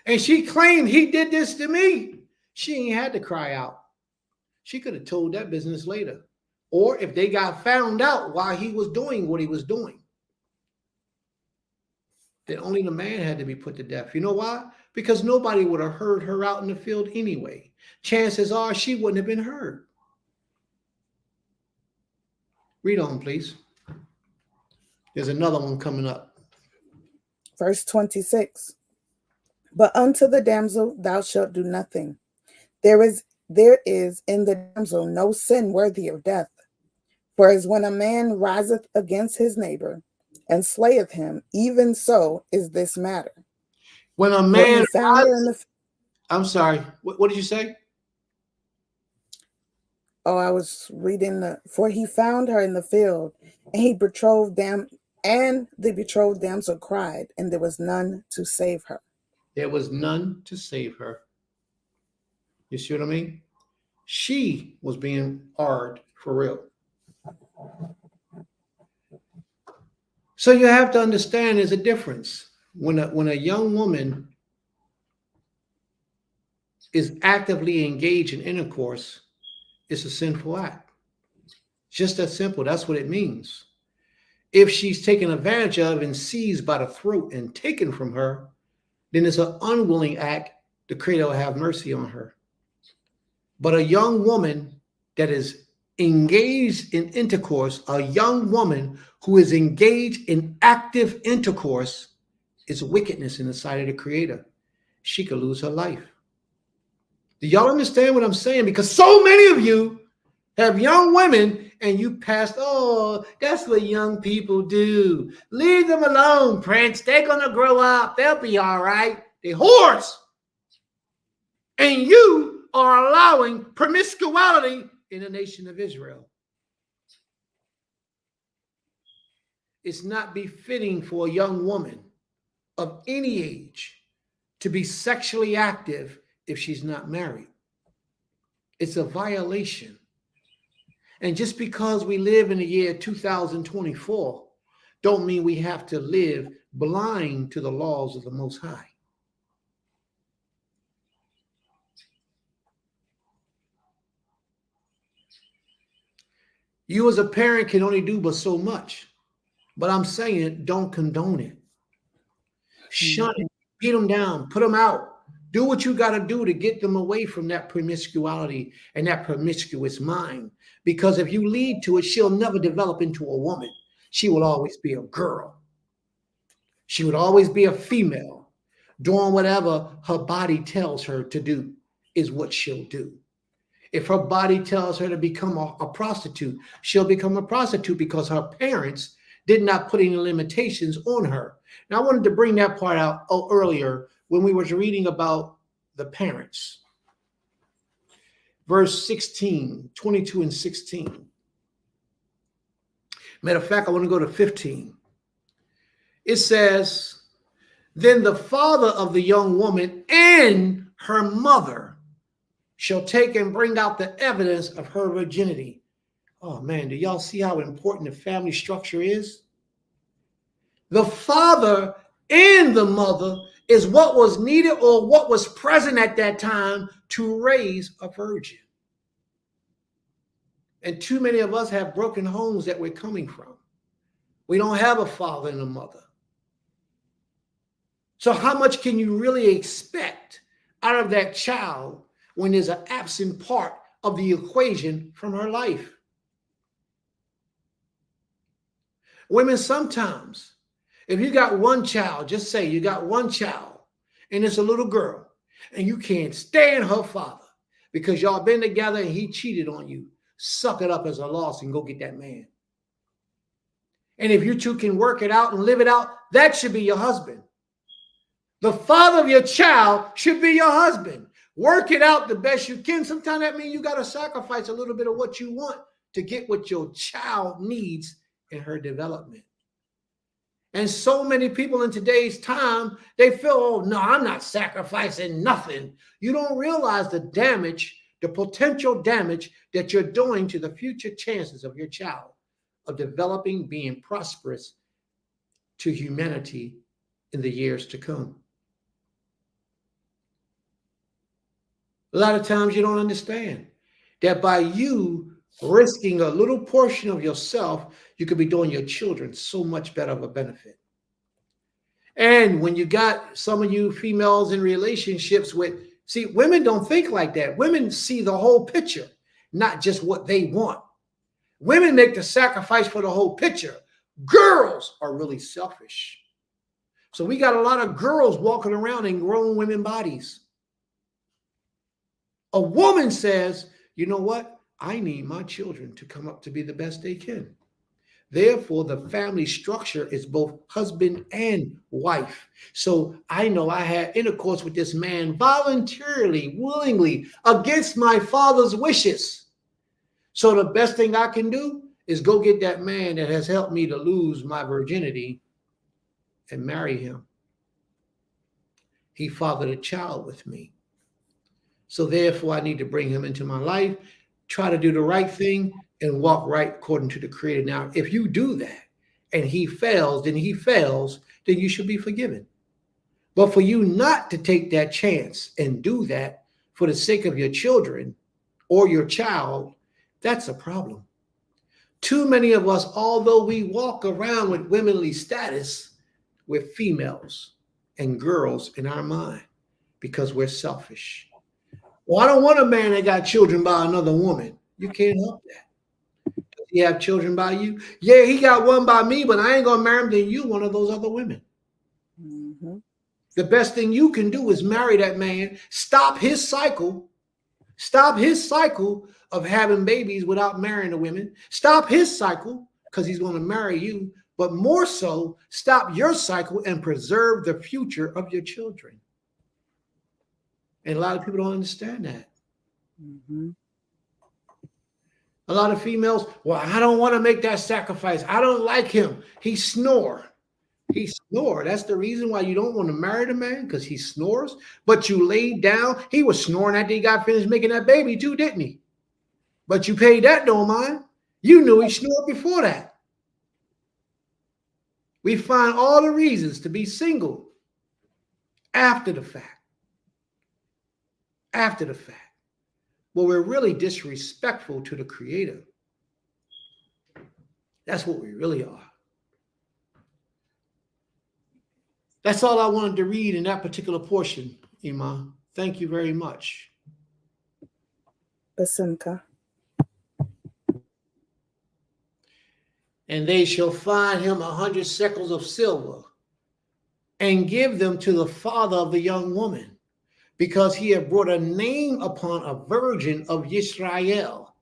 and she claimed he did this to me, she ain't had to cry out. She could have told that business later. Or if they got found out while he was doing what he was doing, then only the man had to be put to death. You know why? Because nobody would have heard her out in the field anyway. Chances are she wouldn't have been heard. Read on, please. There's another one coming up. Verse 26. But unto the damsel thou shalt do nothing. There is in the damsel no sin worthy of death. For as when a man riseth against his neighbor and slayeth him, even so is this matter. When a man found her in the, I'm sorry, what did you say? Oh, I was reading for he found her in the field, and he betrothed them, and the betrothed damsel cried, and there was none to save her. There was none to save her. You see what I mean? She was being hard for real. So you have to understand there's a difference. When a young woman is actively engaged in intercourse, it's a sinful act. Just that simple. That's what it means. If she's taken advantage of and seized by the throat and taken from her, then it's an unwilling act. The Creator will have mercy on her. But a young woman that is engaged in intercourse, a young woman who is engaged in active intercourse, is wickedness in the sight of the Creator. She could lose her life. Do y'all understand what I'm saying? Because so many of you have young women and you passed, oh, that's what young people do. Leave them alone, Prince. They're going to grow up. They'll be all right. They're whores. And you are allowing promiscuity in the nation of Israel. It's not befitting for a young woman of any age to be sexually active if she's not married. It's a violation. And just because we live in the year 2024, don't mean we have to live blind to the laws of the Most High. You as a parent can only do but so much. But I'm saying don't condone it. Shut it. Beat them down. Put them out. Do what you got to do to get them away from that promiscuity and that promiscuous mind. Because if you lead to it, she'll never develop into a woman. She will always be a girl. She would always be a female. Doing whatever her body tells her to do is what she'll do. If her body tells her to become a prostitute, she'll become a prostitute because her parents did not put any limitations on her. Now, I wanted to bring that part out earlier when we were reading about the parents. Verse 16, 22 and 16. Matter of fact, I want to go to 15. It says, then the father of the young woman and her mother shall take and bring out the evidence of her virginity. Oh man, do y'all see how important the family structure is? The father and the mother is what was needed or what was present at that time to raise a virgin. And too many of us have broken homes that we're coming from. We don't have a father and a mother. So how much can you really expect out of that child when there's an absent part of the equation from her life? Women, sometimes, if you got one child, just say you got one child, and it's a little girl, and you can't stand her father because y'all been together and he cheated on you, suck it up as a loss and go get that man. And if you two can work it out and live it out, that should be your husband. The father of your child should be your husband. Work it out the best you can. Sometimes that means you got to sacrifice a little bit of what you want to get what your child needs in her development. And so many people in today's time, they feel, oh, no, I'm not sacrificing nothing. You don't realize the damage, the potential damage that you're doing to the future chances of your child of developing, being prosperous to humanity in the years to come. A lot of times you don't understand that by you risking a little portion of yourself, you could be doing your children so much better of a benefit. And when you got some of you females in relationships with, see, women don't think like that. Women see the whole picture, not just what they want. Women make the sacrifice for the whole picture. Girls are really selfish. So we got a lot of girls walking around in grown women bodies. A woman says, you know what? I need my children to come up to be the best they can. Therefore, the family structure is both husband and wife. So I know I had intercourse with this man voluntarily, willingly, against my father's wishes. So the best thing I can do is go get that man that has helped me to lose my virginity and marry him. He fathered a child with me. So therefore, I need to bring him into my life, try to do the right thing, and walk right according to the Creator. Now, if you do that and he fails, then you should be forgiven. But for you not to take that chance and do that for the sake of your children or your child, that's a problem. Too many of us, although we walk around with womanly status, we're females and girls in our mind because we're selfish. Well, I don't want a man that got children by another woman. You can't help that. Does he have children by you? Yeah, he got one by me, but I ain't going to marry him than you, one of those other women. Mm-hmm. The best thing you can do is marry that man, stop his cycle of having babies without marrying the women, stop his cycle because he's going to marry you, but more so, stop your cycle and preserve the future of your children. And a lot of people don't understand that. Mm-hmm. A lot of females, well, I don't want to make that sacrifice. I don't like him. He snore. That's the reason why you don't want to marry the man, because he snores. But you laid down. He was snoring after he got finished making that baby too, didn't he? But you paid that no mind. You knew he snored before that. We find all the reasons to be single after the fact. After the fact. Well, we're really disrespectful to the Creator. That's what we really are. That's all I wanted to read in that particular portion, Iman. Thank you very much. Basimka. And they shall find him 100 shekels of silver and give them to the father of the young woman, because he had brought a name upon a virgin of Israel.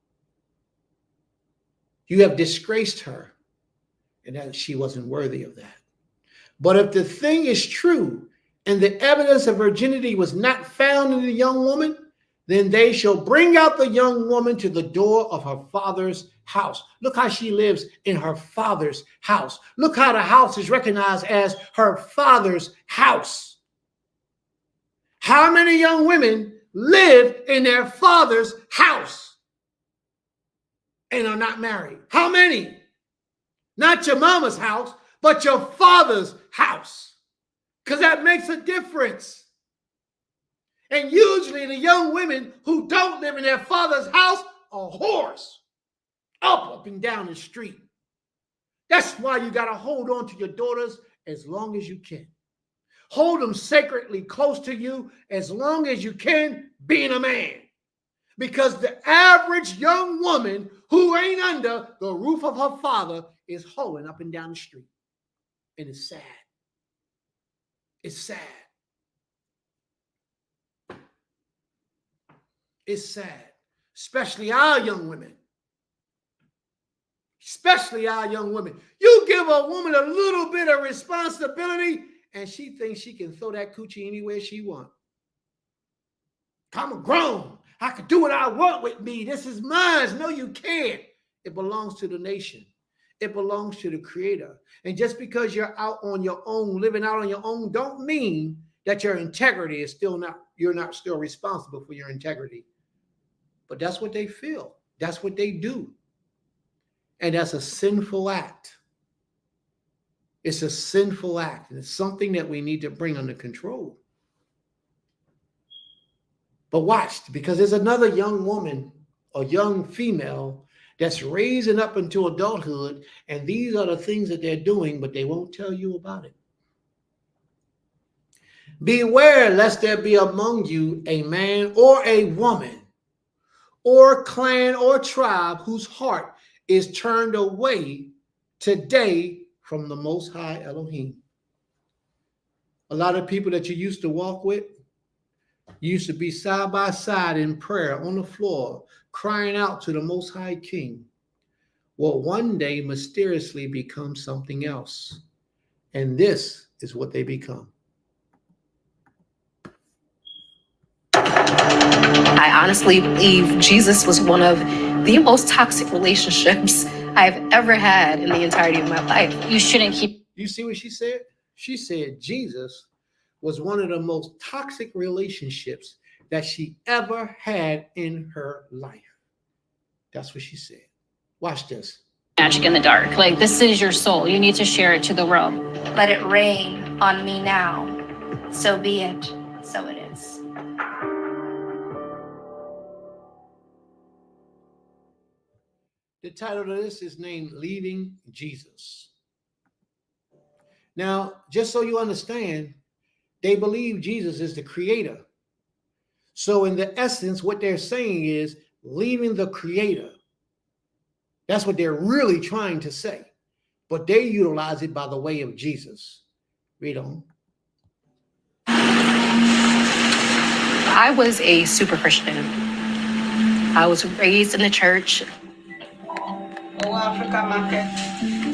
You have disgraced her, and that she wasn't worthy of that. But if the thing is true, and the evidence of virginity was not found in the young woman, then they shall bring out the young woman to the door of her father's house. Look how she lives in her father's house. Look how the house is recognized as her father's house. How many young women live in their father's house and are not married? How many? Not your mama's house, but your father's house. Because that makes a difference. And usually the young women who don't live in their father's house are whores. Up and down the street. That's why you got to hold on to your daughters as long as you can. Hold them sacredly close to you as long as you can, being a man. Because the average young woman who ain't under the roof of her father is hoeing up and down the street. And it's sad. It's sad. It's sad. Especially our young women. Especially our young women. You give a woman a little bit of responsibility and she thinks she can throw that coochie anywhere she wants. I'm grown. I can do what I want with me. This is mine. No, you can't. It belongs to the nation. It belongs to the Creator. And just because you're out on your own, living out on your own, don't mean that your integrity is still not, you're not still responsible for your integrity. But that's what they feel. That's what they do. And that's a sinful act. It's a sinful act. And it's something that we need to bring under control. But watch, because there's another young woman or young female that's raising up into adulthood, and these are the things that they're doing, but they won't tell you about it. Beware lest there be among you a man or a woman or clan or tribe whose heart is turned away today from the Most High Elohim. A lot of people that you used to walk with, you used to be side by side in prayer on the floor, crying out to the Most High King, will one day mysteriously become something else. And this is what they become. I honestly believe Jesus was one of the most toxic relationships I've ever had in the entirety of my life. You shouldn't keep. You see what she said? She said Jesus was one of the most toxic relationships that she ever had in her life. That's what she said. Watch this. Magic in the dark. Like, this is your soul. You need to share it to the world. Let it rain on me now. So be it. So it is. The title of this is named Leaving Jesus. Now, just so you understand, they believe Jesus is the creator. So in the essence, what they're saying is leaving the creator. That's what they're really trying to say. But they utilize it by the way of Jesus. Read on. I was a super Christian. I was raised in the church.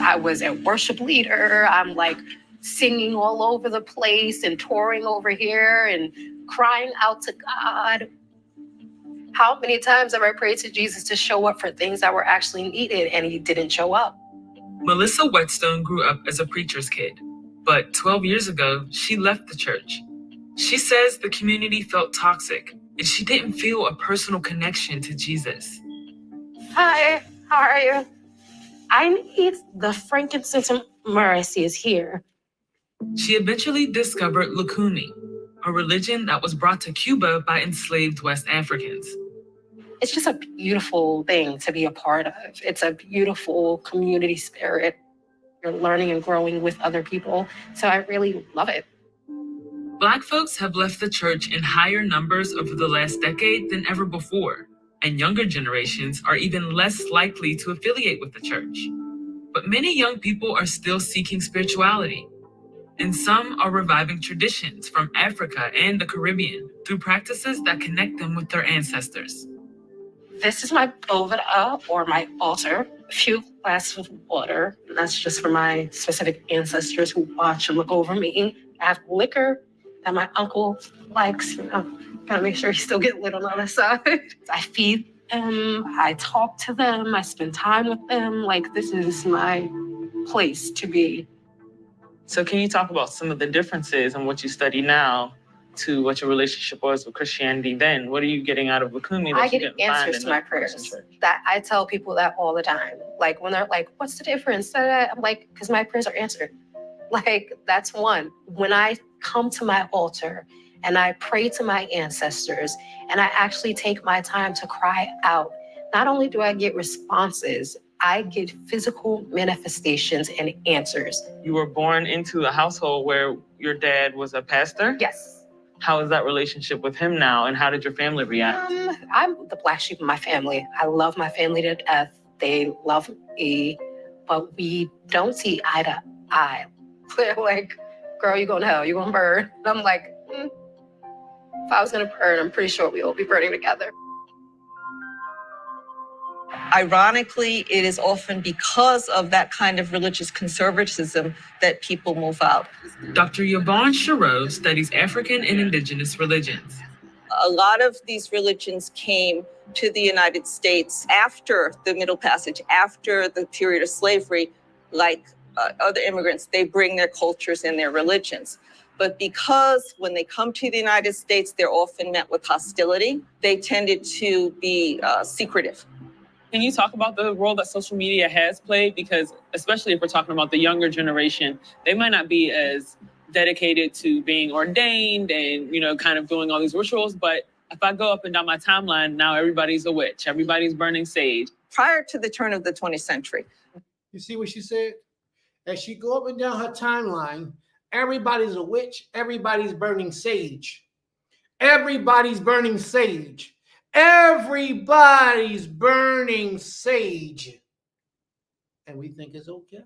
I was a worship leader. I'm like singing all over the place and touring over here and crying out to God. How many times have I prayed to Jesus to show up for things that were actually needed and he didn't show up? Melissa Whetstone grew up as a preacher's kid, but 12 years ago, she left the church. She says the community felt toxic and she didn't feel a personal connection to Jesus. Hi, how are you? I need the frankincense and myrrh I see is here. She eventually discovered Lukumi, a religion that was brought to Cuba by enslaved West Africans. It's just a beautiful thing to be a part of. It's a beautiful community spirit. You're learning and growing with other people. So I really love it. Black folks have left the church in higher numbers over the last decade than ever before, and younger generations are even less likely to affiliate with the church. But many young people are still seeking spirituality, and some are reviving traditions from Africa and the Caribbean through practices that connect them with their ancestors. This is my bovada, or my altar. A few glasses of water. That's just for my specific ancestors who watch and look over me. I have liquor that my uncle likes. Gotta make sure he still get lit on the other side. I feed them. I talk to them. I spend time with them. Like, this is my place to be. So can you talk about some of the differences in what you study now to what your relationship was with Christianity then? What are you getting out of Lukumi? I get answers to my prayers. That I tell people that all the time. Like, when they're like, what's the difference? I'm like, because my prayers are answered. Like, that's one. When I come to my altar and I pray to my ancestors and I actually take my time to cry out, not only do I get responses, I get physical manifestations and answers. You were born into a household where your dad was a pastor? Yes. How is that relationship with him now, and how did your family react? I'm the black sheep of my family. I love my family to death. They love me, but we don't see eye to eye. They're like, girl, you going to hell, you going to burn. And I'm like, if I was going to burn, I'm pretty sure we will be burning together. Ironically, it is often because of that kind of religious conservatism that people move out. Dr. Yvonne Sherrod studies African and indigenous religions. A lot of these religions came to the United States after the Middle Passage, after the period of slavery. Like other immigrants, they bring their cultures and their religions. But because when they come to the United States, they're often met with hostility, they tended to be secretive. Can you talk about the role that social media has played? Because especially if we're talking about the younger generation, they might not be as dedicated to being ordained and, kind of doing all these rituals. But if I go up and down my timeline, now everybody's a witch. Everybody's burning sage. Prior to the turn of the 20th century. You see what she said? As she go up and down her timeline, everybody's a witch. Everybody's burning sage. Everybody's burning sage. Everybody's burning sage. And we think it's okay.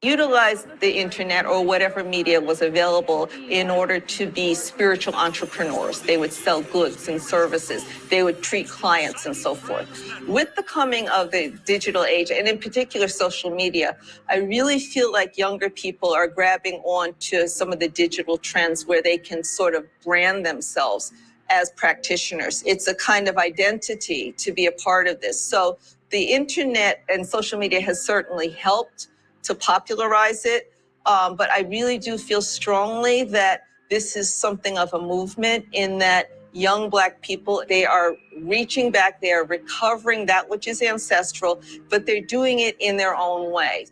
Utilize the internet or whatever media was available in order to be spiritual entrepreneurs. They would sell goods and services. They would treat clients and so forth. With the coming of the digital age, and in particular social media, I really feel like younger people are grabbing on to some of the digital trends where they can sort of brand themselves as practitioners. It's a kind of identity to be a part of this. So the internet and social media has certainly helped to popularize it. But I really do feel strongly that this is something of a movement in that young Black people, they are reaching back, they are recovering that which is ancestral, but they're doing it in their own way.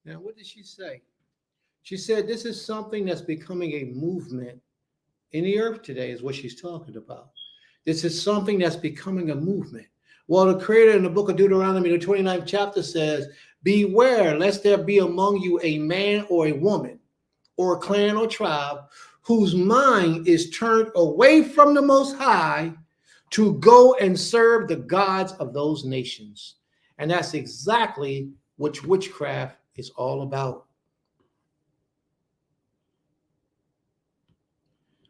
Now, what did she say? She said this is something that's becoming a movement in the earth today is what she's talking about. This is something that's becoming a movement. Well, the Creator in the book of Deuteronomy, the 29th chapter says, beware lest there be among you a man or a woman or a clan or tribe whose mind is turned away from the Most High to go and serve the gods of those nations. And that's exactly what witchcraft is all about.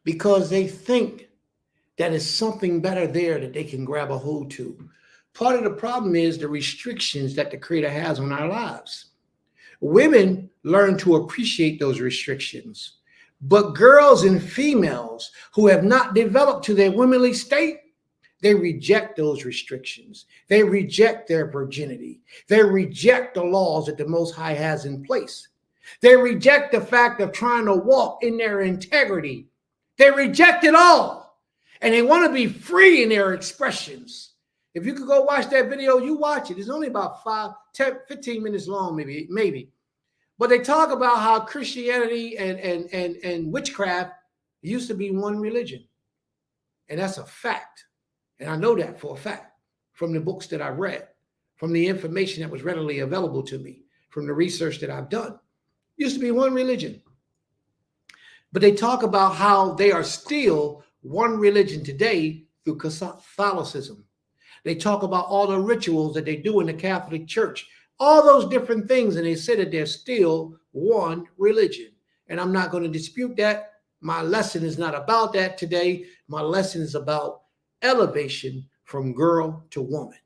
Because they think that is something better there that they can grab a hold to. Part of the problem is the restrictions that the Creator has on our lives. Women learn to appreciate those restrictions, but girls and females who have not developed to their womanly state, they reject those restrictions. They reject their virginity. They reject the laws that the Most High has in place. They reject the fact of trying to walk in their integrity. They reject it all, and they want to be free in their expressions. If you could go watch that video, you watch it. It's only about 15 minutes long, maybe. But they talk about how Christianity and witchcraft used to be one religion. And that's a fact. And I know that for a fact from the books that I've read, from the information that was readily available to me, from the research that I've done. It used to be one religion. But they talk about how they are still one religion today through Catholicism. They talk about all the rituals that they do in the Catholic Church, all those different things, and they say that they're still one religion. And I'm not going to dispute that. My lesson is not about that today. My lesson is about elevation from girl to woman.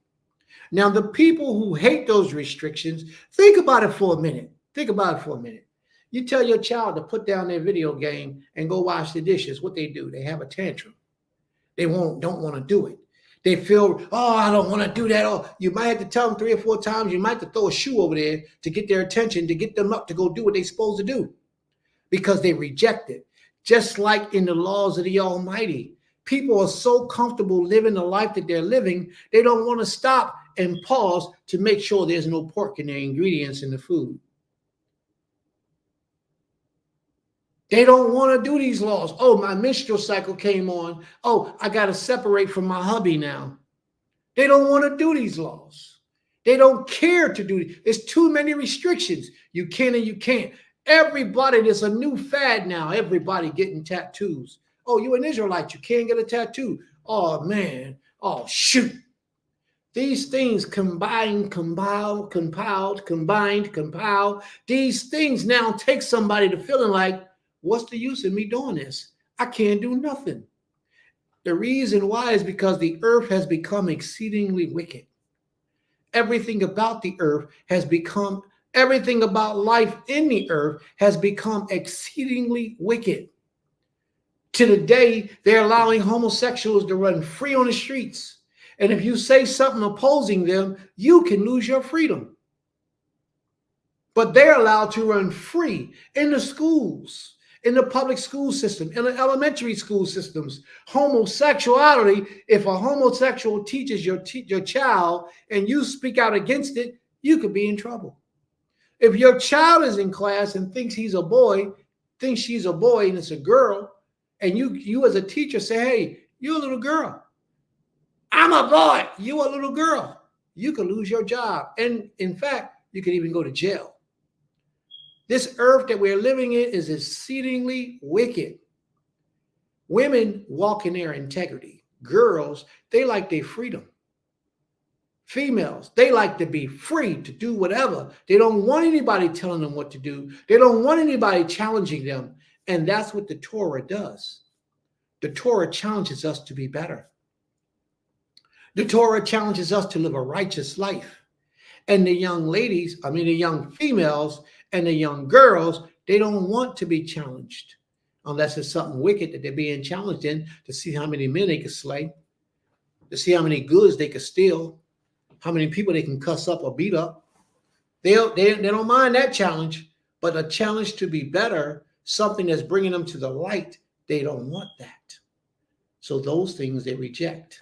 Now, the people who hate those restrictions, think about it for a minute. Think about it for a minute. You tell your child to put down their video game and go wash the dishes. What they do, they have a tantrum. They don't want to do it. They feel, oh, I don't want to do that. Oh, you might have to tell them 3 or 4 times. You might have to throw a shoe over there to get their attention, to get them up to go do what they're supposed to do because they reject it. Just like in the laws of the Almighty, people are so comfortable living the life that they're living, they don't want to stop and pause to make sure there's no pork in their ingredients in the food. They don't want to do these laws. Oh, my menstrual cycle came on. Oh, I got to separate from my hubby now. They don't want to do these laws. They don't care to do it. There's too many restrictions. You can and you can't. Everybody, there's a new fad now. Everybody getting tattoos. Oh, you an Israelite, you can't get a tattoo. Oh man, oh shoot. These things combined, compiled. These things now take somebody to feeling like, what's the use of me doing this? I can't do nothing. The reason why is because the earth has become exceedingly wicked. Everything about the earth has become, everything about life in the earth has become exceedingly wicked. To the day, they're allowing homosexuals to run free on the streets. And if you say something opposing them, you can lose your freedom. But they're allowed to run free in the schools, in the public school system, in the elementary school systems. Homosexuality, if a homosexual teaches your child and you speak out against it, you could be in trouble. If your child is in class and thinks he's a boy, thinks she's a boy and it's a girl, and you as a teacher say, hey, you're a little girl. I'm a boy, you a little girl. You could lose your job. And in fact, you could even go to jail. This earth that we're living in is exceedingly wicked. Women walk in their integrity. Girls, they like their freedom. Females, they like to be free to do whatever. They don't want anybody telling them what to do. They don't want anybody challenging them. And that's what the Torah does. The Torah challenges us to be better. The Torah challenges us to live a righteous life. And the young ladies, the young females and the young girls, they don't want to be challenged unless it's something wicked that they're being challenged in, to see how many men they can slay, to see how many goods they can steal, how many people they can cuss up or beat up. They don't mind that challenge, but a challenge to be better, something that's bringing them to the light, they don't want that. So those things they reject.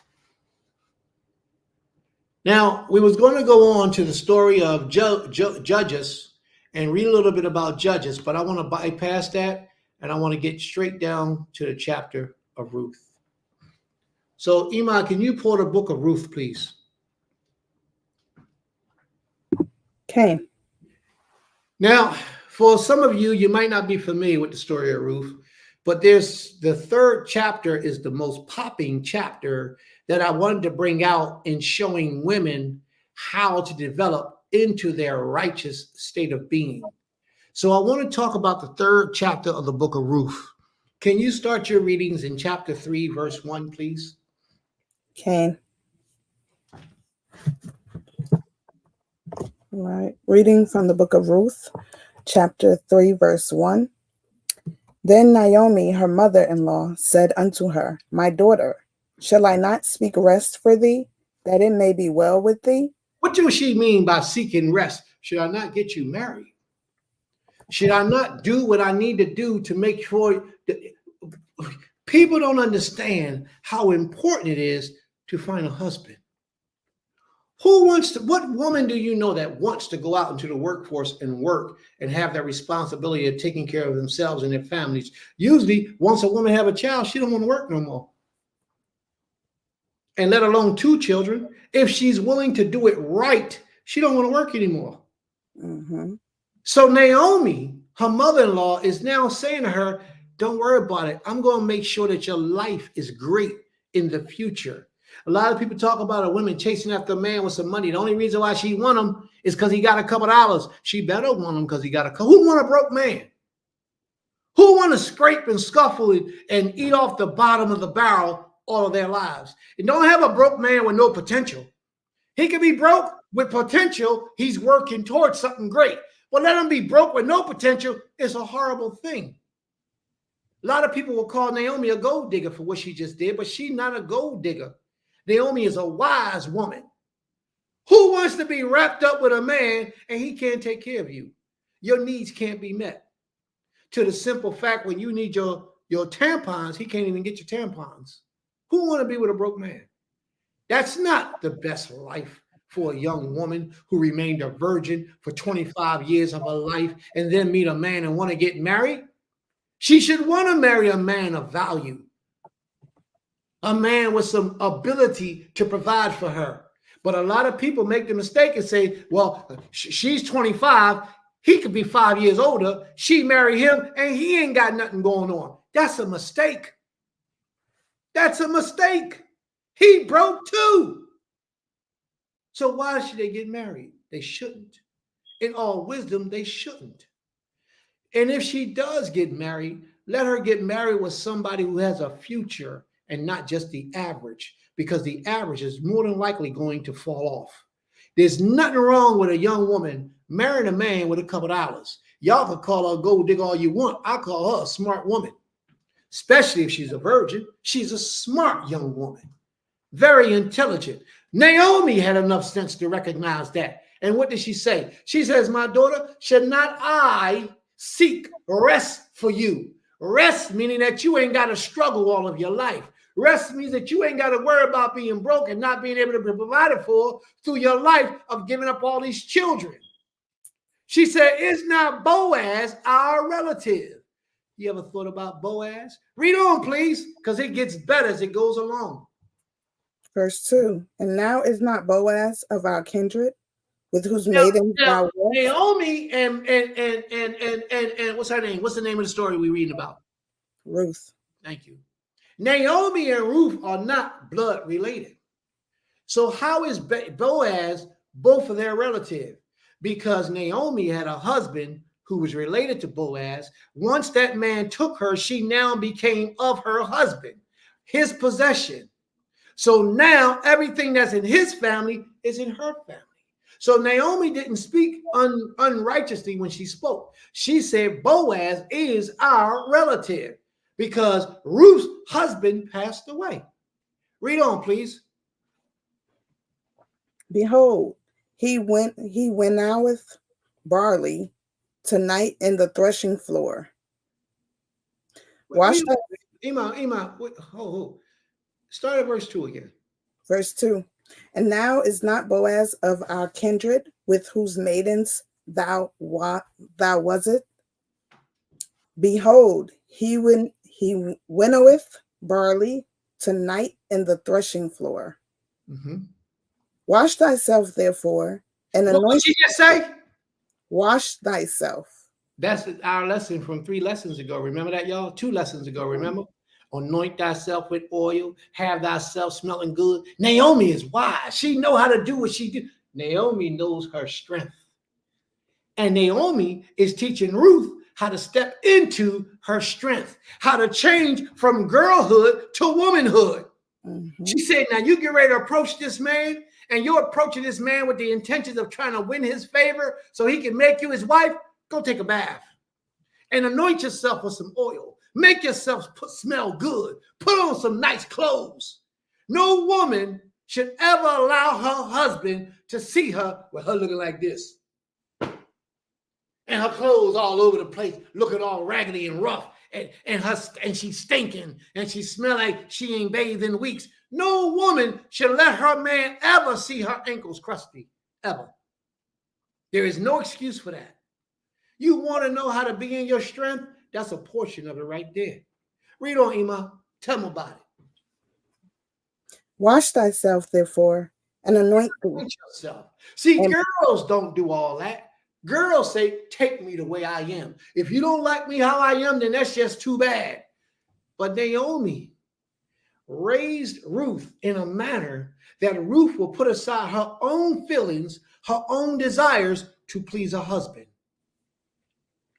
Now, we was going to go on to the story of Judges and read a little bit about Judges, but I want to bypass that and I want to get straight down to the chapter of Ruth. So, Iman, can you pull the book of Ruth, please? Okay. Now, for some of you, you might not be familiar with the story of Ruth, but there's the third chapter is the most popping chapter that I wanted to bring out in showing women how to develop into their righteous state of being. So I want to talk about the third chapter of the book of Ruth. Can you start your readings in chapter 3, verse 1, please? Okay. All right. Reading from the book of Ruth, chapter 3, verse 1. Then Naomi, her mother-in-law, said unto her, My daughter, shall I not speak rest for thee, that it may be well with thee? What does she mean by seeking rest? Should I not get you married? Should I not do what I need to do to make sure that people don't understand how important it is to find a husband? What woman do you know that wants to go out into the workforce and work and have that responsibility of taking care of themselves and their families? Usually, once a woman have a child, she don't want to work no more. And let alone 2 children. If she's willing to do it right, she don't want to work anymore. Mm-hmm. So Naomi, her mother-in-law, is now saying to her, don't worry about it. I'm going to make sure that your life is great in the future. A lot of people talk about a woman chasing after a man with some money. The only reason why she want him is because he got a couple dollars. She better want him because he got a couple. Who want a broke man? Who want to scrape and scuffle and eat off the bottom of the barrel all of their lives? And don't have a broke man with no potential. He can be broke with potential. He's working towards something great. But let him be broke with no potential. It's a horrible thing. A lot of people will call Naomi a gold digger for what she just did, but she's not a gold digger. Naomi is a wise woman. Who wants to be wrapped up with a man and he can't take care of you? Your needs can't be met. To the simple fact, when you need your tampons, he can't even get your tampons. Who want to be with a broke man? That's not the best life for a young woman who remained a virgin for 25 years of her life and then meet a man and want to get married. She should want to marry a man of value, a man with some ability to provide for her. But a lot of people make the mistake and say, well, she's 25. He could be 5 years older. She married him and he ain't got nothing going on. That's a mistake. That's a mistake. He broke too. So why should they get married? They shouldn't. In all wisdom, they shouldn't. And if she does get married, let her get married with somebody who has a future and not just the average, because the average is more than likely going to fall off. There's nothing wrong with a young woman marrying a man with a couple dollars. Y'all can call her a gold digger all you want. I call her a smart woman, especially if she's a virgin. She's a smart young woman, very intelligent. Naomi had enough sense to recognize that. And what did she say? She says, my daughter, should not I seek rest for you? Rest meaning that you ain't got to struggle all of your life. Rest means that you ain't got to worry about being broke and not being able to be provided for through your life of giving up all these children. She said, is not Boaz our relative? You ever thought about Boaz? Read on, please, because it gets better as it goes along. Verse 2. And now is not Boaz of our kindred, with whose maiden thou wast? Naomi and what's her name? What's the name of the story we're reading about? Ruth. Thank you. Naomi and Ruth are not blood related. So how is Boaz both of their relative? Because Naomi had a husband who was related to Boaz. Once that man took her, she now became of her husband, his possession. So now everything that's in his family is in her family. So Naomi didn't speak unrighteously when she spoke. She said Boaz is our relative because Ruth's husband passed away. Read on, please. Behold, he winnoweth barley tonight in the threshing floor. Watch that. Ima, start at verse 2 again. Verse 2. And now is not Boaz of our kindred, with whose maidens thou wasest? Behold, he winnoweth barley tonight in the threshing floor. Mm-hmm. Wash thyself, therefore, and anoint. What did she just say? Wash thyself. That's our lesson from 3 lessons ago. Remember that, y'all? 2 lessons ago, remember? Anoint thyself with oil, have thyself smelling good. Naomi is wise. She know how to do what she do. Naomi knows her strength. And Naomi is teaching Ruth how to step into her strength, how to change from girlhood to womanhood. Mm-hmm. She said, now you get ready to approach this man, and you're approaching this man with the intentions of trying to win his favor so he can make you his wife. Go take a bath and anoint yourself with some oil. Make yourself smell good. Put on some nice clothes. No woman should ever allow her husband to see her with her looking like this. And her clothes all over the place, looking all raggedy and rough. And she's stinking and she smell like she ain't bathed in weeks. No woman should let her man ever see her ankles crusty, ever. There is no excuse for that. You want to know how to be in your strength? That's a portion of it right there. Read on, Ima. Tell them about it. Wash thyself, therefore, and anoint yourself. See, girls don't do all that. Girls say, take me the way I am. If you don't like me how I am, then that's just too bad. But Naomi raised Ruth in a manner that Ruth will put aside her own feelings, her own desires to please her husband.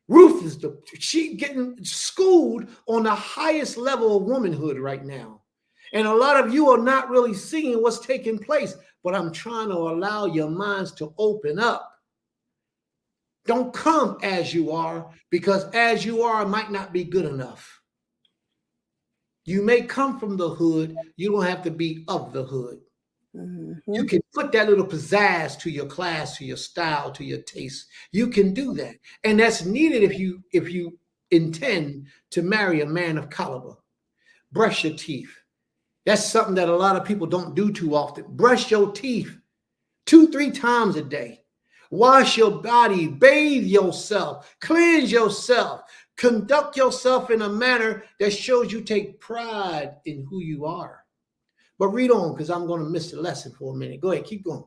Ruth is she getting schooled on the highest level of womanhood right now. And a lot of you are not really seeing what's taking place, but I'm trying to allow your minds to open up. Don't come as you are, because as you are might not be good enough. You may come from the hood. You don't have to be of the hood. Mm-hmm. You can put that little pizzazz to your class, to your style, to your taste. You can do that. And that's needed if you intend to marry a man of caliber. Brush your teeth. That's something that a lot of people don't do too often. Brush your teeth 2-3 times a day. Wash your body, bathe yourself, cleanse yourself, conduct yourself in a manner that shows you take pride in who you are. But read on, because I'm going to miss the lesson for a minute. Go ahead, keep going.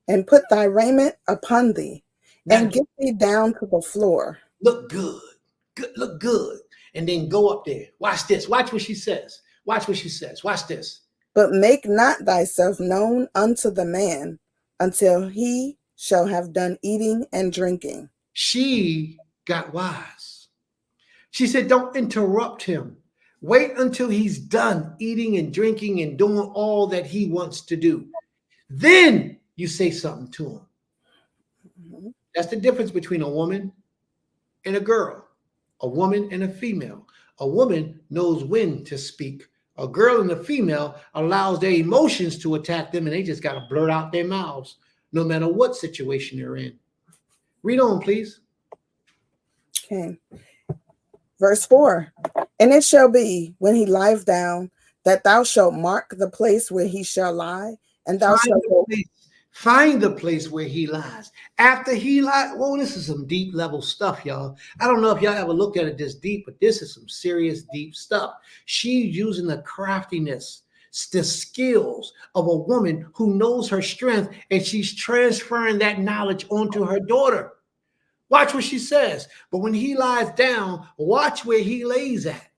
And put thy raiment upon thee, And get thee down to the floor. Look good. Look good. And then go up there. Watch this. Watch what she says. Watch what she says. Watch this. But make not thyself known unto the man until he shall have done eating and drinking. She got wise. She said, don't interrupt him. Wait until he's done eating and drinking and doing all that he wants to do. Then you say something to him. Mm-hmm. That's the difference between a woman and a girl, a woman and a female. A woman knows when to speak. A girl and a female allows their emotions to attack them, and they just got to blurt out their mouths, no matter what situation they're in. Read on, please. Okay. Verse 4. And it shall be when he lieth down that thou shalt mark the place where he shall lie, and thou shalt go. Find the place where he lies. After he lies, well, this is some deep level stuff, y'all. I don't know if y'all ever looked at it this deep, but this is some serious deep stuff. She's using the craftiness, the skills of a woman who knows her strength, and she's transferring that knowledge onto her daughter. Watch what she says. But when he lies down, watch where he lays at.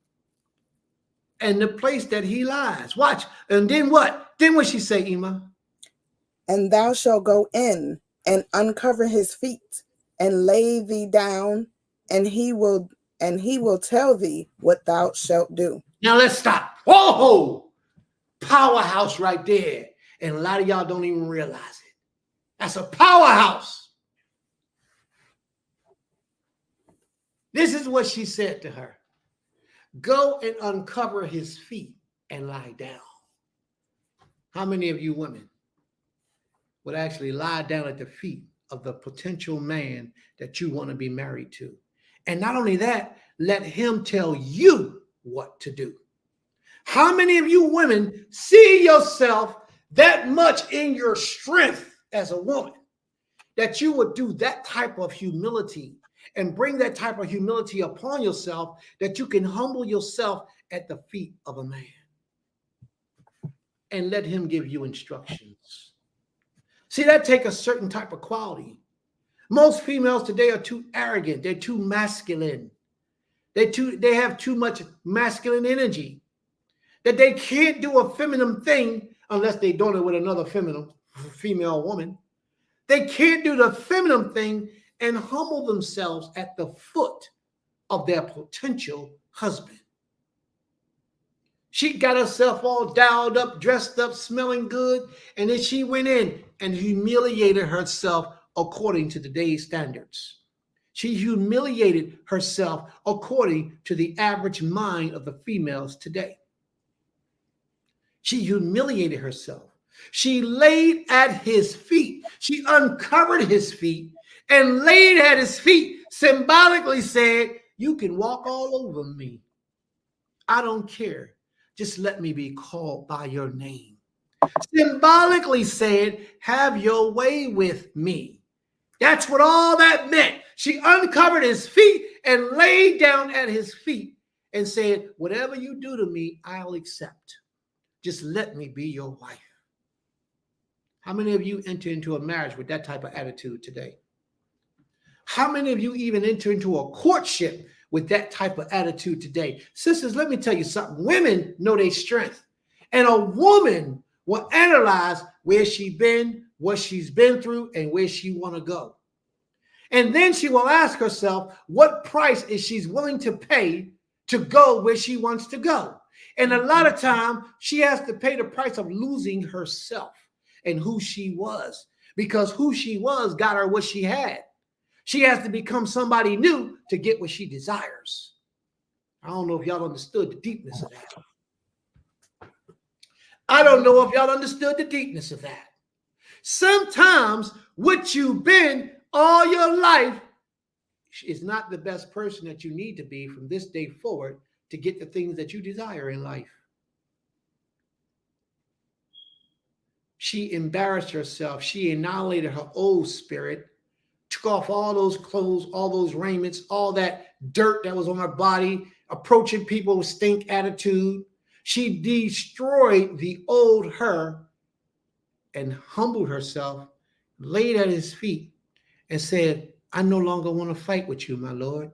And the place that he lies. Watch. And then what? Then what she say, Ima? And thou shalt go in and uncover his feet and lay thee down, and he will tell thee what thou shalt do. Now let's stop. Whoa! Powerhouse right there. And a lot of y'all don't even realize it. That's a powerhouse. This is what she said to her. Go and uncover his feet and lie down. How many of you women would actually lie down at the feet of the potential man that you want to be married to? And not only that, let him tell you what to do. How many of you women see yourself that much in your strength as a woman that you would do that type of humility and bring that type of humility upon yourself, that you can humble yourself at the feet of a man and let him give you instructions? See, that takes a certain type of quality. Most females today are too arrogant. They're too masculine. They have too much masculine energy that they can't do a feminine thing unless they're doing it with another female woman. They can't do the feminine thing and humble themselves at the foot of their potential husband. She got herself all dialed up, dressed up, smelling good, and then she went in and humiliated herself according to today's standards. She humiliated herself according to the average mind of the females today. She humiliated herself. She laid at his feet. She uncovered his feet and laid at his feet, symbolically said, you can walk all over me. I don't care. Just let me be called by your name. Symbolically said, have your way with me. That's what all that meant. She uncovered his feet and laid down at his feet and said, whatever you do to me, I'll accept. Just let me be your wife. How many of you enter into a marriage with that type of attitude today? How many of you even enter into a courtship with that type of attitude today? Sisters, let me tell you something. Women know their strength. And a woman will analyze where she's been, what she's been through, and where she want to go. And then she will ask herself, what price is she willing to pay to go where she wants to go? And a lot of time, she has to pay the price of losing herself and who she was, because who she was got her what she had. She has to become somebody new to get what she desires. I don't know if y'all understood the deepness of that. I don't know if y'all understood the deepness of that. Sometimes what you've been all your life is not the best person that you need to be from this day forward to get the things that you desire in life. She embarrassed herself. She annihilated her old spirit, took off all those clothes, all those raiments, all that dirt that was on her body, approaching people with stink attitude. She destroyed the old her and humbled herself, laid at his feet and said, I no longer want to fight with you, my Lord.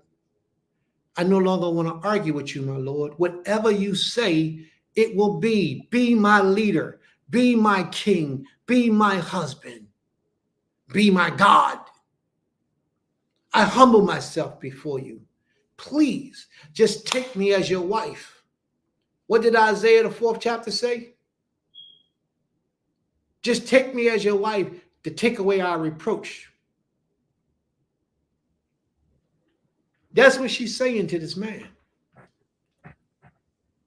I no longer want to argue with you, my Lord. Whatever you say, it will be. Be my leader. Be my king. Be my husband. Be my God. I humble myself before you. Please just take me as your wife. What did Isaiah, the 4th chapter, say? Just take me as your wife to take away our reproach. That's what she's saying to this man.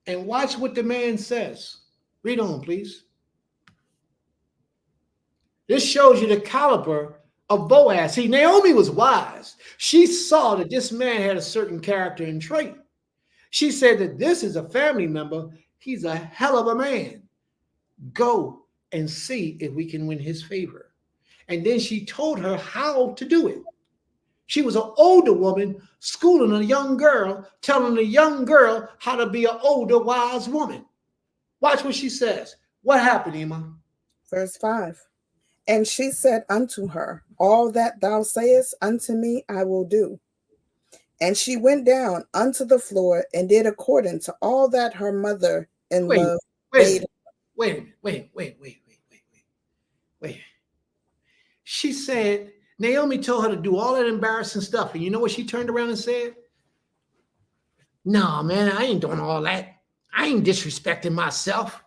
And watch what the man says. Read on, please. This shows you the caliber of Boaz. See, Naomi was wise. She saw that this man had a certain character and trait. She said that this is a family member. He's a hell of a man. Go and see if we can win his favor. And then she told her how to do it. She was an older woman schooling a young girl, telling a young girl how to be an older, wise woman. Watch what she says. What happened, Emma? Verse 5. And she said unto her, all that thou sayest unto me, I will do. And she went down unto the floor and did according to all that her mother-in-law bade. Wait. She said, Naomi told her to do all that embarrassing stuff. And you know what she turned around and said? No, man, I ain't doing all that. I ain't disrespecting myself.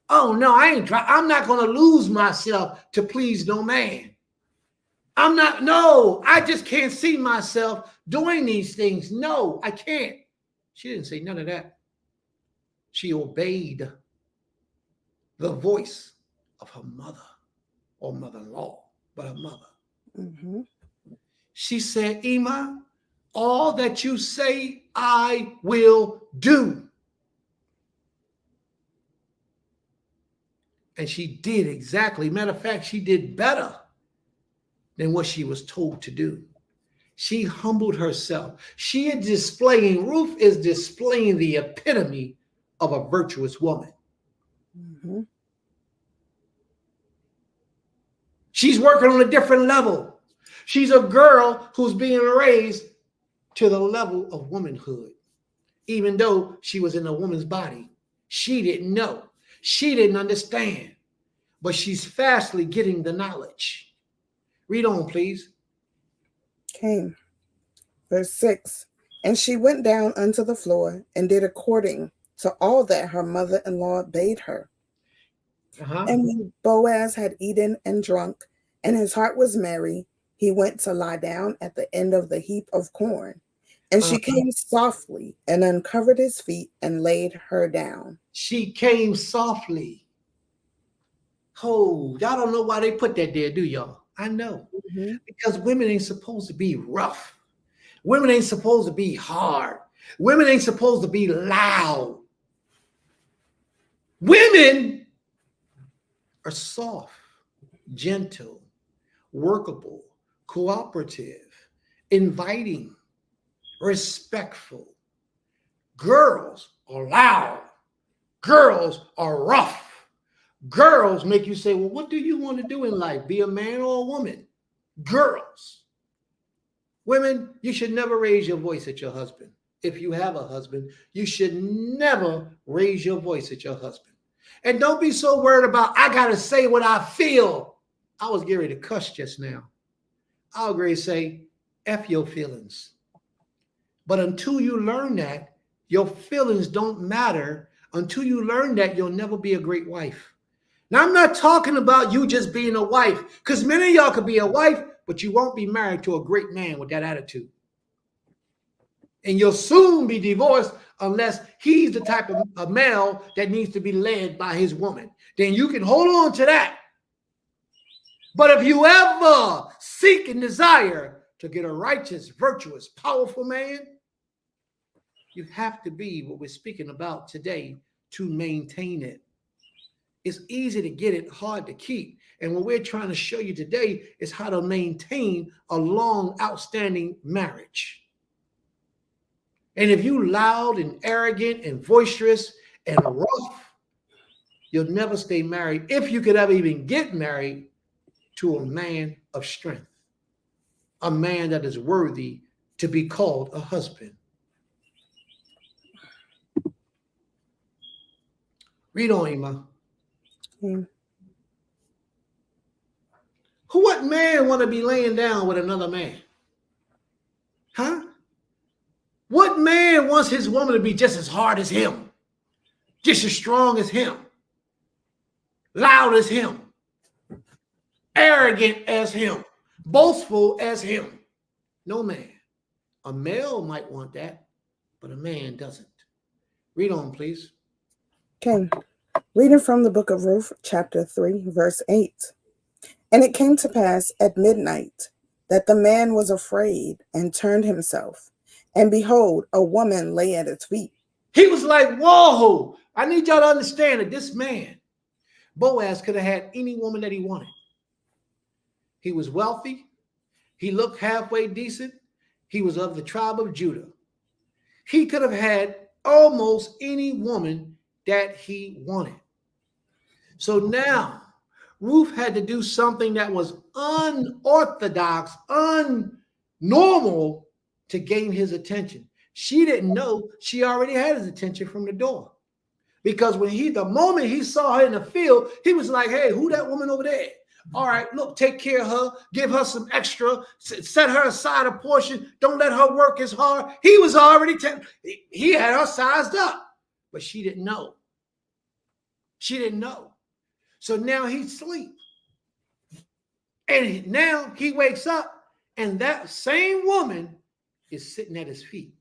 Oh, no, I'm not going to lose myself to please no man. I just can't see myself doing these things. No, I can't. She didn't say none of that. She obeyed the voice of her mother or mother-in-law, but her mother. Mm-hmm. She said, Emma, all that you say, I will do. And she did exactly. Matter of fact, she did better than what she was told to do. She humbled herself. Ruth is displaying the epitome of a virtuous woman. Mm-hmm. She's working on a different level. She's a girl who's being raised to the level of womanhood. Even though she was in a woman's body, she didn't know. She didn't understand. But she's fastly getting the knowledge. Read on, please. Came. Verse 6. And she went down unto the floor and did according to all that her mother-in-law bade her. Uh-huh. And when Boaz had eaten and drunk, and his heart was merry, he went to lie down at the end of the heap of corn. And she came softly and uncovered his feet and laid her down. She came softly. Oh, y'all don't know why they put that there, do y'all? I know. Mm-hmm. Because women ain't supposed to be rough. Women ain't supposed to be hard. Women ain't supposed to be loud. Women are soft, gentle, workable, cooperative, inviting, respectful. Girls are loud. Girls are rough. Girls make you say, well, what do you want to do in life? Be a man or a woman? Girls. Women, you should never raise your voice at your husband. If you have a husband, you should never raise your voice at your husband. And don't be so worried about, I got to say what I feel. I was getting ready to cuss just now. I was ready to say, F your feelings. But until you learn that, your feelings don't matter. Until you learn that, you'll never be a great wife. Now, I'm not talking about you just being a wife, because many of y'all could be a wife, but you won't be married to a great man with that attitude. And you'll soon be divorced unless he's the type of a male that needs to be led by his woman. Then you can hold on to that. But if you ever seek and desire to get a righteous, virtuous, powerful man, you have to be what we're speaking about today to maintain it. It's easy to get it, hard to keep. And what we're trying to show you today is how to maintain a long, outstanding marriage. And if you loud and arrogant and boisterous and rough, you'll never stay married, if you could ever even get married to a man of strength. a man that is worthy to be called a husband. Read on, Ima. Mm. What man want to be laying down with another man? Huh? What man wants his woman to be just as hard as him? Just as strong as him? Loud as him? Arrogant as him? Boastful as him? No man. A male might want that, but a man doesn't. Read on, please. Okay. Reading from the book of Ruth, chapter 3, verse 8. And it came to pass at midnight that the man was afraid and turned himself. And behold, a woman lay at his feet. He was like, whoa, I need y'all to understand that this man, Boaz, could have had any woman that he wanted. He was wealthy. He looked halfway decent. He was of the tribe of Judah. He could have had almost any woman that he wanted. So now Ruth had to do something that was unorthodox, unnormal to gain his attention. She didn't know she already had his attention from the door. Because the moment he saw her in the field, he was like, hey, who that woman over there? All right, look, take care of her, give her some extra, set her aside a portion, don't let her work as hard. He was already, he had her sized up, but she didn't know. She didn't know. So now he's asleep. And now he wakes up, and that same woman is sitting at his feet.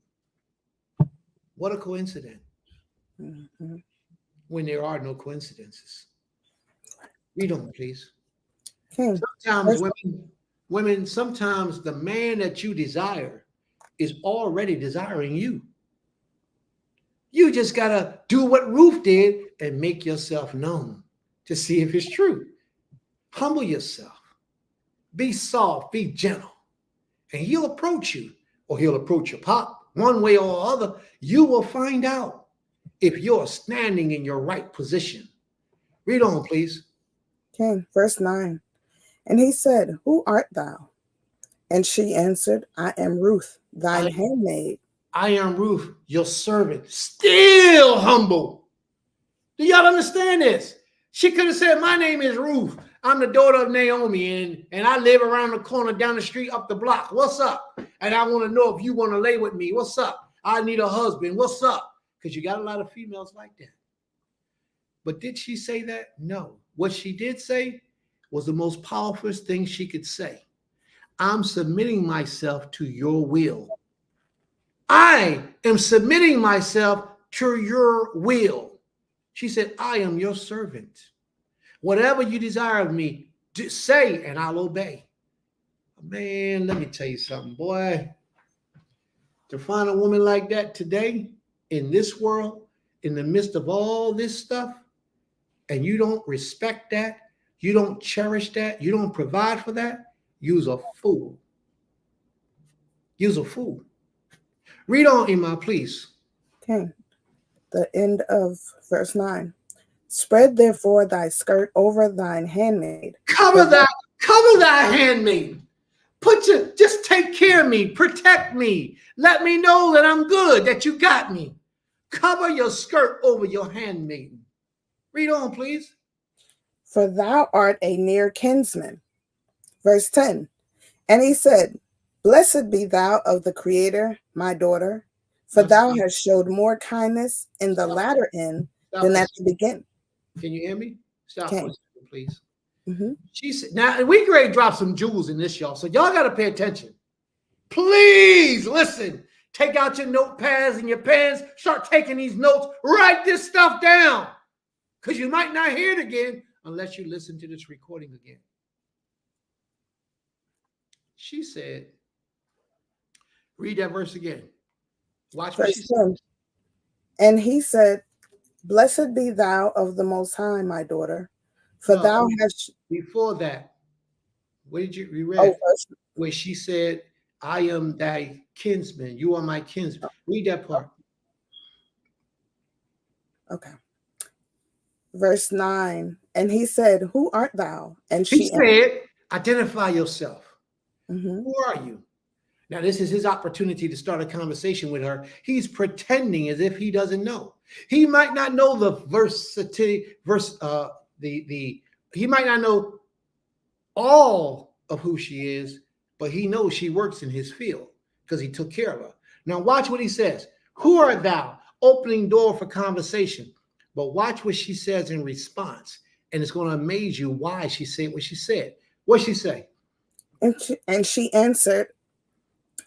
What a coincidence. Mm-hmm. When there are no coincidences. Read on, please. Okay. Sometimes women, sometimes the man that you desire is already desiring you. You just got to do what Ruth did and make yourself known to see if it's true. Humble yourself. Be soft, be gentle. And he'll approach you, or he'll approach your pop one way or other. You will find out if you're standing in your right position. Read on, please. Okay, verse 9. And he said, who art thou? And she answered, I am Ruth, thine handmaid. I am Ruth, your servant. Still humble. Do y'all understand this? She could have said, my name is Ruth. I'm the daughter of Naomi, and I live around the corner, down the street, up the block. What's up? And I want to know if you want to lay with me. What's up? I need a husband. What's up? Because you got a lot of females like that. But did she say that? No. What she did say was the most powerful thing she could say. I'm submitting myself to your will. I am submitting myself to your will. She said, I am your servant. Whatever you desire of me, say and I'll obey. Man, let me tell you something, boy. To find a woman like that today in this world, in the midst of all this stuff, and you don't respect that, you don't cherish that, you don't provide for that, you's a fool. You's a fool. Read on, Ima, please. Okay. The end of verse 9. Spread therefore thy skirt over thine handmaid. Cover thy handmaid. Just take care of me, protect me. Let me know that I'm good, that you got me. Cover your skirt over your handmaiden. Read on, please. For thou art a near kinsman. Verse 10. And he said, blessed be thou of the Creator, my daughter, for thou hast showed more kindness in the latter end than at the beginning. Can you hear me? Stop Okay. for a second, please. Mm-hmm. She said, now we ready to drop some jewels in this, y'all. So y'all got to pay attention. Please listen. Take out your notepads and your pens. Start taking these notes. Write this stuff down. Because you might not hear it again unless you listen to this recording again. She said, read that verse again. Watch what she said. And he said, blessed be thou of the Most High, my daughter, for thou hast... Before that, what did you read? Where she said, I am thy kinsman. You are my kinsman. Read that part. Okay. Verse 9. And he said, who art thou? And she said, identify yourself. Mhm. Who are you? Now, this is his opportunity to start a conversation with her. He's pretending as if he doesn't know. He might not know the he might not know all of who she is, but he knows she works in his field because he took care of her. Now, watch what he says. Who art thou? Opening door for conversation. But watch what she says in response. And it's going to amaze you why she said what she said. What'd she say? And she answered,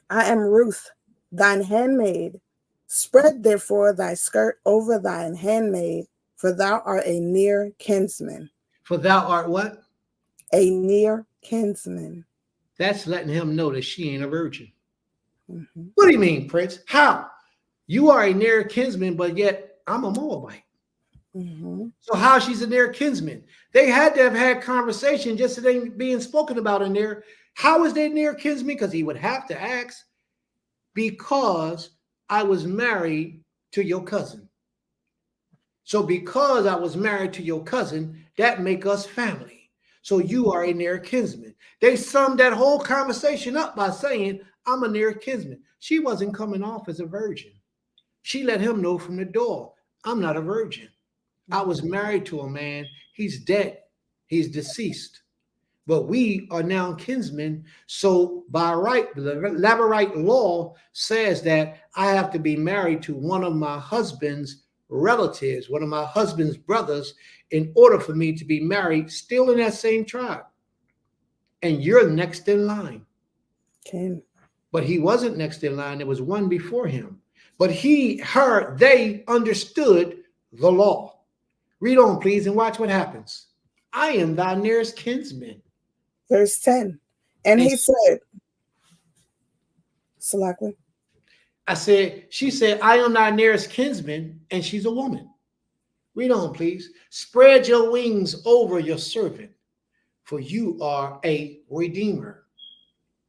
I am Ruth, thine handmaid. Spread therefore thy skirt over thine handmaid, for thou art a near kinsman. For thou art what? A near kinsman. That's letting him know that she ain't a virgin. Mhm. What do you mean, Prince? How? You are a near kinsman, but yet I'm a Moabite. Mhm. So how she's a near kinsman? They had to have had conversation just as they being spoken about in there. How is they near kinsman? Because he would have to ask, because I was married to your cousin. So because I was married to your cousin, that make us family. So you are a near kinsman. They summed that whole conversation up by saying, I'm a near kinsman. She wasn't coming off as a virgin. She let him know from the door, I'm not a virgin. I was married to a man. He's dead. He's deceased. But we are now kinsmen. So by right, the Labarite law says that I have to be married to one of my husband's relatives, one of my husband's brothers, in order for me to be married still in that same tribe. And you're next in line. Okay. But he wasn't next in line. There was one before him. But they understood the law. Read on, please, and watch what happens. I am thy nearest kinsman. Verse 10. And he said, Salakwa. She said, I am thy nearest kinsman, and she's a woman. Read on, please. Spread your wings over your servant, for you are a redeemer.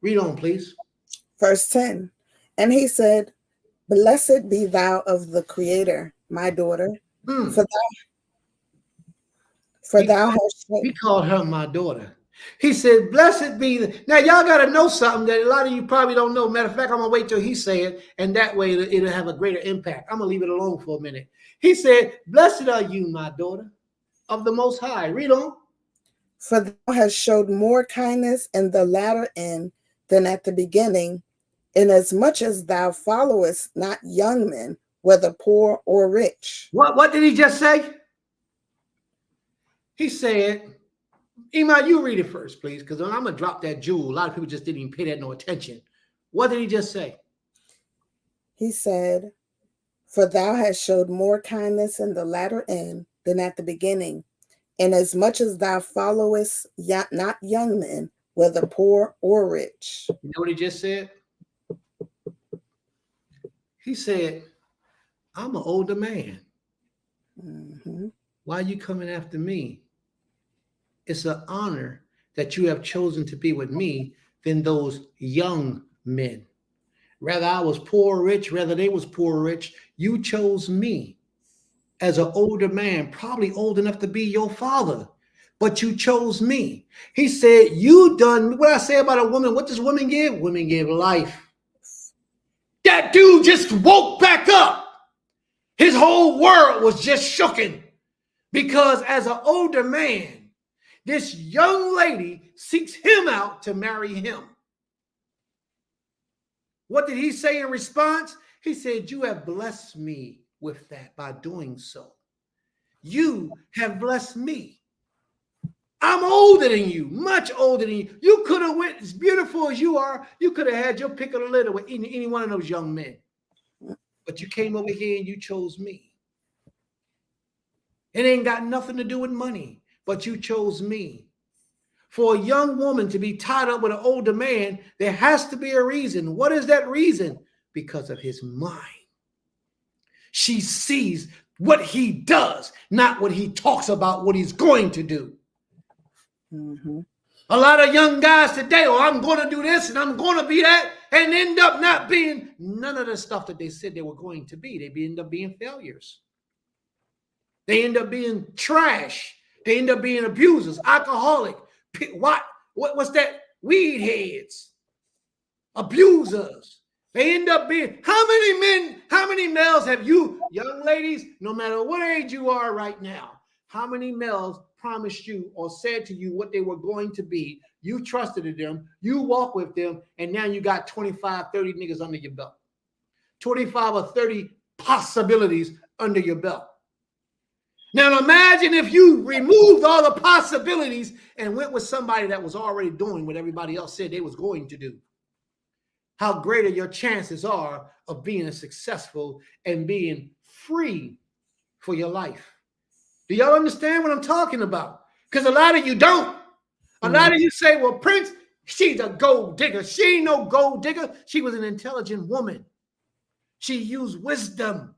Read on, please. Verse 10. And he said, Blessed be thou of the Creator, my daughter, for thou hast. He called her my daughter. He said, blessed be. Now, y'all got to know something that a lot of you probably don't know. Matter of fact, I'm going to wait till he say it, and that way it'll have a greater impact. I'm going to leave it alone for a minute. He said, blessed are you, my daughter, of the Most High. Read on. For thou hast showed more kindness in the latter end than at the beginning, inasmuch as thou followest not young men, whether poor or rich. What did he just say? He said, Ima, you read it first, please, because I'm going to drop that jewel. A lot of people just didn't even pay that no attention. What did he just say? He said, for thou hast showed more kindness in the latter end than at the beginning, inasmuch as thou followest not young men, whether poor or rich. You know what he just said? He said, I'm an older man. Mm-hmm. Why are you coming after me? It's an honor that you have chosen to be with me than those young men. Whether I was poor or rich, whether they was poor or rich, you chose me as an older man, probably old enough to be your father, but you chose me. He said, you done what I say about a woman. What does women give? Women give life. That dude just woke back up. His whole world was just shooken because as an older man, this young lady seeks him out to marry him. What did he say in response? He said, you have blessed me with that by doing so. You have blessed me. I'm older than you, much older than you. You could have went, as beautiful as you are, you could have had your pick of the litter with any one of those young men. But you came over here and you chose me. It ain't got nothing to do with money, but you chose me. For a young woman to be tied up with an older man, there has to be a reason. What is that reason? Because of his mind. She sees what he does, not what he talks about, what he's going to do. Mm-hmm. A lot of young guys today, I'm going to do this and I'm going to be that, and end up not being none of the stuff that they said they were going to be. They end up being failures. They end up being trash. They end up being abusers, alcoholic. What's that? Weed heads. abusers. They end up being, how many men, how many males have you, young ladies, no matter what age you are right now, how many males promised you or said to you what they were going to be? You trusted in them, you walk with them, and now you got 25, 30 niggas under your belt. 25 or 30 possibilities under your belt. Now imagine if you removed all the possibilities and went with somebody that was already doing what everybody else said they was going to do. How greater your chances are of being successful and being free for your life. Do y'all understand what I'm talking about? Because a lot of you don't. A lot of you say, well, Prince, she's a gold digger. She ain't no gold digger. She was an intelligent woman. She used wisdom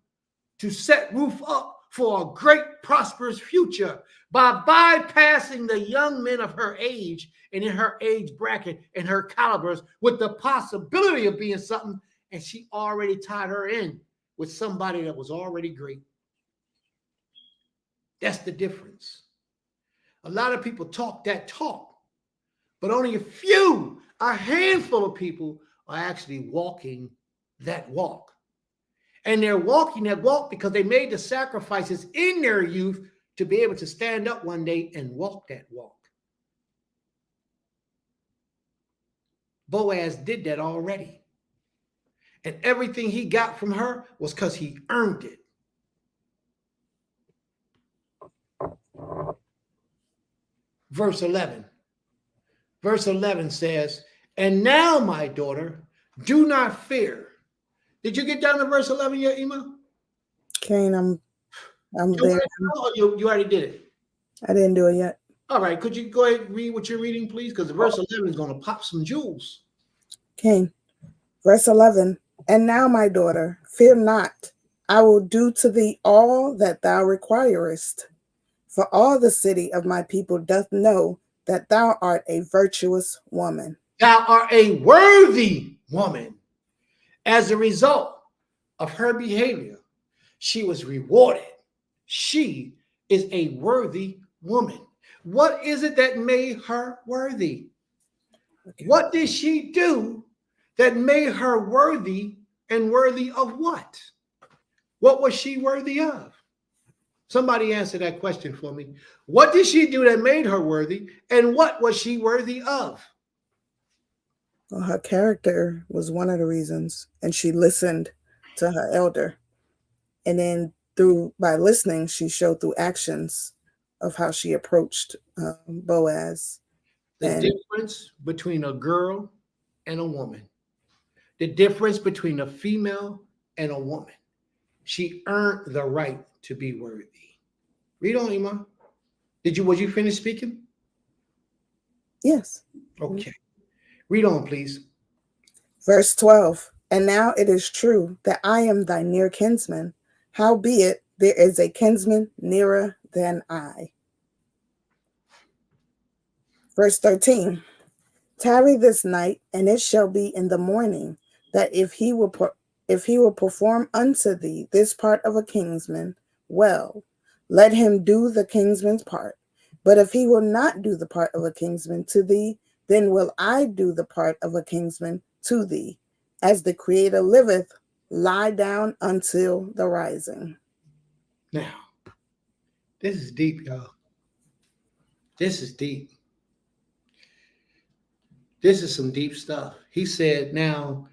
to set Ruth up for a great, prosperous future by bypassing the young men of her age and in her age bracket and her calibers with the possibility of being something, and she already tied her in with somebody that was already great. That's the difference. A lot of people talk that talk, but only a handful of people are actually walking that walk. And they're walking that walk because they made the sacrifices in their youth to be able to stand up one day and walk that walk. Boaz did that already. And everything he got from her was because he earned it. Verse 11. Verse 11 says, and now, my daughter, do not fear. Did you get down to verse 11 yet, Ima? Kane, I'm You there. you already did it. I didn't do it yet. All right, could you go ahead and read what you're reading, please? Because verse 11 is going to pop some jewels. Kane, verse 11. And now, my daughter, fear not. I will do to thee all that thou requirest. For all the city of my people doth know that thou art a virtuous woman. Thou art a worthy woman. As a result of her behavior, she was rewarded. She is a worthy woman. What is it that made her worthy? Okay. What did she do that made her worthy, and worthy of what? What was she worthy of? Somebody answer that question for me. What did she do that made her worthy, and what was she worthy of? Well, her character was one of the reasons, and she listened to her elder. And then by listening, she showed through actions of how she approached Boaz. The difference between a girl and a woman. The difference between a female and a woman. She earned the right to be worthy. Read on, Ima. Was you finished speaking? Yes. Okay. Read on, please. Verse 12. And now it is true that I am thy near kinsman. Howbeit, there is a kinsman nearer than I. Verse 13. Tarry this night, and it shall be in the morning that if he will perform unto thee this part of a kinsman, well, let him do the kinsman's part. But if he will not do the part of a kinsman to thee, then will I do the part of a kinsman to thee. As the Creator liveth, lie down until the rising. Now, this is deep, y'all. This is deep. This is some deep stuff. He said, now,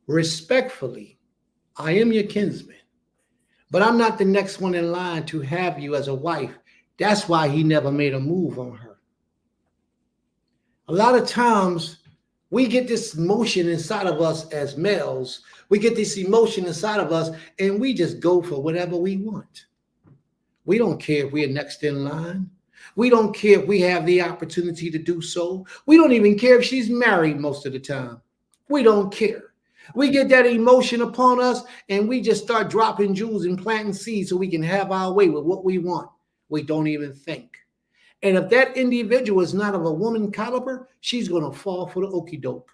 respectfully, I am your kinsman, but I'm not the next one in line to have you as a wife. That's why he never made a move on her. A lot of times, we get this emotion inside of us as males. We get this emotion inside of us, and we just go for whatever we want. We don't care if we're next in line. We don't care if we have the opportunity to do so. We don't even care if she's married most of the time. We don't care. We get that emotion upon us, and we just start dropping jewels and planting seeds so we can have our way with what we want. We don't even think. And if that individual is not of a woman caliber, she's going to fall for the okie doke.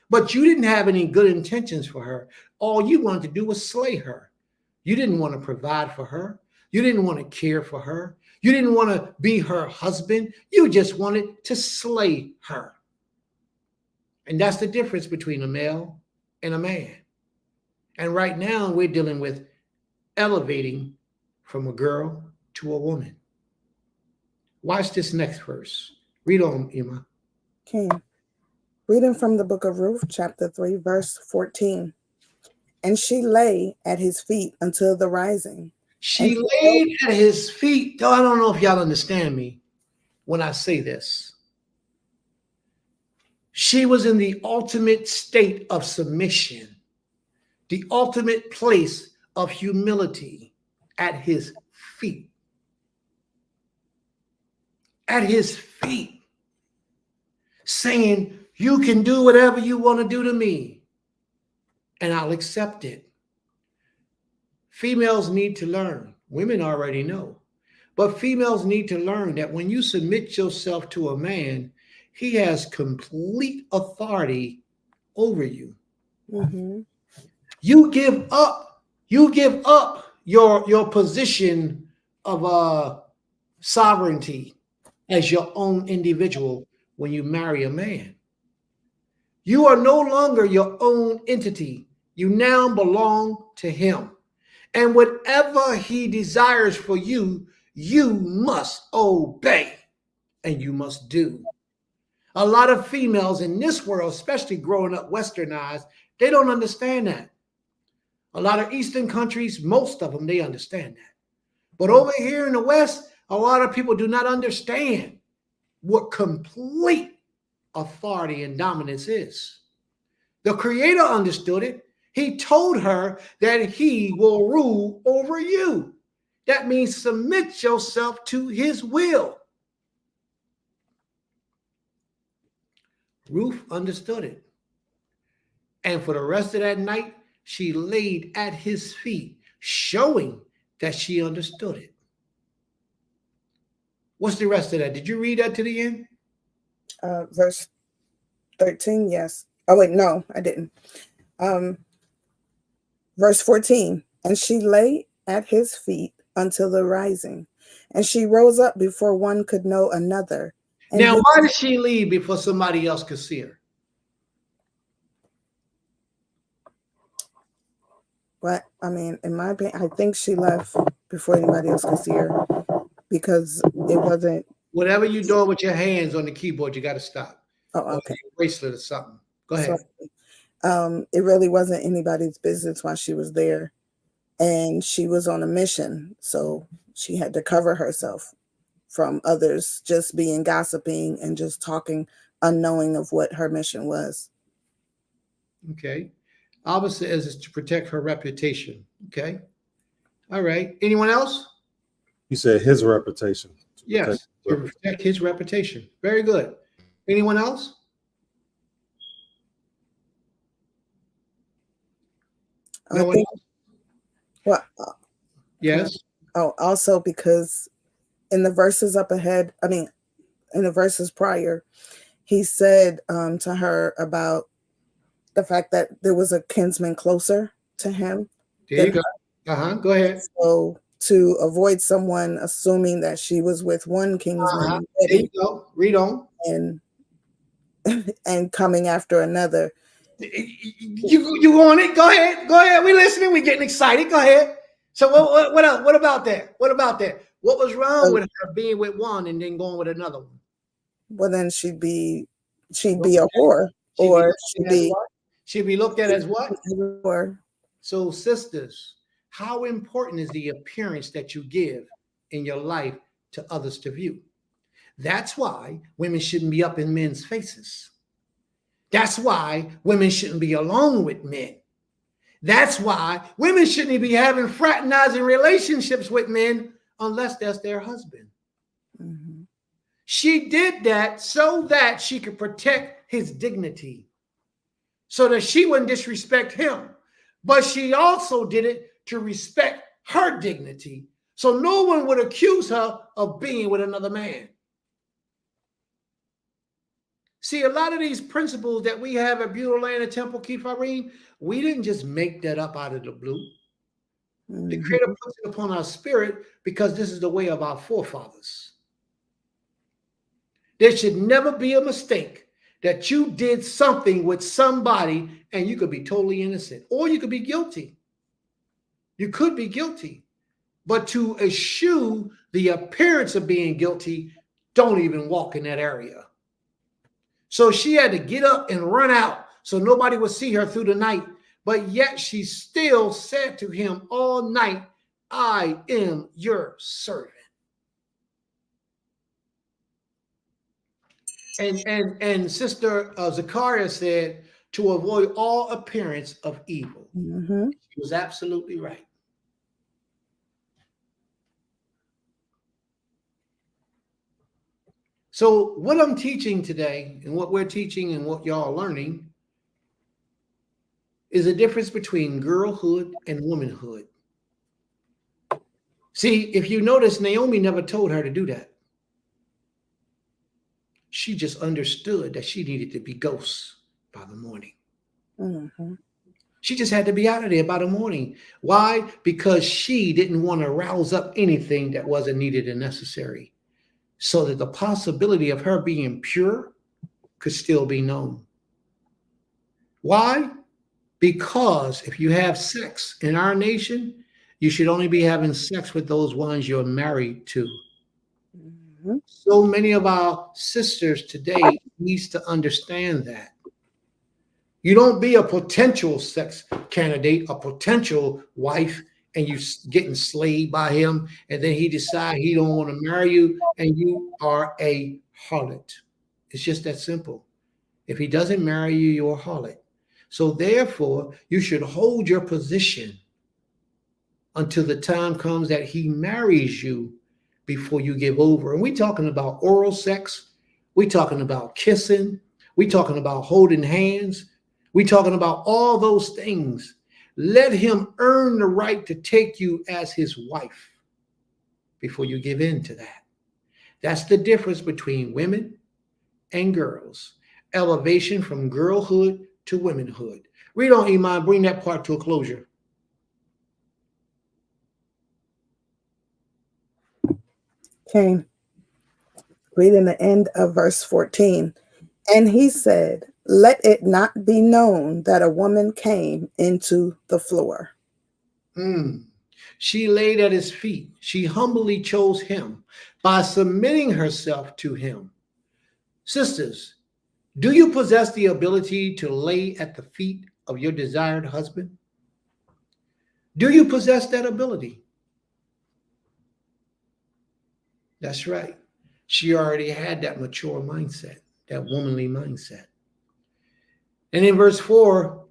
But you didn't have any good intentions for her. All you wanted to do was slay her. You didn't want to provide for her. You didn't want to care for her. You didn't want to be her husband. You just wanted to slay her. And that's the difference between a male and a man. And right now we're dealing with elevating from a girl to a woman. Watch this next verse. Read on, Emma. Okay. Reading from the book of Ruth, chapter 3, verse 14. And she lay at his feet until the rising. She laid at his feet. I don't know if y'all understand me when I say this. She was in the ultimate state of submission, the ultimate place of humility at his feet. At his feet, saying, you can do whatever you want to do to me, and I'll accept it. Females need to learn. Women already know. But females need to learn that when you submit yourself to a man, he has complete authority over you. Mm-hmm. You give up your position of sovereignty as your own individual when you marry a man. You are no longer your own entity. You now belong to him. And whatever he desires for you, you must obey and you must do. A lot of females in this world, especially growing up westernized, they don't understand that. A lot of Eastern countries, most of them, they understand that. But over here in the West, a lot of people do not understand what complete authority and dominance is. The Creator understood it. He told her that he will rule over you. That means submit yourself to his will. Ruth understood it. And for the rest of that night, she laid at his feet, showing that she understood it. What's the rest of that? Did you read that to the end? Verse 13, yes. Oh, wait, no, I didn't. Verse 14, and she lay at his feet until the rising, and she rose up before one could know another. And now, why did she leave before somebody else could see her? What? I mean, in my opinion, I think she left before anybody else could see her because it wasn't. Whatever you're doing with your hands on the keyboard, you got to stop. Oh, okay. Or bracelet or something. Go ahead. It really wasn't anybody's business while she was there. And she was on a mission. So she had to cover herself from others just being gossiping and just talking unknowing of what her mission was. Okay. Abba says it's to protect her reputation. Okay. All right. Anyone else? He said his reputation. Yes, to protect his reputation. Very good. Anyone else? No one else? Well, yes. Oh, also because in the verses up ahead, I mean, in the verses prior, he said to her about the fact that there was a kinsman closer to him. There you go. Go ahead. So to avoid someone assuming that she was with one kinsman, there you go. Read on. And coming after another. You want it? Go ahead. Go ahead. We're listening. We're getting excited. Go ahead. So what else? What about that? What about that? What was wrong with her being with one and then going with another one? Well, then she'd be a whore, or she'd be looked at as what? Or so, sisters, how important is the appearance that you give in your life to others to view? That's why women shouldn't be up in men's faces. That's why women shouldn't be alone with men. That's why women shouldn't be having fraternizing relationships with men unless that's their husband. Mm-hmm. She did that so that she could protect his dignity, so that she wouldn't disrespect him. But she also did it to respect her dignity, so no one would accuse her of being with another man. See, a lot of these principles that we have at Beulah Land and Temple Keith-Irene, we didn't just make that up out of the blue. Mm-hmm. The Creator puts it upon our spirit because this is the way of our forefathers. There should never be a mistake that you did something with somebody and you could be totally innocent, or you could be guilty. You could be guilty. But to eschew the appearance of being guilty, don't even walk in that area. So she had to get up and run out so nobody would see her through the night. But yet she still said to him all night, I am your servant. And Sister Zachariah said, to avoid all appearance of evil. Mm-hmm. She was absolutely right. So what I'm teaching today, and what we're teaching and what y'all are learning, is a difference between girlhood and womanhood. See, if you notice, Naomi never told her to do that. She just understood that she needed to be ghosts by the morning. Mm-hmm. She just had to be out of there by the morning. Why? Because she didn't want to rouse up anything that wasn't needed and necessary, so that the possibility of her being pure could still be known. Why? Because if you have sex in our nation, you should only be having sex with those ones you're married to. Mm-hmm. So many of our sisters today needs to understand that. You don't be a potential sex candidate, a potential wife, and you get enslaved by him, and then he decide he don't want to marry you, and you are a harlot. It's just that simple. If he doesn't marry you, you're a harlot. So therefore, you should hold your position until the time comes that he marries you before you give over. And we're talking about oral sex. We're talking about kissing. We're talking about holding hands. We're talking about all those things. Let him earn the right to take you as his wife before you give in to that. That's the difference between women and girls. Elevation from girlhood to womanhood. Read on, Iman. Bring that part to a closure. Okay. Reading the end of verse 14. And he said, let it not be known that a woman came into the floor. She laid at his feet. She humbly chose him by submitting herself to him. Sisters, do you possess the ability to lay at the feet of your desired husband? Do you possess that ability? That's right. She already had that mature mindset, that womanly mindset. And in verse 4,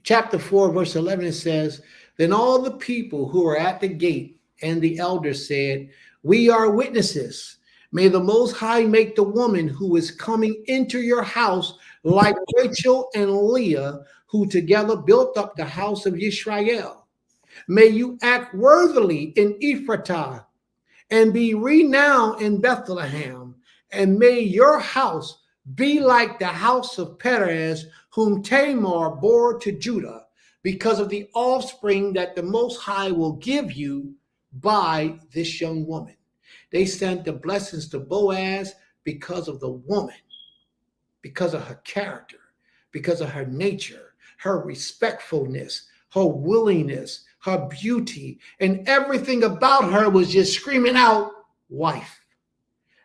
chapter 4, verse 11, it says, then all the people who were at the gate and the elders said, we are witnesses. May the Most High make the woman who is coming into your house like Rachel and Leah, who together built up the house of Israel. May you act worthily in Ephratah and be renowned in Bethlehem. And may your house be like the house of Perez, whom Tamar bore to Judah, because of the offspring that the Most High will give you by this young woman. They sent the blessings to Boaz because of the woman, because of her character, because of her nature, her respectfulness, her willingness, her beauty, and everything about her was just screaming out, wife.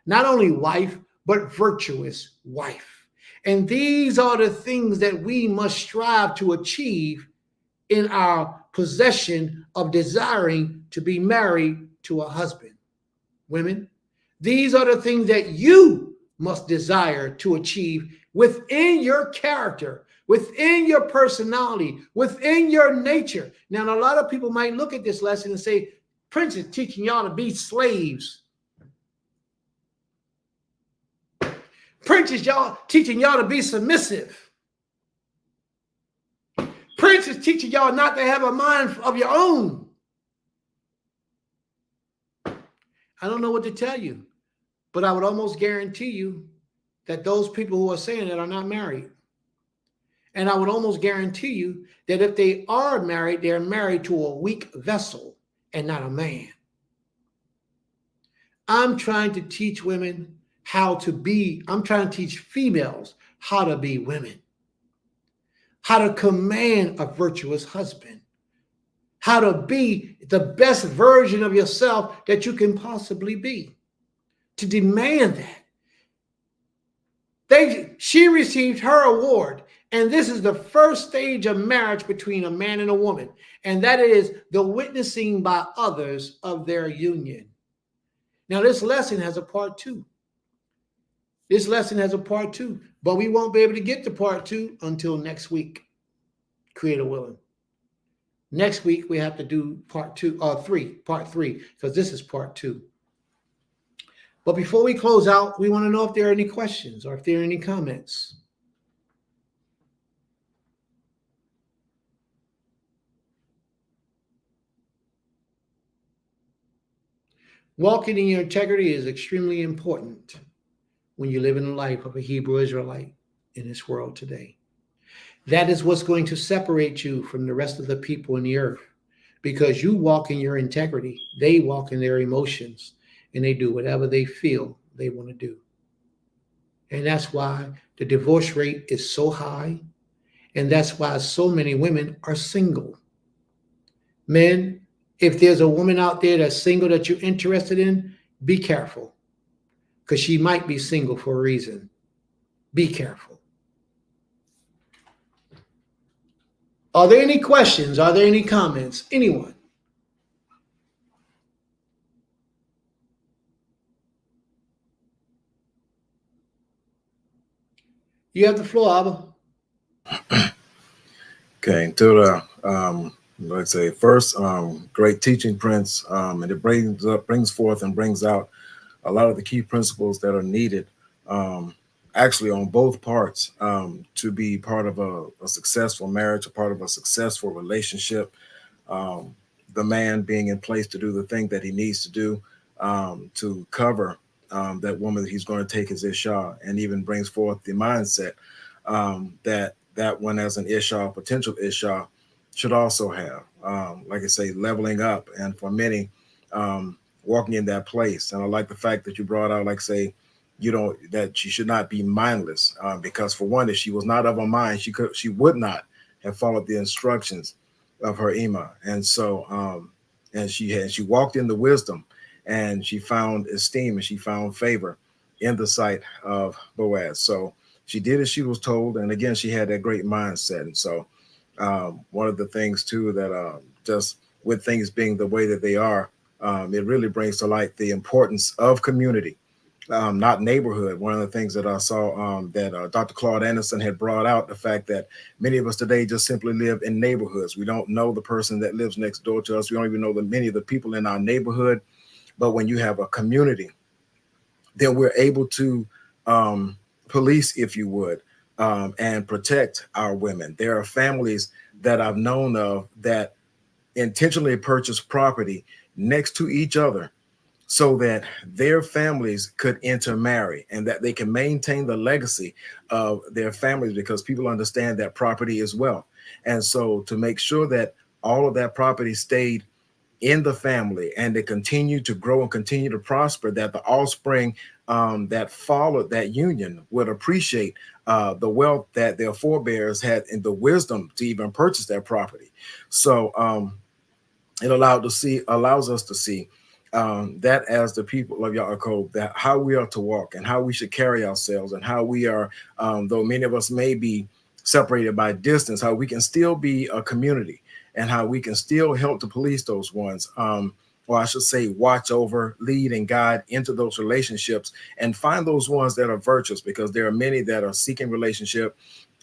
Not only wife, but virtuous wife. And these are the things that we must strive to achieve in our possession of desiring to be married to a husband. Women, these are the things that you must desire to achieve within your character, within your personality, within your nature. Now, a lot of people might look at this lesson and say, Prince is teaching y'all to be slaves. Prince is teaching y'all to be submissive. Prince is teaching y'all not to have a mind of your own. I don't know what to tell you, but I would almost guarantee you that those people who are saying that are not married. And I would almost guarantee you that if they are married, they're married to a weak vessel and not a man. I'm trying to teach women how to be, I'm trying to teach females how to be women, how to command a virtuous husband, how to be the best version of yourself that you can possibly be, to demand that. She received her award, and this is the first stage of marriage between a man and a woman, and that is the witnessing by others of their union. Now, this lesson has a part two. This lesson has a part two, but we won't be able to get to part two until next week, Creator willing. Next week, we have to do part three, because this is part two. But before we close out, we want to know if there are any questions or if there are any comments. Walking in your integrity is extremely important when you live in the life of a Hebrew Israelite in this world today. That is what's going to separate you from the rest of the people in the earth, because you walk in your integrity, they walk in their emotions, and they do whatever they feel they want to do. And that's why the divorce rate is so high, and that's why so many women are single. Men, if there's a woman out there that's single that you're interested in, be careful, because she might be single for a reason. Be careful. Are there any questions? Are there any comments? Anyone? You have the floor, Abba. Okay, to the let's say first, great teaching, Prince, and it brings forth and brings out a lot of the key principles that are needed, actually on both parts, to be part of a successful marriage, a part of a successful relationship. The man being in place to do the thing that he needs to do, to cover that woman that he's going to take as Isha, and even brings forth the mindset that one as an Isha, potential Isha, should also have, like I say, leveling up, and for many, walking in that place. And I like the fact that you brought out, like say, that she should not be mindless, because for one, if she was not of a mind, she would not have followed the instructions of her Ima. And so, and she walked in the wisdom, and she found esteem, and she found favor in the sight of Boaz. So she did as she was told. And again, she had that great mindset. And so one of the things too, that just with things being the way that they are, it really brings to light the importance of community, not neighborhood. One of the things that I saw that Dr. Claude Anderson had brought out, the fact that many of us today just simply live in neighborhoods. We don't know the person that lives next door to us. We don't even know many of the people in our neighborhood. But when you have a community, then we're able to police, if you would, and protect our women. There are families that I've known of that intentionally purchase property next to each other so that their families could intermarry and that they can maintain the legacy of their families, because people understand that property is wealth. And so to make sure that all of that property stayed in the family and they continue to grow and continue to prosper, that the offspring that followed that union would appreciate the wealth that their forebears had and the wisdom to even purchase that property. So it allows us to see that as the people of Yaakov, that how we are to walk and how we should carry ourselves, and how we are, though many of us may be separated by distance, how we can still be a community, and how we can still help to police those ones, or I should say watch over, lead, and guide into those relationships, and find those ones that are virtuous, because there are many that are seeking relationship,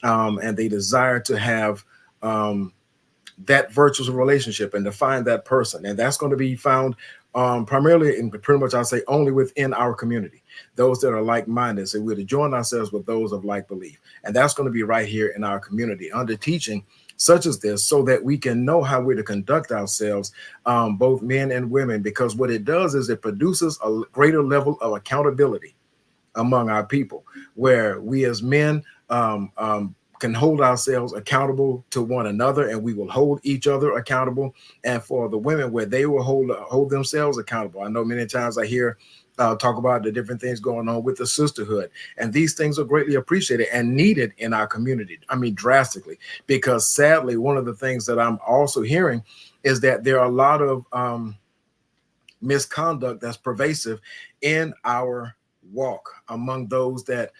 and they desire to have that virtuous relationship and to find that person. And that's going to be found primarily and pretty much, I'll say, only within our community, those that are like-minded. So we're to join ourselves with those of like belief. And that's going to be right here in our community under teaching such as this, so that we can know how we're to conduct ourselves, both men and women, because what it does is it produces a greater level of accountability among our people, where we as men can hold ourselves accountable to one another, and we will hold each other accountable. And for the women, where they will hold themselves accountable. I know many times I hear talk about the different things going on with the sisterhood. And these things are greatly appreciated and needed in our community. I mean, drastically, because sadly, one of the things that I'm also hearing is that there are a lot of misconduct that's pervasive in our walk among those that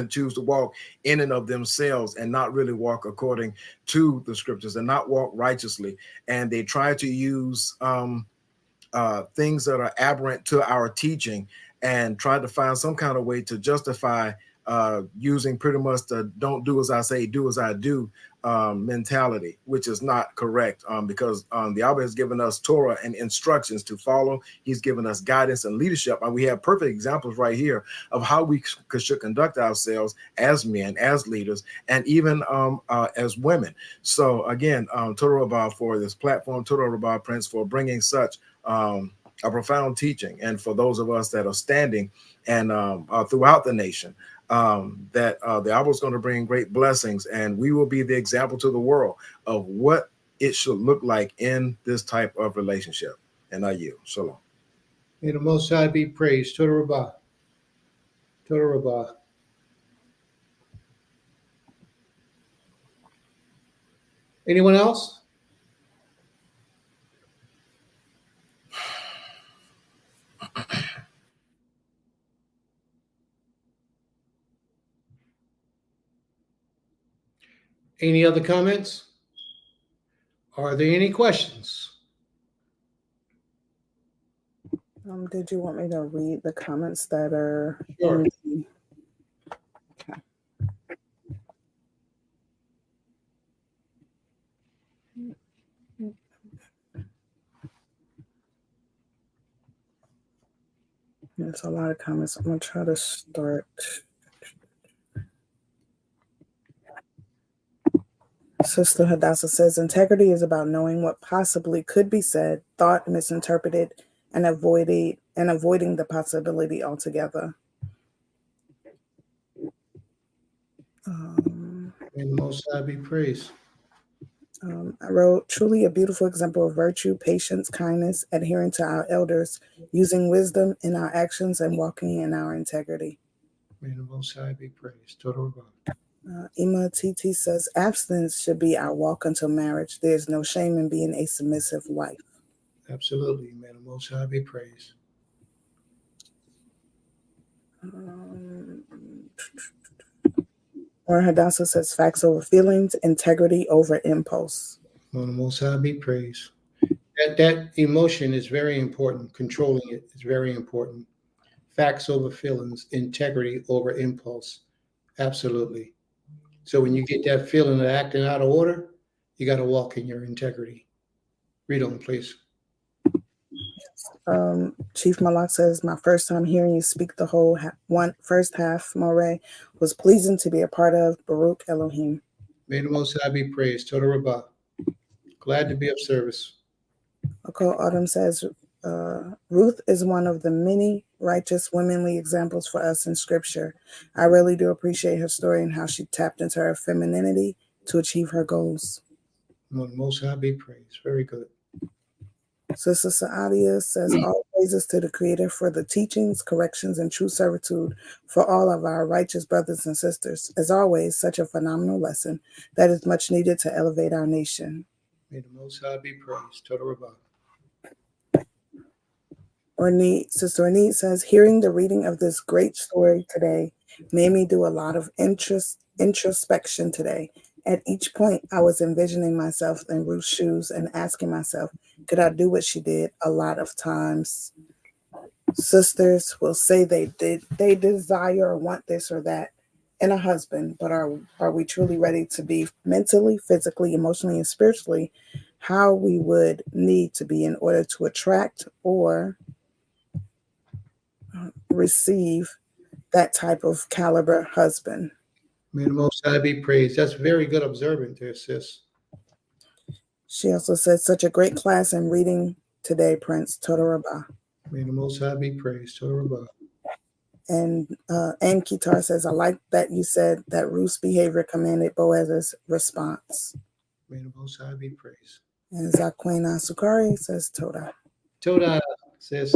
choose to walk in and of themselves and not really walk according to the scriptures and not walk righteously. And they try to use things that are aberrant to our teaching and try to find some kind of way to justify using pretty much the don't do as I say, do as I do mentality, which is not correct, because the Abba has given us Torah and instructions to follow. He's given us guidance and leadership. And we have perfect examples right here of how we should conduct ourselves as men, as leaders, and even as women. So again, Torah Rabah for this platform, Torah Rabah Prince for bringing such a profound teaching, and for those of us that are standing and throughout the nation, that the Abba is going to bring great blessings, and we will be the example to the world of what it should look like in this type of relationship. And I yield. Shalom. May the Most High be praised. Torah Rabah. Torah Rabah. Anyone else? Any other comments? Are there any questions? Did you want me to read the comments that are Sure. in the- okay. There's a lot of comments. I'm gonna try to start. Sister Hadassah says integrity is about knowing what possibly could be said, thought, misinterpreted, and avoiding the possibility altogether. May the Most High be praised. I wrote, truly a beautiful example of virtue, patience, kindness, adhering to our elders, using wisdom in our actions, and walking in our integrity. May the Most High be praised. Torah Rabah. Ima TT says, abstinence should be our walk until marriage. There's no shame in being a submissive wife. Absolutely. May the Most High be praised. Or Hadassah says, facts over feelings, integrity over impulse. May the Most High be praised. That emotion is very important. Controlling it is very important. Facts over feelings, integrity over impulse. Absolutely. So when you get that feeling of acting out of order, you got to walk in your integrity. Read on, please. Chief Malak says, my first time hearing you speak the whole first half, Moray, was pleasing to be a part of. Baruch Elohim. May the Most High be praised. Torah Rabah. Glad to be of service. Akol Autumn says, Ruth is one of the many righteous womanly examples for us in Scripture. I really do appreciate her story and how she tapped into her femininity to achieve her goals. May the Most High be praised. Very good. Sister Saadia says, all praises to the Creator for the teachings, corrections, and true servitude for all of our righteous brothers and sisters. As always, such a phenomenal lesson that is much needed to elevate our nation. May the Most High be praised. Torah Rabah. Sister Ornette says, hearing the reading of this great story today made me do a lot of introspection today. At each point, I was envisioning myself in Ruth's shoes and asking myself, could I do what she did? A lot of times, sisters will say they desire or want this or that in a husband, but are we truly ready to be mentally, physically, emotionally, and spiritually how we would need to be in order to attract or receive that type of caliber husband? May the Most High be praised. That's very good observant there, sis. She also said, such a great class in reading today, Prince. Torah Rabah. May the Most High be praised. Torah Rabah. And Kitar says, I like that you said that Ruth's behavior commanded Boaz's response. May the Most High be praised. And Zakwena Sukari says, Toda. Toda. Says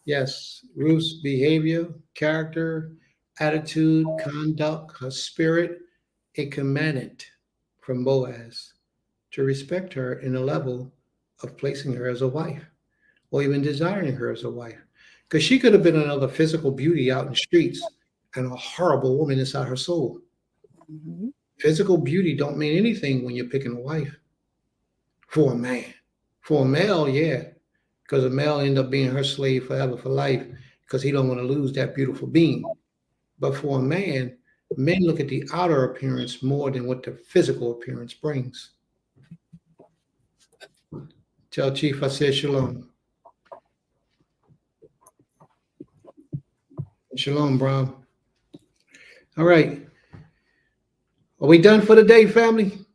yes, Ruth's behavior, character, attitude, conduct, her spirit, it commanded from Boaz to respect her in a level of placing her as a wife or even desiring her as a wife. Because she could have been another physical beauty out in the streets and a horrible woman inside her soul. Mhm. Physical beauty don't mean anything when you're picking a wife for a man. For a male, yeah, because a male end up being her slave forever for life because he don't want to lose that beautiful being. But for a man, men look at the outer appearance more than what the physical appearance brings. Tell Chief I said shalom. Shalom, Brown. All right. Are we done for the day, family?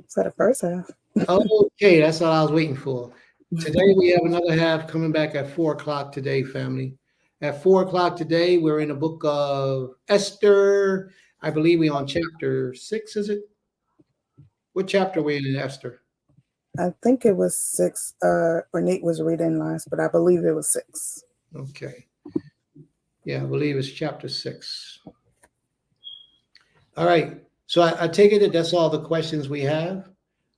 For the first half. Okay, that's all I was waiting for. Today we have another half coming back at 4:00 today, family. At 4:00 today, we're in the book of Esther. I believe we're on chapter 6, is it? What chapter are we in Esther? I think it was 6, or Nate was reading last, but I believe it was 6. Okay. Yeah, I believe it's chapter 6. All right. So I take it that that's all the questions we have.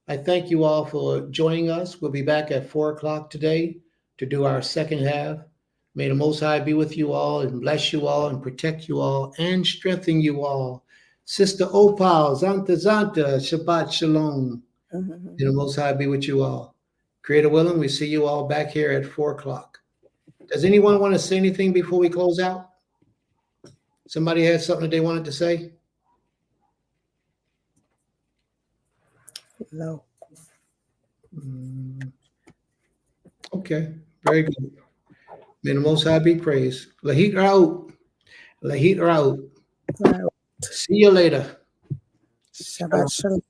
I thank you all for joining us. We'll be back at 4:00 today to do our second half. May the Most High be with you all and bless you all and protect you all and strengthen you all. Sister Opal, Zanta, Shabbat Shalom. Mhm. May the Most High be with you all. Creator willing, we see you all back here at 4:00. Does anyone want to say anything before we close out? Somebody had something that they wanted to say? No. Okay, very good. May the Most High be praised. Lahit Raut. Lahit Raut. Right. See you later. Shabbat shalom.